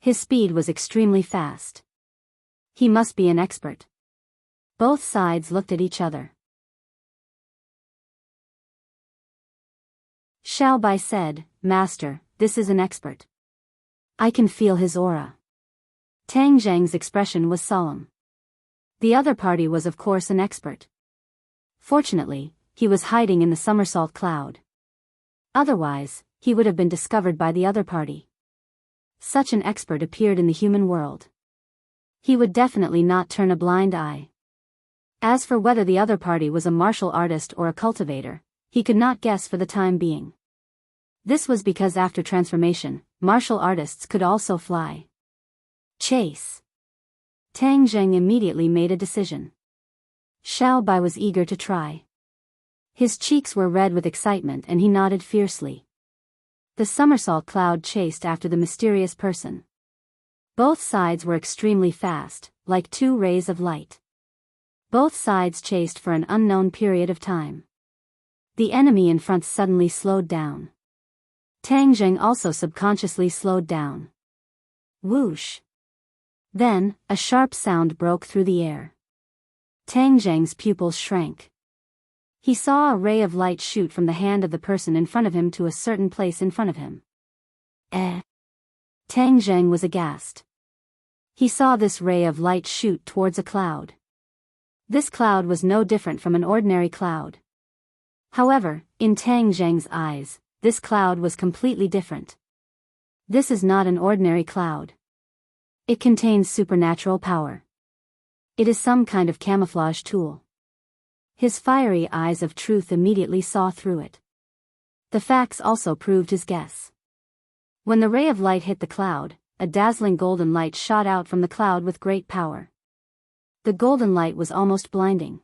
His speed was extremely fast. He must be an expert. Both sides looked at each other. Xiao Bai said, Master, this is an expert. I can feel his aura. Tang Zheng's expression was solemn. The other party was of course an expert. Fortunately, he was hiding in the somersault cloud. Otherwise, he would have been discovered by the other party. Such an expert appeared in the human world. He would definitely not turn a blind eye. As for whether the other party was a martial artist or a cultivator, he could not guess for the time being. This was because after transformation, martial artists could also fly. Chase. Tang Zheng immediately made a decision. Xiao Bai was eager to try. His cheeks were red with excitement and he nodded fiercely. The somersault cloud chased after the mysterious person. Both sides were extremely fast, like two rays of light. Both sides chased for an unknown period of time. The enemy in front suddenly slowed down. Tang Zheng also subconsciously slowed down. Whoosh! Then, a sharp sound broke through the air. Tang Zheng's pupils shrank. He saw a ray of light shoot from the hand of the person in front of him to a certain place in front of him. Tang Zheng was aghast. He saw this ray of light shoot towards a cloud. This cloud was no different from an ordinary cloud. However, in Tang Zheng's eyes, this cloud was completely different. This is not an ordinary cloud. It contains supernatural power. It is some kind of camouflage tool. His fiery eyes of truth immediately saw through it. The facts also proved his guess. When the ray of light hit the cloud, a dazzling golden light shot out from the cloud with great power. The golden light was almost blinding.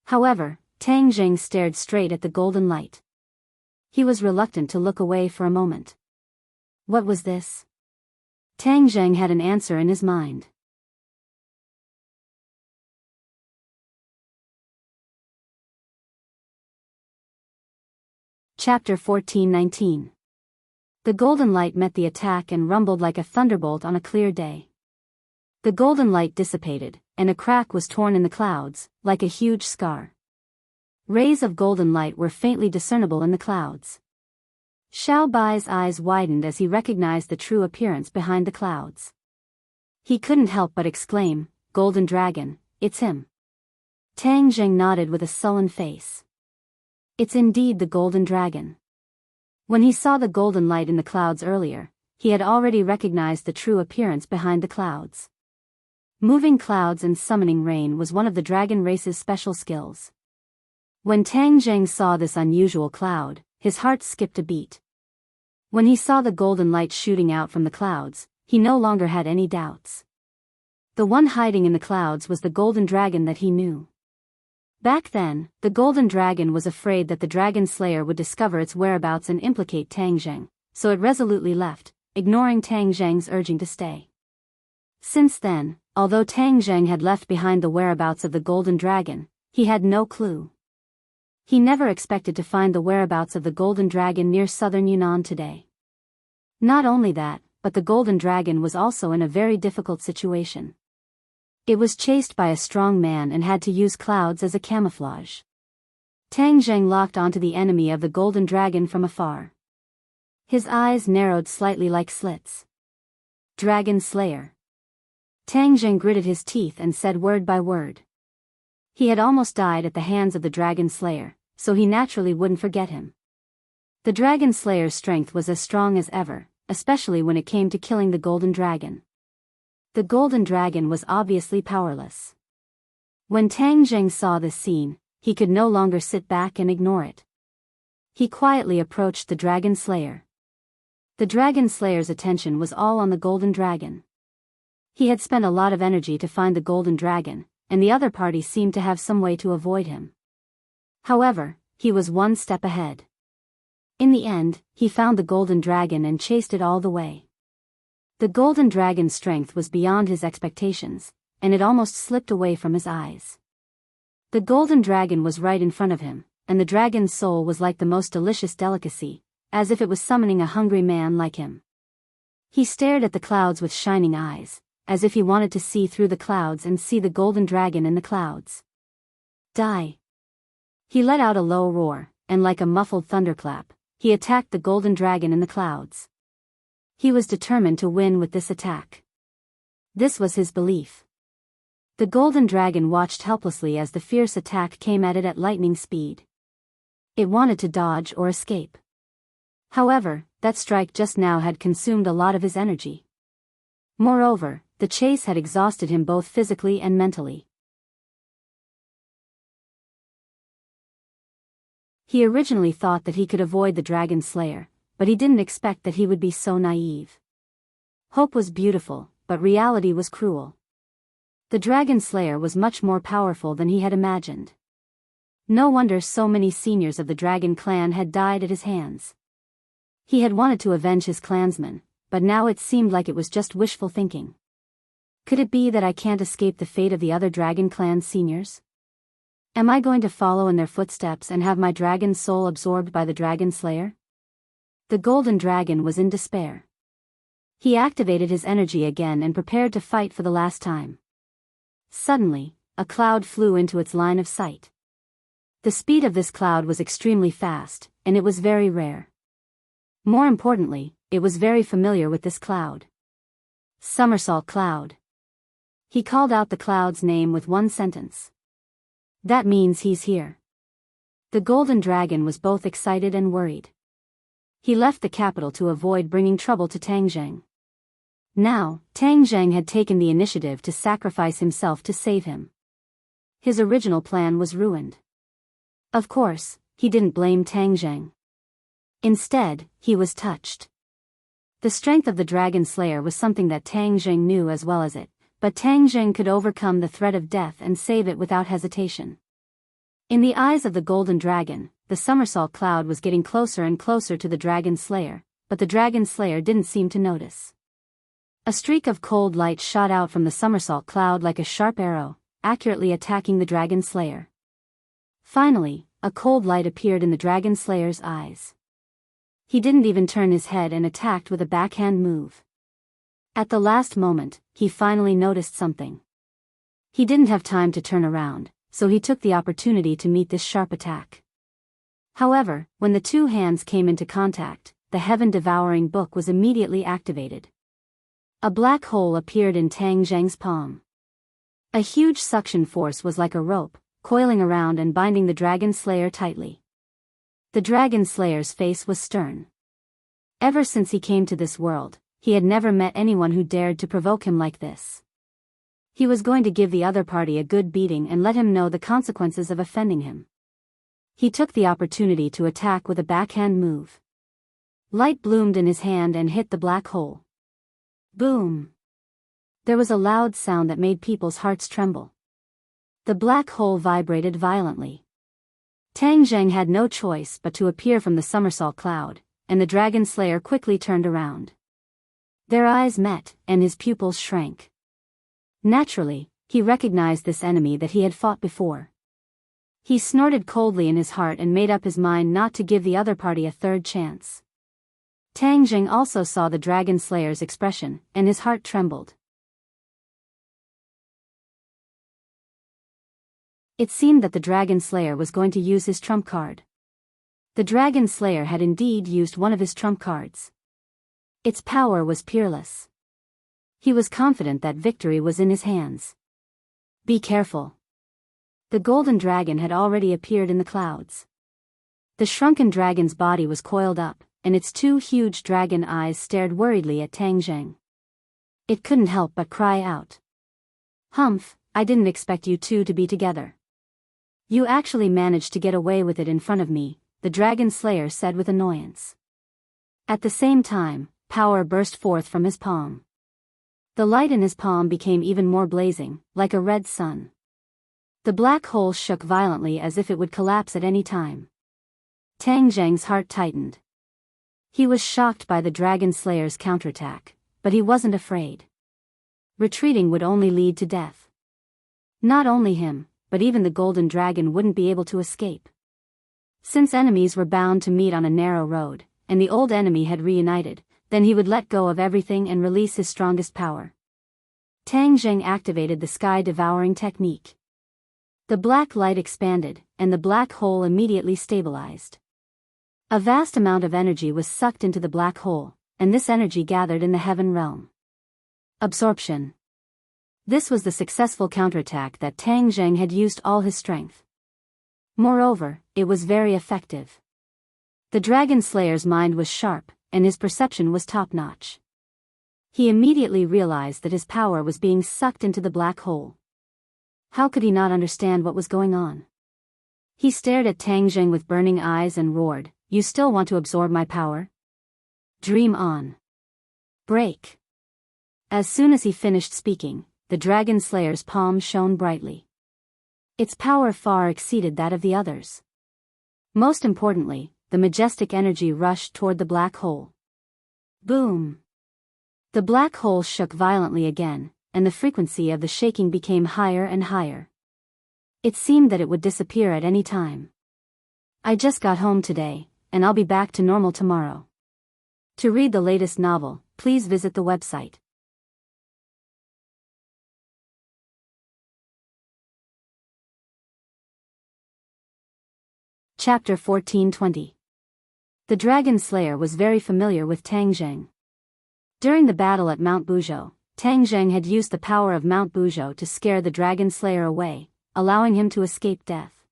However, Tang Zheng stared straight at the golden light. He was reluctant to look away for a moment. What was this? Tang Zheng had an answer in his mind. Chapter 14:19. The golden light met the attack and rumbled like a thunderbolt on a clear day. The golden light dissipated, and a crack was torn in the clouds, like a huge scar. Rays of golden light were faintly discernible in the clouds. Xiao Bai's eyes widened as he recognized the true appearance behind the clouds. He couldn't help but exclaim, Golden Dragon, it's him. Tang Zheng nodded with a sullen face. It's indeed the Golden Dragon. When he saw the golden light in the clouds earlier, he had already recognized the true appearance behind the clouds. Moving clouds and summoning rain was one of the dragon race's special skills. When Tang Zheng saw this unusual cloud, his heart skipped a beat. When he saw the golden light shooting out from the clouds, he no longer had any doubts. The one hiding in the clouds was the golden dragon that he knew. Back then, the golden dragon was afraid that the dragon slayer would discover its whereabouts and implicate Tang Zheng, so it resolutely left, ignoring Tang Zheng's urging to stay. Since then, although Tang Zheng had left behind the whereabouts of the golden dragon, he had no clue. He never expected to find the whereabouts of the golden dragon near southern Yunnan today. Not only that, but the golden dragon was also in a very difficult situation. It was chased by a strong man and had to use clouds as a camouflage. Tang Zheng locked onto the enemy of the golden dragon from afar. His eyes narrowed slightly like slits. Dragon Slayer. Tang Zheng gritted his teeth and said word by word. He had almost died at the hands of the Dragon Slayer, so he naturally wouldn't forget him. The Dragon Slayer's strength was as strong as ever, especially when it came to killing the Golden Dragon. The Golden Dragon was obviously powerless. When Tang Zheng saw this scene, he could no longer sit back and ignore it. He quietly approached the Dragon Slayer. The Dragon Slayer's attention was all on the Golden Dragon. He had spent a lot of energy to find the Golden Dragon, and the other party seemed to have some way to avoid him. However, he was one step ahead. In the end, he found the Golden Dragon and chased it all the way. The Golden Dragon's strength was beyond his expectations, and it almost slipped away from his eyes. The Golden Dragon was right in front of him, and the dragon's soul was like the most delicious delicacy, as if it was summoning a hungry man like him. He stared at the clouds with shining eyes, as if he wanted to see through the clouds and see the Golden Dragon in the clouds. Die! He let out a low roar, and like a muffled thunderclap, he attacked the Golden Dragon in the clouds. He was determined to win with this attack. This was his belief. The Golden Dragon watched helplessly as the fierce attack came at it at lightning speed. It wanted to dodge or escape. However, that strike just now had consumed a lot of his energy. Moreover, the chase had exhausted him both physically and mentally. He originally thought that he could avoid the Dragon Slayer, but he didn't expect that he would be so naive. Hope was beautiful, but reality was cruel. The Dragon Slayer was much more powerful than he had imagined. No wonder so many seniors of the Dragon clan had died at his hands. He had wanted to avenge his clansmen, but now it seemed like it was just wishful thinking. Could it be that I can't escape the fate of the other Dragon clan seniors? Am I going to follow in their footsteps and have my dragon soul absorbed by the Dragon Slayer? The Golden Dragon was in despair. He activated his energy again and prepared to fight for the last time. Suddenly, a cloud flew into its line of sight. The speed of this cloud was extremely fast, and it was very rare. More importantly, it was very familiar with this cloud. Somersault Cloud. He called out the cloud's name with one sentence. That means he's here. The Golden Dragon was both excited and worried. He left the capital to avoid bringing trouble to Tang Zheng. Now, Tang Zheng had taken the initiative to sacrifice himself to save him. His original plan was ruined. Of course, he didn't blame Tang Zheng. Instead, he was touched. The strength of the Dragon Slayer was something that Tang Zheng knew as well as it, but Tang Zheng could overcome the threat of death and save it without hesitation. In the eyes of the Golden Dragon, the somersault cloud was getting closer and closer to the Dragon Slayer, but the Dragon Slayer didn't seem to notice. A streak of cold light shot out from the somersault cloud like a sharp arrow, accurately attacking the Dragon Slayer. Finally, a cold light appeared in the Dragon Slayer's eyes. He didn't even turn his head and attacked with a backhand move. At the last moment, he finally noticed something. He didn't have time to turn around, so he took the opportunity to meet this sharp attack. However, when the two hands came into contact, the heaven-devouring book was immediately activated. A black hole appeared in Tang Zheng's palm. A huge suction force was like a rope, coiling around and binding the Dragon Slayer tightly. The Dragon Slayer's face was stern. Ever since he came to this world, he had never met anyone who dared to provoke him like this. He was going to give the other party a good beating and let him know the consequences of offending him. He took the opportunity to attack with a backhand move. Light bloomed in his hand and hit the black hole. Boom! There was a loud sound that made people's hearts tremble. The black hole vibrated violently. Tang Zheng had no choice but to appear from the somersault cloud, and the dragon slayer quickly turned around. Their eyes met, and his pupils shrank. Naturally, he recognized this enemy that he had fought before. He snorted coldly in his heart and made up his mind not to give the other party a third chance. Tang Zheng also saw the dragon slayer's expression, and his heart trembled. It seemed that the dragon slayer was going to use his trump card. The dragon slayer had indeed used one of his trump cards. Its power was peerless. He was confident that victory was in his hands. Be careful. The golden dragon had already appeared in the clouds. The shrunken dragon's body was coiled up, and its two huge dragon eyes stared worriedly at Tang Zheng. It couldn't help but cry out. "Humph, I didn't expect you two to be together. You actually managed to get away with it in front of me," the dragon slayer said with annoyance. At the same time, power burst forth from his palm. The light in his palm became even more blazing, like a red sun. The black hole shook violently as if it would collapse at any time. Tang Zheng's heart tightened. He was shocked by the dragon slayer's counterattack, but he wasn't afraid. Retreating would only lead to death. Not only him, but even the golden dragon wouldn't be able to escape. Since enemies were bound to meet on a narrow road, and the old enemy had reunited, then he would let go of everything and release his strongest power. Tang Zheng activated the sky-devouring technique. The black light expanded, and the black hole immediately stabilized. A vast amount of energy was sucked into the black hole, and this energy gathered in the heaven realm. Absorption. This was the successful counterattack that Tang Zheng had used all his strength. Moreover, it was very effective. The dragon slayer's mind was sharp, and his perception was top-notch. He immediately realized that his power was being sucked into the black hole. How could he not understand what was going on? He stared at Tang Zheng with burning eyes and roared, "You still want to absorb my power? Dream on. Break." As soon as he finished speaking, the dragon slayer's palm shone brightly. Its power far exceeded that of the others. Most importantly, the majestic energy rushed toward the black hole. Boom! The black hole shook violently again, and the frequency of the shaking became higher and higher. It seemed that it would disappear at any time. "I just got home today, and I'll be back to normal tomorrow." To read the latest novel, please visit the website. Chapter 1420. The Dragon Slayer was very familiar with Tang Zheng. During the battle at Mount Buzhou, Tang Zheng had used the power of Mount Buzhou to scare the Dragon Slayer away, allowing him to escape death.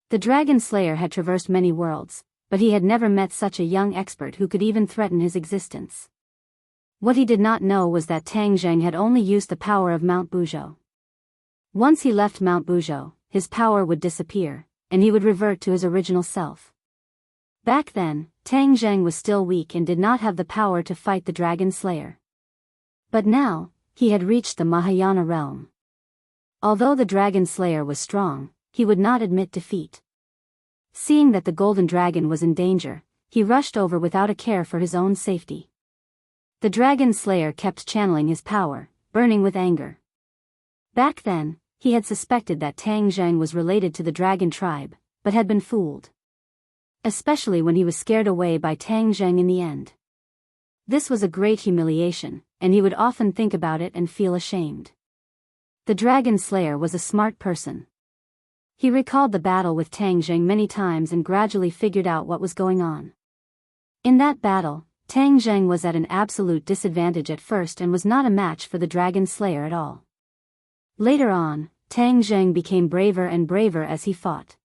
The Dragon Slayer had traversed many worlds, but he had never met such a young expert who could even threaten his existence. What he did not know was that Tang Zheng had only used the power of Mount Buzhou. Once he left Mount Buzhou, his power would disappear, and he would revert to his original self. Back then, Tang Zheng was still weak and did not have the power to fight the Dragon Slayer. But now, he had reached the Mahayana realm. Although the Dragon Slayer was strong, he would not admit defeat. Seeing that the golden dragon was in danger, he rushed over without a care for his own safety. The Dragon Slayer kept channeling his power, burning with anger. Back then, he had suspected that Tang Zheng was related to the dragon tribe, but had been fooled. Especially when he was scared away by Tang Zheng in the end. This was a great humiliation, and he would often think about it and feel ashamed. The Dragon Slayer was a smart person. He recalled the battle with Tang Zheng many times and gradually figured out what was going on. In that battle, Tang Zheng was at an absolute disadvantage at first and was not a match for the Dragon Slayer at all. Later on, Tang Zheng became braver and braver as he fought.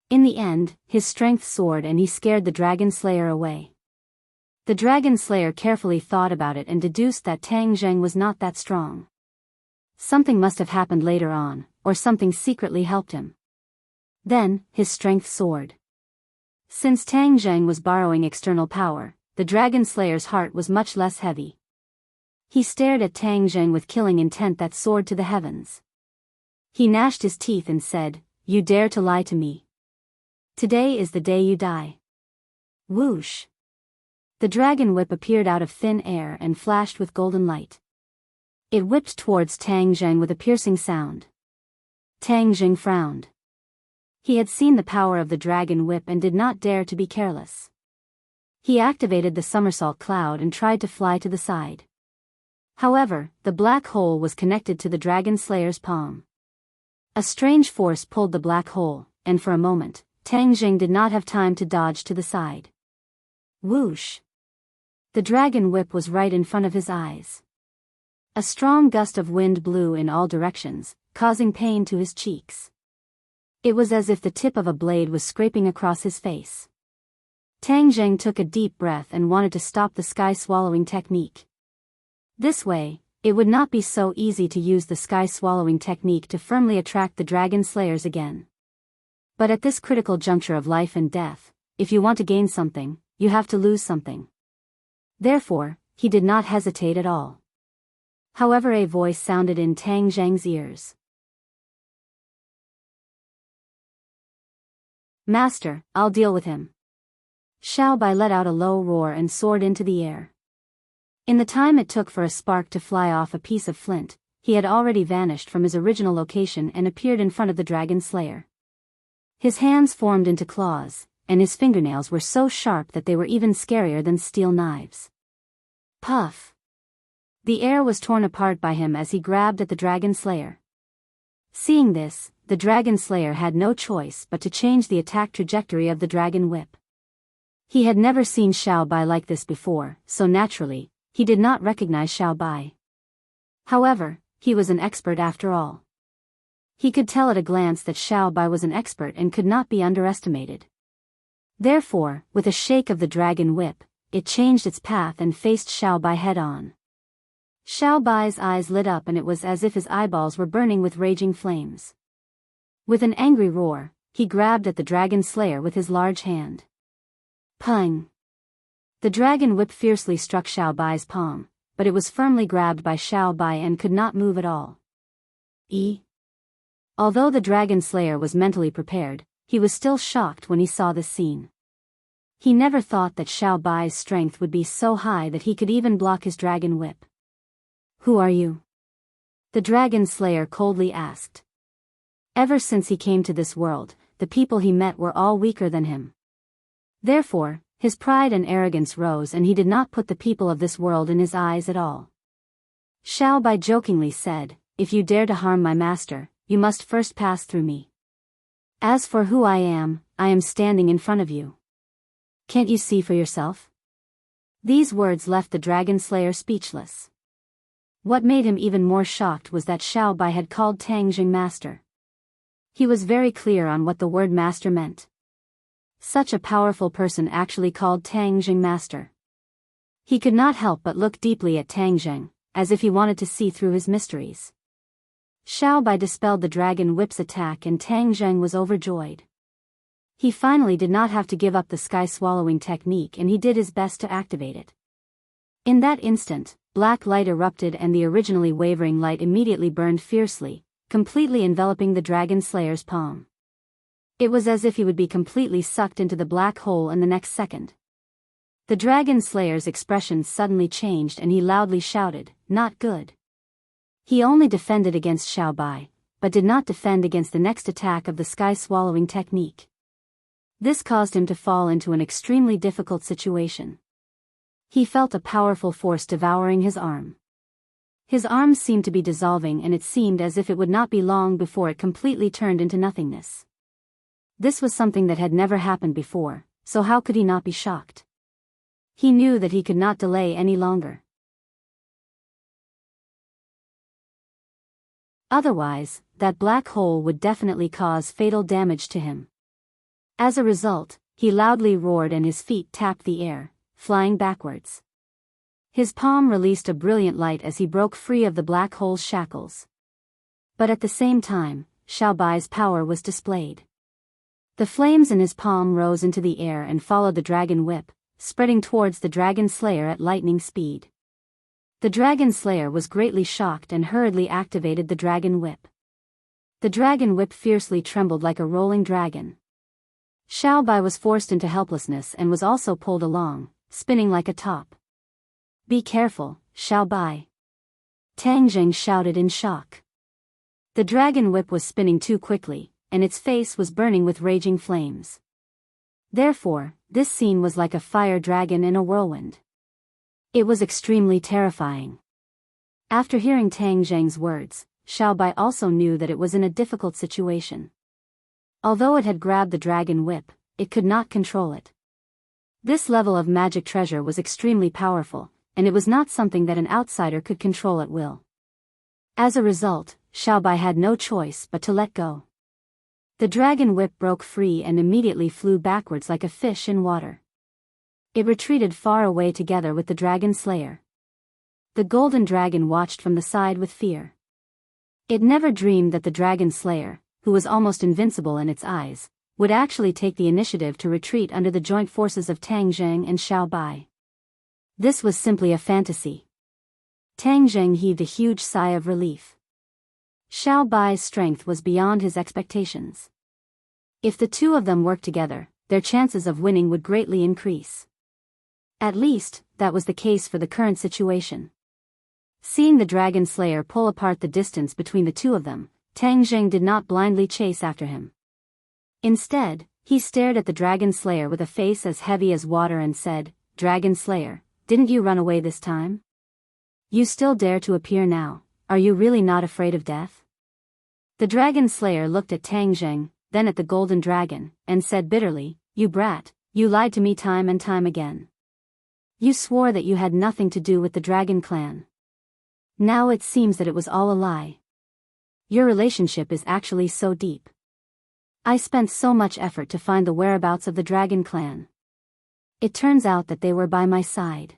In the end, his strength soared and he scared the Dragon Slayer away. The Dragon Slayer carefully thought about it and deduced that Tang Zheng was not that strong. Something must have happened later on, or something secretly helped him. Then, his strength soared. Since Tang Zheng was borrowing external power, the dragon slayer's heart was much less heavy. He stared at Tang Zheng with killing intent that soared to the heavens. He gnashed his teeth and said, "You dare to lie to me? Today is the day you die." Whoosh! The dragon whip appeared out of thin air and flashed with golden light. It whipped towards Tang Zheng with a piercing sound. Tang Zheng frowned. He had seen the power of the dragon whip and did not dare to be careless. He activated the somersault cloud and tried to fly to the side. However, the black hole was connected to the dragon slayer's palm. A strange force pulled the black hole, and for a moment, Tang Zheng did not have time to dodge to the side. Whoosh! The dragon whip was right in front of his eyes. A strong gust of wind blew in all directions, causing pain to his cheeks. It was as if the tip of a blade was scraping across his face. Tang Zheng took a deep breath and wanted to stop the sky-swallowing technique. This way, it would not be so easy to use the sky-swallowing technique to firmly attract the dragon slayers again. But at this critical juncture of life and death, if you want to gain something, you have to lose something. Therefore, he did not hesitate at all. However, a voice sounded in Tang Zheng's ears. "Master, I'll deal with him." Xiao Bai let out a low roar and soared into the air. In the time it took for a spark to fly off a piece of flint, he had already vanished from his original location and appeared in front of the dragon slayer. His hands formed into claws, and his fingernails were so sharp that they were even scarier than steel knives. Puff! The air was torn apart by him as he grabbed at the dragon slayer. Seeing this, the dragon slayer had no choice but to change the attack trajectory of the dragon whip. He had never seen Xiao Bai like this before, so naturally, he did not recognize Xiao Bai. However, he was an expert after all. He could tell at a glance that Xiao Bai was an expert and could not be underestimated. Therefore, with a shake of the dragon whip, it changed its path and faced Xiao Bai head-on. Xiao Bai's eyes lit up and it was as if his eyeballs were burning with raging flames. With an angry roar, he grabbed at the dragon slayer with his large hand. Pung! The dragon whip fiercely struck Xiao Bai's palm, but it was firmly grabbed by Xiao Bai and could not move at all. Although the dragon slayer was mentally prepared, he was still shocked when he saw this scene. He never thought that Xiao Bai's strength would be so high that he could even block his dragon whip. "Who are you?" the dragon slayer coldly asked. Ever since he came to this world, the people he met were all weaker than him. Therefore, his pride and arrogance rose and he did not put the people of this world in his eyes at all. Xiao Bai jokingly said, "If you dare to harm my master, you must first pass through me. As for who I am standing in front of you. Can't you see for yourself?" These words left the dragon slayer speechless. What made him even more shocked was that Xiao Bai had called Tang Zheng master. He was very clear on what the word master meant. Such a powerful person actually called Tang Zheng master. He could not help but look deeply at Tang Zheng, as if he wanted to see through his mysteries. Xiao Bai dispelled the dragon whip's attack and Tang Zheng was overjoyed. He finally did not have to give up the sky-swallowing technique and he did his best to activate it. In that instant, black light erupted and the originally wavering light immediately burned fiercely, completely enveloping the dragon slayer's palm. It was as if he would be completely sucked into the black hole in the next second. The dragon slayer's expression suddenly changed and he loudly shouted, "Not good." He only defended against Xiao Bai, but did not defend against the next attack of the sky-swallowing technique. This caused him to fall into an extremely difficult situation. He felt a powerful force devouring his arm. His arm seemed to be dissolving and it seemed as if it would not be long before it completely turned into nothingness. This was something that had never happened before, so how could he not be shocked? He knew that he could not delay any longer. Otherwise, that black hole would definitely cause fatal damage to him. As a result, he loudly roared and his feet tapped the air, flying backwards. His palm released a brilliant light as he broke free of the black hole's shackles. But at the same time, Xiao Bai's power was displayed. The flames in his palm rose into the air and followed the dragon whip, spreading towards the dragon slayer at lightning speed. The dragon slayer was greatly shocked and hurriedly activated the dragon whip. The dragon whip fiercely trembled like a rolling dragon. Xiao Bai was forced into helplessness and was also pulled along, spinning like a top. "Be careful, Xiao Bai," Tang Jing shouted in shock. The dragon whip was spinning too quickly, and its face was burning with raging flames. Therefore, this scene was like a fire dragon in a whirlwind. It was extremely terrifying. After hearing Tang Jing's words, Xiao Bai also knew that it was in a difficult situation. Although it had grabbed the dragon whip, it could not control it. This level of magic treasure was extremely powerful, and it was not something that an outsider could control at will. As a result, Xiao Bai had no choice but to let go. The dragon whip broke free and immediately flew backwards like a fish in water. It retreated far away together with the dragon slayer. The golden dragon watched from the side with fear. It never dreamed that the dragon slayer, who was almost invincible in its eyes, would actually take the initiative to retreat under the joint forces of Tang Jing and Xiao Bai. This was simply a fantasy. Tang Jing heaved a huge sigh of relief. Xiao Bai's strength was beyond his expectations. If the two of them worked together, their chances of winning would greatly increase. At least, that was the case for the current situation. Seeing the dragon slayer pull apart the distance between the two of them, Tang Jing did not blindly chase after him. Instead, he stared at the dragon slayer with a face as heavy as water and said, "Dragon slayer, didn't you run away this time? You still dare to appear now, are you really not afraid of death?" The dragon slayer looked at Tang Jing, then at the golden dragon, and said bitterly, "You brat, you lied to me time and time again. You swore that you had nothing to do with the dragon clan. Now it seems that it was all a lie. Your relationship is actually so deep. I spent so much effort to find the whereabouts of the dragon clan. It turns out that they were by my side."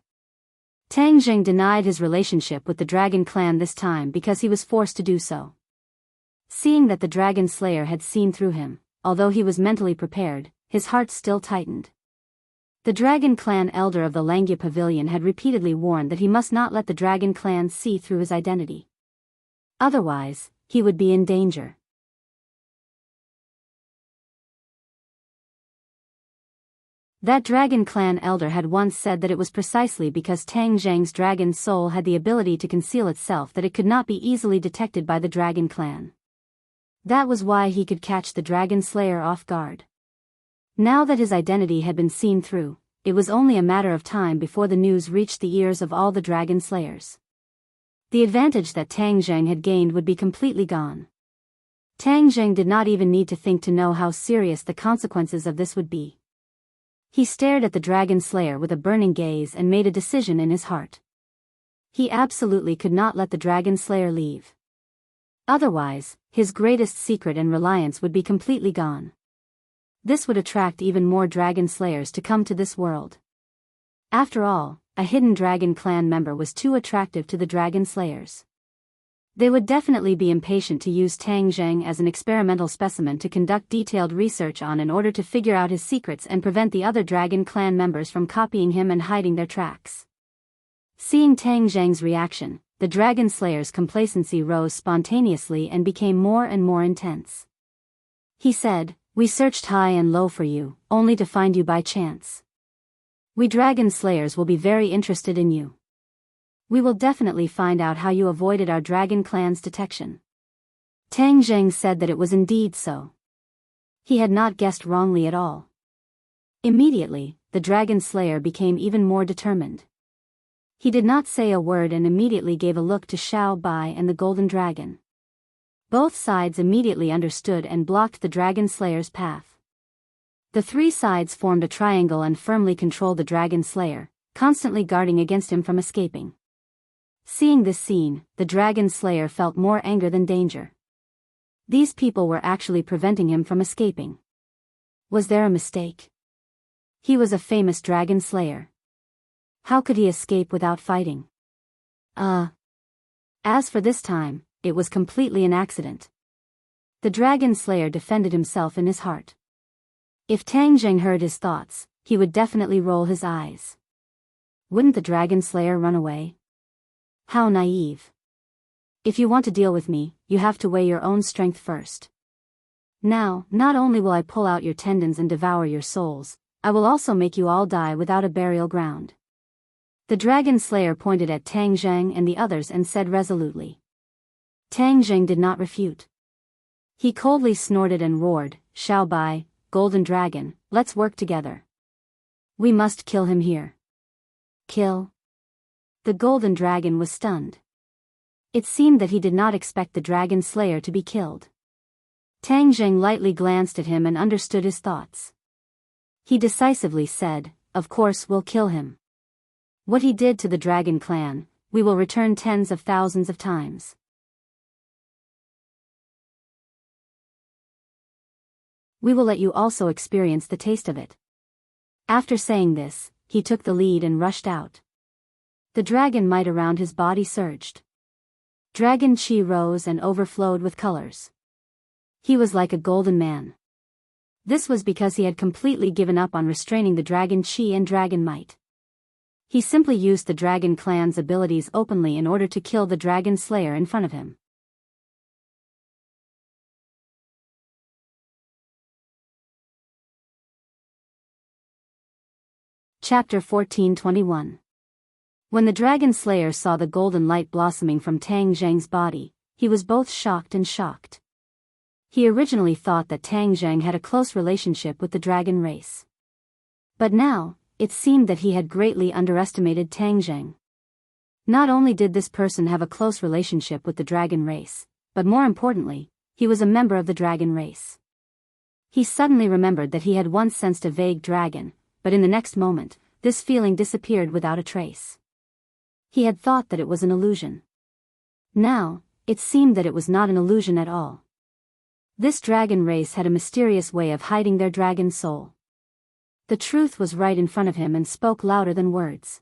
Tang Jing denied his relationship with the dragon clan this time because he was forced to do so. Seeing that the dragon slayer had seen through him, although he was mentally prepared, his heart still tightened. The dragon clan elder of the Langya pavilion had repeatedly warned that he must not let the dragon clan see through his identity. Otherwise, he would be in danger. That dragon clan elder had once said that it was precisely because Tang Jing's dragon soul had the ability to conceal itself that it could not be easily detected by the dragon clan. That was why he could catch the dragon slayer off guard. Now that his identity had been seen through, it was only a matter of time before the news reached the ears of all the dragon slayers. The advantage that Tang Jing had gained would be completely gone. Tang Jing did not even need to think to know how serious the consequences of this would be. He stared at the dragon slayer with a burning gaze and made a decision in his heart. He absolutely could not let the dragon slayer leave. Otherwise, his greatest secret and reliance would be completely gone. This would attract even more dragon slayers to come to this world. After all, a hidden dragon clan member was too attractive to the dragon slayers. They would definitely be impatient to use Tang Jing as an experimental specimen to conduct detailed research on in order to figure out his secrets and prevent the other dragon clan members from copying him and hiding their tracks. Seeing Tang Jing's reaction, the dragon slayer's complacency rose spontaneously and became more and more intense. He said, "We searched high and low for you, only to find you by chance. We dragon slayers will be very interested in you. We will definitely find out how you avoided our dragon clan's detection." Tang Jing said that it was indeed so. He had not guessed wrongly at all. Immediately, the dragon slayer became even more determined. He did not say a word and immediately gave a look to Xiao Bai and the golden dragon. Both sides immediately understood and blocked the dragon slayer's path. The three sides formed a triangle and firmly controlled the dragon slayer, constantly guarding against him from escaping. Seeing this scene, the dragon slayer felt more anger than danger. These people were actually preventing him from escaping. Was there a mistake? He was a famous dragon slayer. How could he escape without fighting? As for this time, it was completely an accident. The dragon slayer defended himself in his heart. If Tang Zheng heard his thoughts, he would definitely roll his eyes. Wouldn't the Dragon Slayer run away? How naive. If you want to deal with me, you have to weigh your own strength first. Now, not only will I pull out your tendons and devour your souls, I will also make you all die without a burial ground. The Dragon Slayer pointed at Tang Zheng and the others and said resolutely. Tang Zheng did not refute. He coldly snorted and roared, Xiao Bai, Golden Dragon, let's work together. We must kill him here. Kill? The Golden Dragon was stunned. It seemed that he did not expect the Dragon Slayer to be killed. Tang Zheng lightly glanced at him and understood his thoughts. He decisively said, of course we'll kill him. What he did to the Dragon Clan, we will return tens of thousands of times. We will let you also experience the taste of it. After saying this, he took the lead and rushed out. The dragon might around his body surged. Dragon chi rose and overflowed with colors. He was like a golden man. This was because he had completely given up on restraining the dragon chi and dragon might. He simply used the Dragon Clan's abilities openly in order to kill the Dragon Slayer in front of him. Chapter 14:21. When the Dragon Slayer saw the golden light blossoming from Tang Zheng's body, he was both shocked and shocked. He originally thought that Tang Zheng had a close relationship with the dragon race. But now, it seemed that he had greatly underestimated Tang Zheng. Not only did this person have a close relationship with the dragon race, but more importantly, he was a member of the dragon race. He suddenly remembered that he had once sensed a vague dragon, but in the next moment, this feeling disappeared without a trace. He had thought that it was an illusion. Now, it seemed that it was not an illusion at all. This dragon race had a mysterious way of hiding their dragon soul. The truth was right in front of him and spoke louder than words.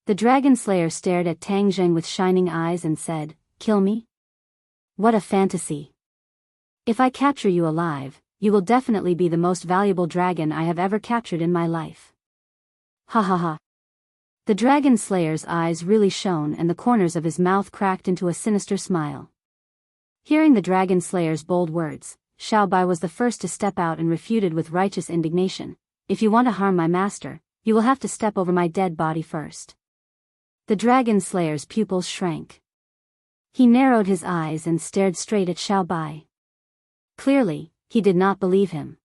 The Dragon Slayer stared at Tang Zheng with shining eyes and said, "Kill me? What a fantasy. If I capture you alive, you will definitely be the most valuable dragon I have ever captured in my life." Ha ha ha. The Dragon Slayer's eyes really shone and the corners of his mouth cracked into a sinister smile. Hearing the Dragon Slayer's bold words, Xiao Bai was the first to step out and refuted with righteous indignation. If you want to harm my master, you will have to step over my dead body first. The Dragon Slayer's pupils shrank. He narrowed his eyes and stared straight at Xiao Bai. Clearly, he did not believe him.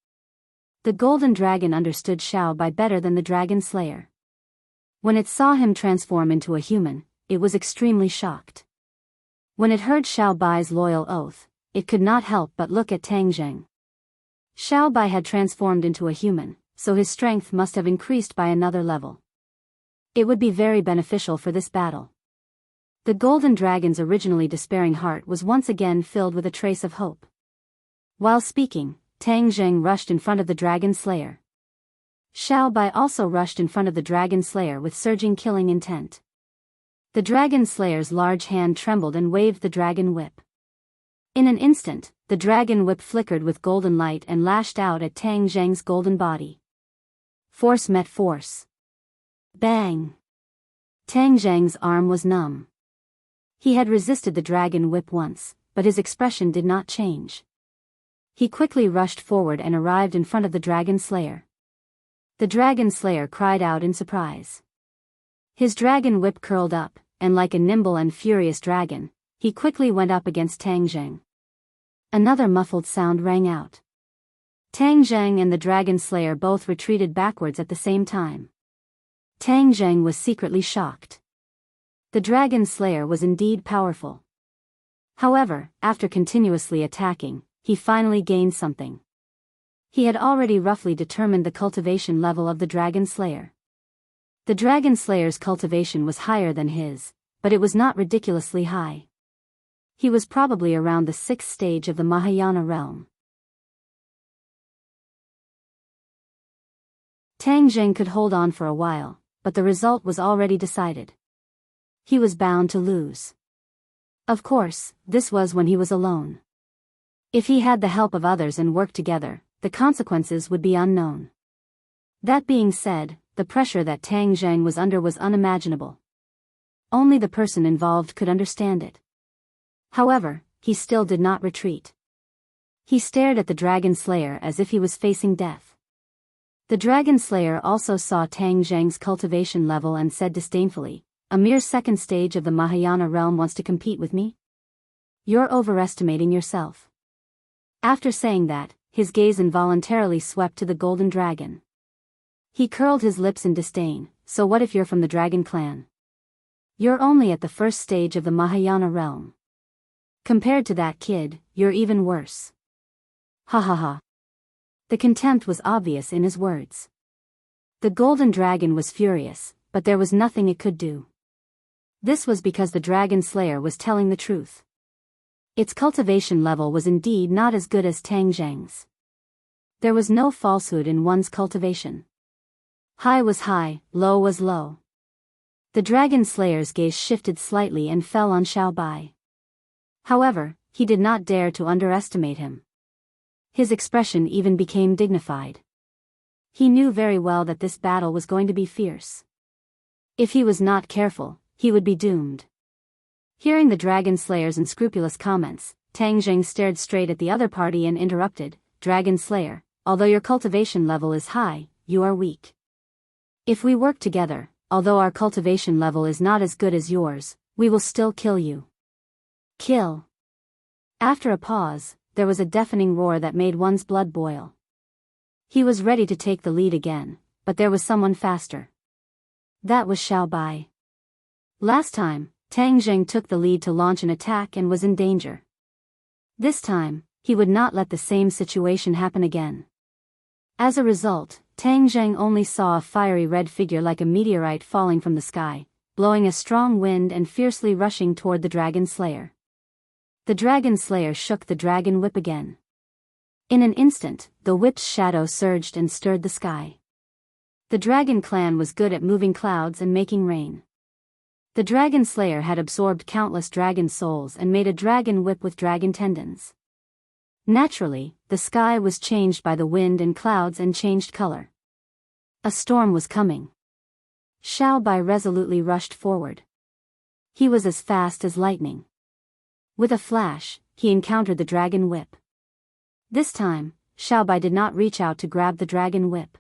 The Golden Dragon understood Xiao Bai better than the Dragon Slayer. When it saw him transform into a human, it was extremely shocked. When it heard Xiao Bai's loyal oath, it could not help but look at Tang Zheng. Xiao Bai had transformed into a human, so his strength must have increased by another level. It would be very beneficial for this battle. The Golden Dragon's originally despairing heart was once again filled with a trace of hope. While speaking, Tang Zheng rushed in front of the Dragon Slayer. Xiao Bai also rushed in front of the Dragon Slayer with surging killing intent. The Dragon Slayer's large hand trembled and waved the dragon whip. In an instant, the dragon whip flickered with golden light and lashed out at Tang Zheng's golden body. Force met force. Bang! Tang Zheng's arm was numb. He had resisted the dragon whip once, but his expression did not change. He quickly rushed forward and arrived in front of the Dragon Slayer. The Dragon Slayer cried out in surprise. His dragon whip curled up, and like a nimble and furious dragon, he quickly went up against Tang Zheng. Another muffled sound rang out. Tang Zheng and the Dragon Slayer both retreated backwards at the same time. Tang Zheng was secretly shocked. The Dragon Slayer was indeed powerful. However, after continuously attacking, he finally gained something. He had already roughly determined the cultivation level of the Dragon Slayer. The Dragon Slayer's cultivation was higher than his, but it was not ridiculously high. He was probably around the 6th stage of the Mahayana realm. Tang Zheng could hold on for a while, but the result was already decided. He was bound to lose. Of course, this was when he was alone. If he had the help of others and worked together, the consequences would be unknown. That being said, the pressure that Tang Zheng was under was unimaginable. Only the person involved could understand it. However, he still did not retreat. He stared at the Dragon Slayer as if he was facing death. The Dragon Slayer also saw Tang Zheng's cultivation level and said disdainfully, "A mere second stage of the Mahayana realm wants to compete with me? You're overestimating yourself." After saying that, his gaze involuntarily swept to the golden dragon. He curled his lips in disdain. "So what if you're from the dragon clan? You're only at the first stage of the Mahayana realm. Compared to that kid, you're even worse." Ha ha ha. The contempt was obvious in his words. The golden dragon was furious, but there was nothing it could do. This was because the Dragon Slayer was telling the truth. Its cultivation level was indeed not as good as Tang Zheng's. There was no falsehood in one's cultivation. High was high, low was low. The Dragon Slayer's gaze shifted slightly and fell on Xiao Bai. However, he did not dare to underestimate him. His expression even became dignified. He knew very well that this battle was going to be fierce. If he was not careful, he would be doomed. Hearing the Dragon Slayer's unscrupulous comments, Tang Zheng stared straight at the other party and interrupted, "Dragon Slayer, although your cultivation level is high, you are weak. If we work together, although our cultivation level is not as good as yours, we will still kill you." Kill. After a pause, there was a deafening roar that made one's blood boil. He was ready to take the lead again, but there was someone faster. That was Xiao Bai. Last time, Tang Zheng took the lead to launch an attack and was in danger. This time, he would not let the same situation happen again. As a result, Tang Zheng only saw a fiery red figure like a meteorite falling from the sky, blowing a strong wind and fiercely rushing toward the Dragon Slayer. The Dragon Slayer shook the dragon whip again. In an instant, the whip's shadow surged and stirred the sky. The Dragon Clan was good at moving clouds and making rain. The Dragon Slayer had absorbed countless dragon souls and made a dragon whip with dragon tendons. Naturally, the sky was changed by the wind and clouds and changed color. A storm was coming. Xiao Bai resolutely rushed forward. He was as fast as lightning. With a flash, he encountered the dragon whip. This time, Xiao Bai did not reach out to grab the dragon whip.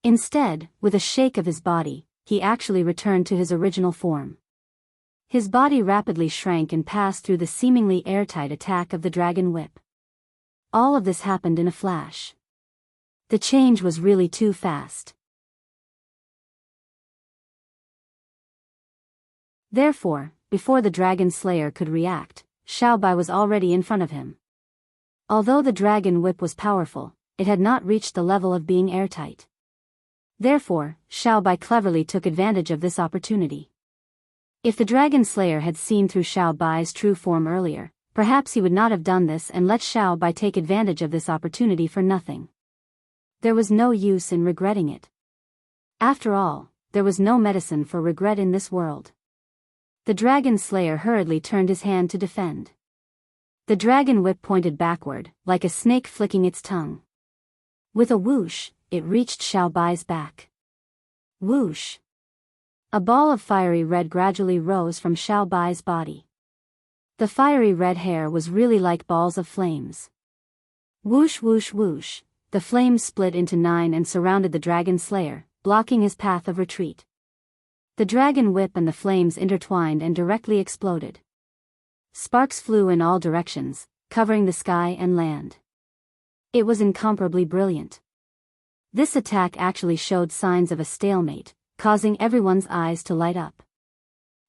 Instead, with a shake of his body, he actually returned to his original form. His body rapidly shrank and passed through the seemingly airtight attack of the dragon whip. All of this happened in a flash. The change was really too fast. Therefore, before the Dragon Slayer could react, Xiao Bai was already in front of him. Although the dragon whip was powerful, it had not reached the level of being airtight. Therefore, Xiao Bai cleverly took advantage of this opportunity. If the Dragon Slayer had seen through Xiao Bai's true form earlier, perhaps he would not have done this and let Xiao Bai take advantage of this opportunity for nothing. There was no use in regretting it. After all, there was no medicine for regret in this world. The Dragon Slayer hurriedly turned his hand to defend. The dragon whip pointed backward, like a snake flicking its tongue. With a whoosh, it reached Xiao Bai's back. Whoosh! A ball of fiery red gradually rose from Xiao Bai's body. The fiery red hair was really like balls of flames. Whoosh whoosh whoosh, the flames split into 9 and surrounded the Dragon Slayer, blocking his path of retreat. The dragon whip and the flames intertwined and directly exploded. Sparks flew in all directions, covering the sky and land. It was incomparably brilliant. This attack actually showed signs of a stalemate, causing everyone's eyes to light up.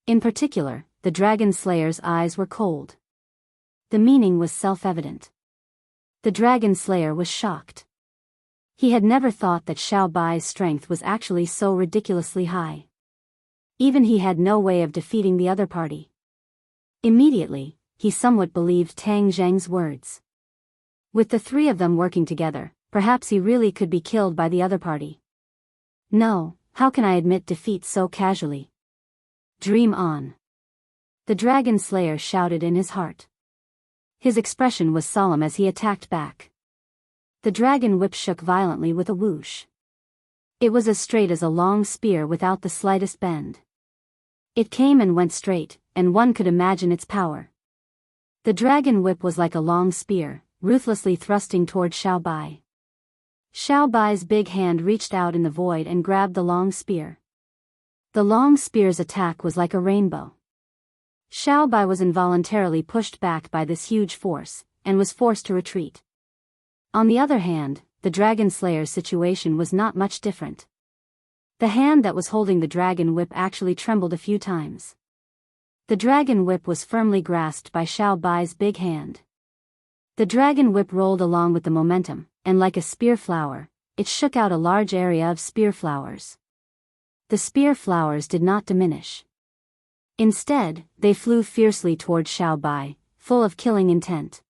In particular, the Dragon Slayer's eyes were cold. The meaning was self-evident. The Dragon Slayer was shocked. He had never thought that Xiao Bai's strength was actually so ridiculously high. Even he had no way of defeating the other party. Immediately, he somewhat believed Tang Zheng's words. With the three of them working together, perhaps he really could be killed by the other party. No, how can I admit defeat so casually? Dream on. The Dragon Slayer shouted in his heart. His expression was solemn as he attacked back. The dragon whip shook violently with a whoosh. It was as straight as a long spear without the slightest bend. It came and went straight, and one could imagine its power. The dragon whip was like a long spear, ruthlessly thrusting toward Xiao Bai. Xiao Bai's big hand reached out in the void and grabbed the long spear. The long spear's attack was like a rainbow. Xiao Bai was involuntarily pushed back by this huge force, and was forced to retreat. On the other hand, the Dragon Slayer's situation was not much different. The hand that was holding the dragon whip actually trembled a few times. The dragon whip was firmly grasped by Xiao Bai's big hand. The dragon whip rolled along with the momentum, and like a spear flower, it shook out a large area of spear flowers. The spear flowers did not diminish. Instead, they flew fiercely toward Xiao Bai, full of killing intent.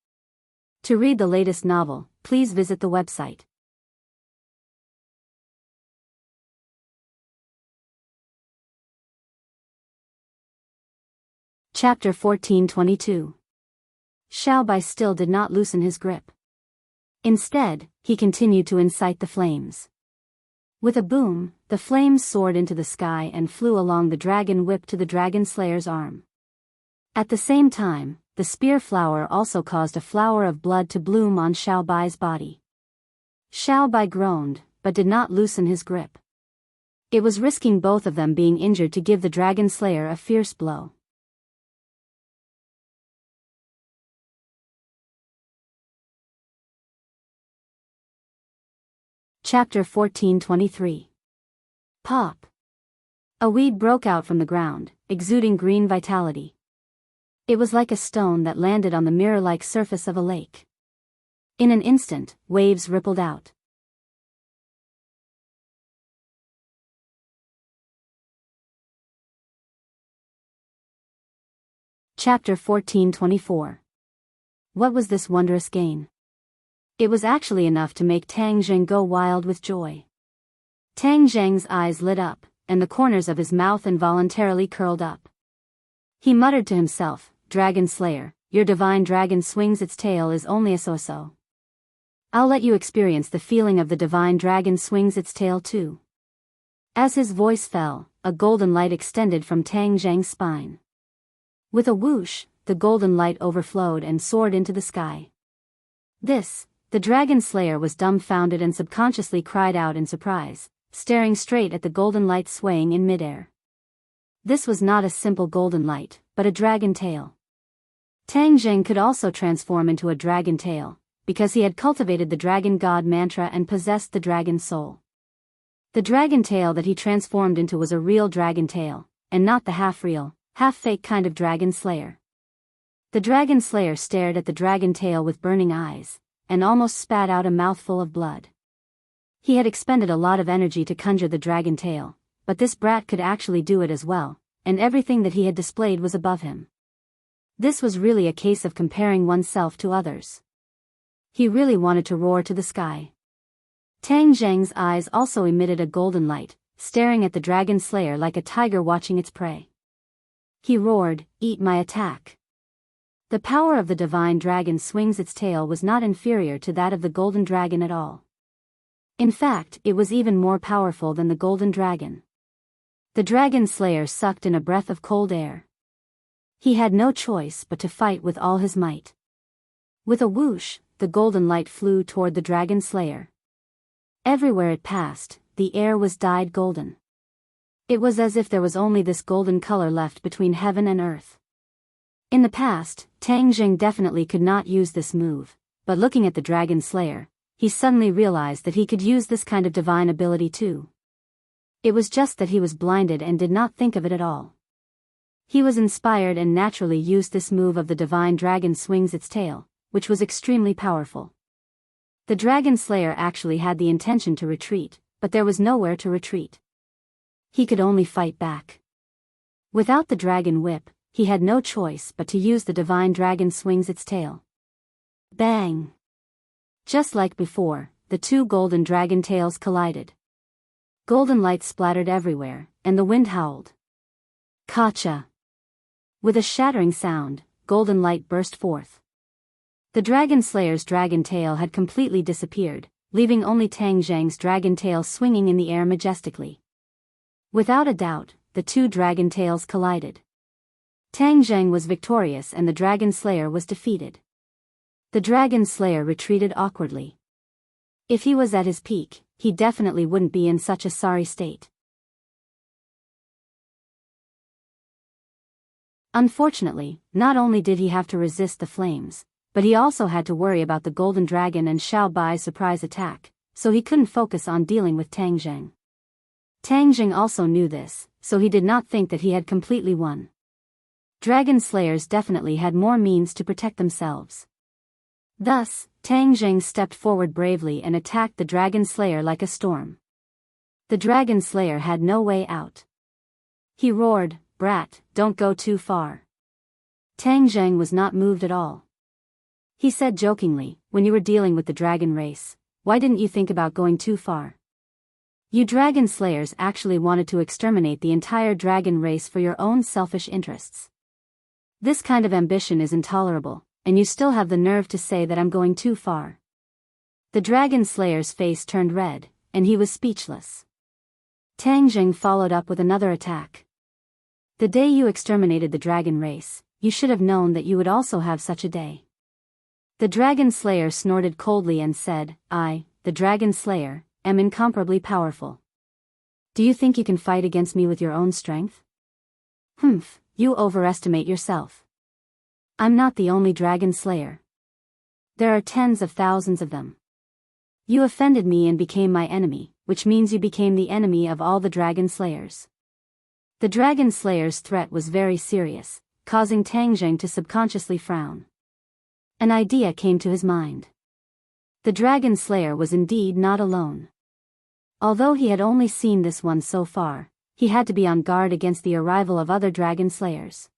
To read the latest novel, please visit the website. Chapter 1422. Xiao Bai still did not loosen his grip. Instead, he continued to incite the flames. With a boom, the flames soared into the sky and flew along the dragon whip to the dragon slayer's arm. At the same time, the spear flower also caused a flower of blood to bloom on Xiao Bai's body. Xiao Bai groaned, but did not loosen his grip. It was risking both of them being injured to give the dragon slayer a fierce blow. Chapter 1423. Pop. A weed broke out from the ground, exuding green vitality. It was like a stone that landed on the mirror-like surface of a lake. In an instant, waves rippled out. Chapter 1424. What was this wondrous gain? It was actually enough to make Tang Zheng go wild with joy. Tang Zheng's eyes lit up, and the corners of his mouth involuntarily curled up. He muttered to himself, "Dragon Slayer, your divine dragon swings its tail is only a so-so. I'll let you experience the feeling of the divine dragon swings its tail too." As his voice fell, a golden light extended from Tang Zheng's spine. With a whoosh, the golden light overflowed and soared into the sky. The dragon slayer was dumbfounded and subconsciously cried out in surprise, staring straight at the golden light swaying in midair. This was not a simple golden light, but a dragon tail. Tang Zheng could also transform into a dragon tail, because he had cultivated the dragon god mantra and possessed the dragon soul. The dragon tail that he transformed into was a real dragon tail, and not the half-real, half-fake kind of dragon slayer. The dragon slayer stared at the dragon tail with burning eyes, and almost spat out a mouthful of blood. He had expended a lot of energy to conjure the dragon tail, but this brat could actually do it as well, and everything that he had displayed was above him. This was really a case of comparing oneself to others. He really wanted to roar to the sky. Tang Zheng's eyes also emitted a golden light, staring at the dragon slayer like a tiger watching its prey. He roared, "Eat my attack." The power of the divine dragon swings its tail was not inferior to that of the golden dragon at all. In fact, it was even more powerful than the golden dragon. The dragon slayer sucked in a breath of cold air. He had no choice but to fight with all his might. With a whoosh, the golden light flew toward the dragon slayer. Everywhere it passed, the air was dyed golden. It was as if there was only this golden color left between heaven and earth. In the past, Tang Zheng definitely could not use this move, but looking at the dragon slayer, he suddenly realized that he could use this kind of divine ability too. It was just that he was blinded and did not think of it at all. He was inspired and naturally used this move of the divine dragon swings its tail, which was extremely powerful. The dragon slayer actually had the intention to retreat, but there was nowhere to retreat. He could only fight back. Without the dragon whip, he had no choice but to use the divine dragon swings its tail. Bang! Just like before, the two golden dragon tails collided. Golden light splattered everywhere, and the wind howled. Kacha! With a shattering sound, golden light burst forth. The Dragon Slayer's dragon tail had completely disappeared, leaving only Tang Zheng's dragon tail swinging in the air majestically. Without a doubt, the two dragon tails collided. Tang Zheng was victorious and the Dragon Slayer was defeated. The Dragon Slayer retreated awkwardly. If he was at his peak, he definitely wouldn't be in such a sorry state. Unfortunately, not only did he have to resist the flames, but he also had to worry about the Golden Dragon and Xiao Bai's surprise attack, so he couldn't focus on dealing with Tang Zheng. Tang Zheng also knew this, so he did not think that he had completely won. Dragon Slayers definitely had more means to protect themselves. Thus, Tang Zheng stepped forward bravely and attacked the Dragon Slayer like a storm. The Dragon Slayer had no way out. He roared, "Brat, don't go too far." Tang Zheng was not moved at all. He said jokingly, "When you were dealing with the dragon race, why didn't you think about going too far? You Dragon Slayers actually wanted to exterminate the entire dragon race for your own selfish interests. This kind of ambition is intolerable, and you still have the nerve to say that I'm going too far." The Dragon Slayer's face turned red, and he was speechless. Tang Zheng followed up with another attack. "The day you exterminated the dragon race, you should have known that you would also have such a day." The Dragon Slayer snorted coldly and said, "I, the Dragon Slayer, am incomparably powerful. Do you think you can fight against me with your own strength? Humph, you overestimate yourself. I'm not the only Dragon Slayer. There are tens of thousands of them. You offended me and became my enemy, which means you became the enemy of all the Dragon Slayers." The Dragon Slayer's threat was very serious, causing Tang Zheng to subconsciously frown. An idea came to his mind. The Dragon Slayer was indeed not alone. Although he had only seen this one so far, he had to be on guard against the arrival of other Dragon Slayers.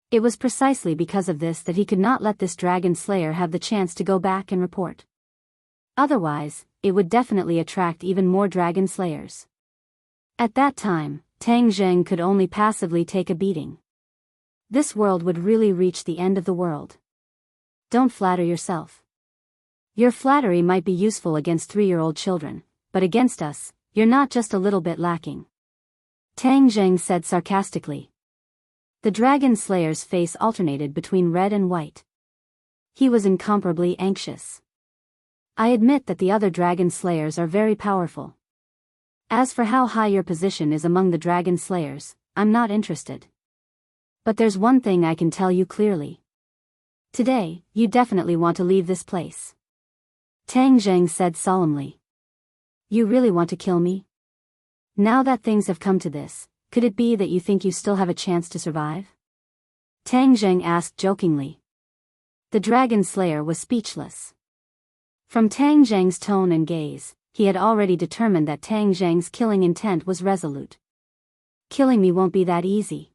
It was precisely because of this that he could not let this Dragon Slayer have the chance to go back and report. Otherwise, it would definitely attract even more Dragon Slayers. At that time, Tang Zheng could only passively take a beating. This world would really reach the end of the world. Don't flatter yourself. Your flattery might be useful against 3-year-old children, but against us, you're not just a little bit lacking," Tang Zheng said sarcastically. The Dragon Slayer's face alternated between red and white. He was incomparably anxious. "I admit that the other Dragon Slayers are very powerful. As for how high your position is among the Dragon Slayers, I'm not interested. But there's one thing I can tell you clearly. Today, you definitely want to leave this place," Tang Zheng said solemnly. "You really want to kill me? Now that things have come to this, could it be that you think you still have a chance to survive?" Tang Zheng asked jokingly. The Dragon Slayer was speechless. From Tang Zheng's tone and gaze, he had already determined that Tang Zheng's killing intent was resolute. "Killing me won't be that easy,"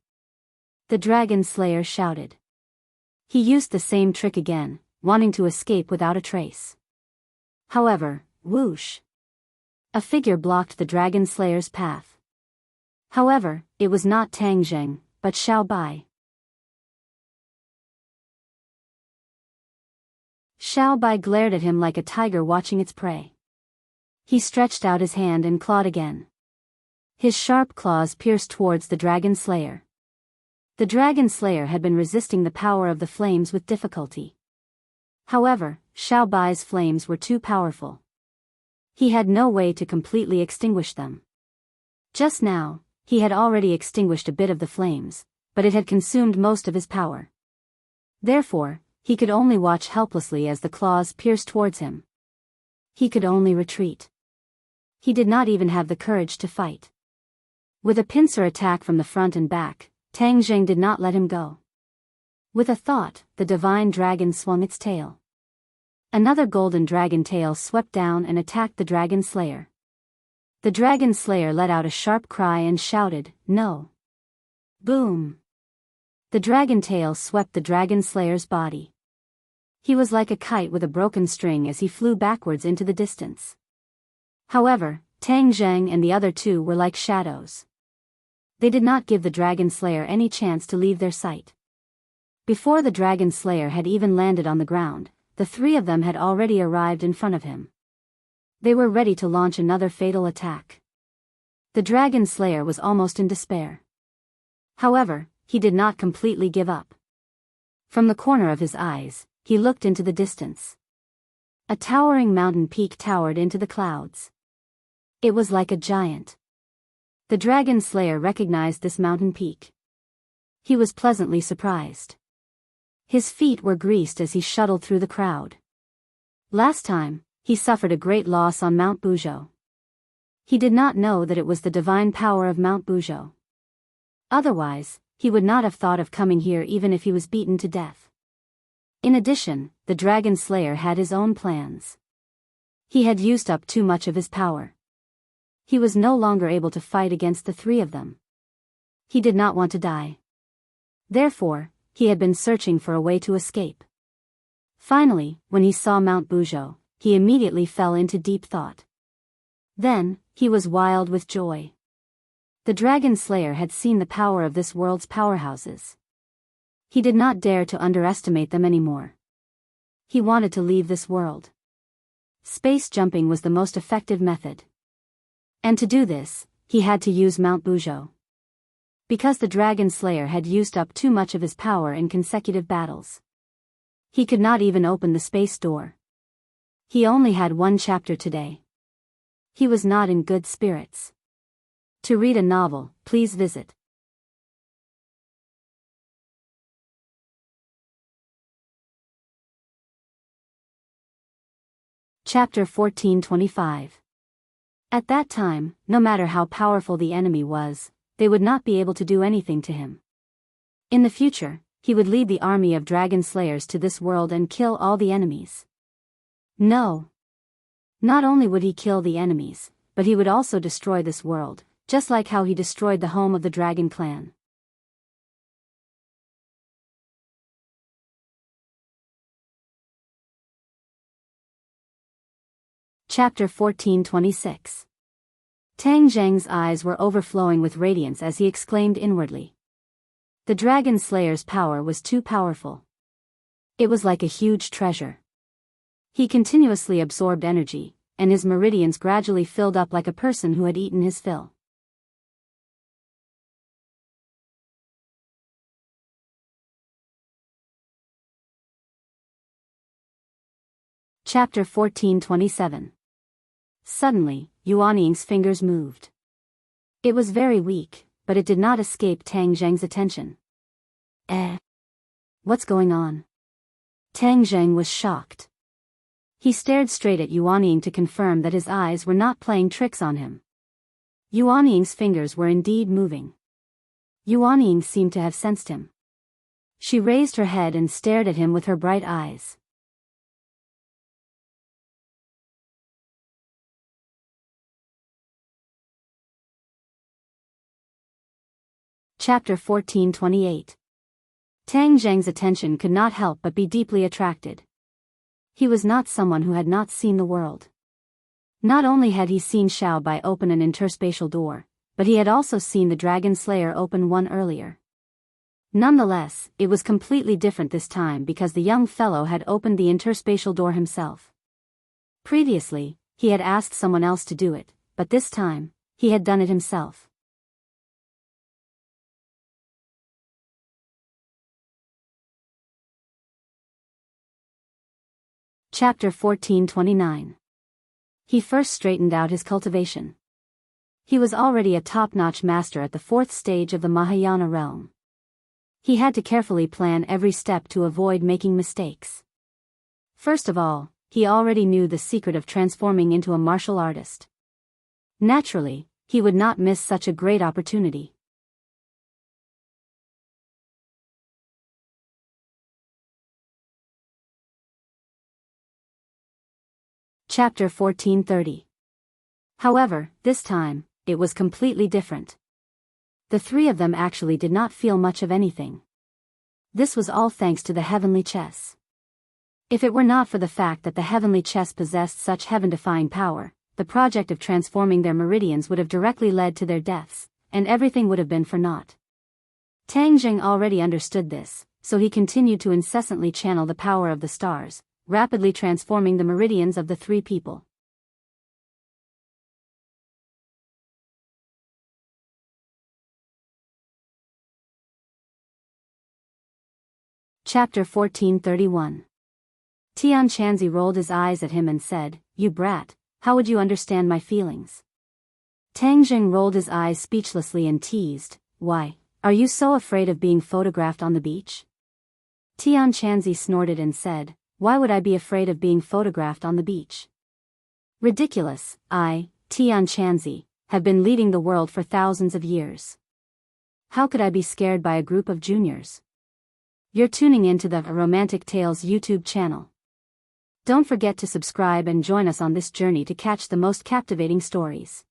the Dragon Slayer shouted. He used the same trick again, wanting to escape without a trace. However, whoosh! A figure blocked the Dragon Slayer's path. However, it was not Tang Zheng, but Xiao Bai. Xiao Bai glared at him like a tiger watching its prey. He stretched out his hand and clawed again. His sharp claws pierced towards the Dragon Slayer. The Dragon Slayer had been resisting the power of the flames with difficulty. However, Xiao Bai's flames were too powerful. He had no way to completely extinguish them. Just now, he had already extinguished a bit of the flames, but it had consumed most of his power. Therefore, he could only watch helplessly as the claws pierced towards him. He could only retreat. He did not even have the courage to fight. With a pincer attack from the front and back, Tang Zheng did not let him go. With a thought, the divine dragon swung its tail. Another golden dragon tail swept down and attacked the Dragon Slayer. The Dragon Slayer let out a sharp cry and shouted, "No!" Boom! The dragon tail swept the Dragon Slayer's body. He was like a kite with a broken string as he flew backwards into the distance. However, Tang Zheng and the other two were like shadows. They did not give the Dragon Slayer any chance to leave their sight. Before the Dragon Slayer had even landed on the ground, the three of them had already arrived in front of him. They were ready to launch another fatal attack. The Dragon Slayer was almost in despair. However, he did not completely give up. From the corner of his eyes, he looked into the distance. A towering mountain peak towered into the clouds. It was like a giant. The Dragon Slayer recognized this mountain peak. He was pleasantly surprised. His feet were greased as he shuttled through the crowd. Last time, he suffered a great loss on Mount Bujo. He did not know that it was the divine power of Mount Bujo. Otherwise, he would not have thought of coming here even if he was beaten to death. In addition, the Dragon Slayer had his own plans. He had used up too much of his power. He was no longer able to fight against the three of them. He did not want to die. Therefore, he had been searching for a way to escape. Finally, when he saw Mount Bujo, he immediately fell into deep thought. Then, he was wild with joy. The Dragon Slayer had seen the power of this world's powerhouses. He did not dare to underestimate them anymore. He wanted to leave this world. Space jumping was the most effective method. And to do this, he had to use Mount Bujo. Because the Dragon Slayer had used up too much of his power in consecutive battles. He could not even open the space door. He only had one chapter today. He was not in good spirits. To read a novel, please visit Chapter 1425. At that time, no matter how powerful the enemy was, they would not be able to do anything to him. In the future, he would lead the army of Dragon Slayers to this world and kill all the enemies. No. Not only would he kill the enemies, but he would also destroy this world, just like how he destroyed the home of the Dragon Clan. Chapter 1426. Tang Zheng's eyes were overflowing with radiance as he exclaimed inwardly. The Dragon Slayer's power was too powerful. It was like a huge treasure. He continuously absorbed energy, and his meridians gradually filled up like a person who had eaten his fill. Chapter 1427. Suddenly, Yuanying's fingers moved. It was very weak, but it did not escape Tang Zheng's attention. What's going on? Tang Zheng was shocked. He stared straight at Yuanying to confirm that his eyes were not playing tricks on him. Yuanying's fingers were indeed moving. Yuanying seemed to have sensed him. She raised her head and stared at him with her bright eyes. Chapter 1428. Tang Zheng's attention could not help but be deeply attracted. He was not someone who had not seen the world. Not only had he seen Xiao Bai open an interspatial door, but he had also seen the Dragon Slayer open one earlier. Nonetheless, it was completely different this time because the young fellow had opened the interspatial door himself. Previously, he had asked someone else to do it, but this time, he had done it himself. Chapter 1429. He first straightened out his cultivation. He was already a top-notch master at the 4th stage of the Mahayana realm. He had to carefully plan every step to avoid making mistakes. First of all, he already knew the secret of transforming into a martial artist. Naturally, he would not miss such a great opportunity. Chapter 1430. However, this time, it was completely different. The three of them actually did not feel much of anything. This was all thanks to the heavenly chess. If it were not for the fact that the heavenly chess possessed such heaven-defying power, the project of transforming their meridians would have directly led to their deaths, and everything would have been for naught. Tang Zheng already understood this, so he continued to incessantly channel the power of the stars, rapidly transforming the meridians of the three people. Chapter 1431. Tianchanzi rolled his eyes at him and said, "You brat, how would you understand my feelings?" Tang Jing rolled his eyes speechlessly and teased, "Why, are you so afraid of being photographed on the beach?" Tianchanzi snorted and said, "Why would I be afraid of being photographed on the beach? Ridiculous, I, Tianchanzi, have been leading the world for thousands of years. How could I be scared by a group of juniors?" You're tuning into the Romantic Tales YouTube channel. Don't forget to subscribe and join us on this journey to catch the most captivating stories.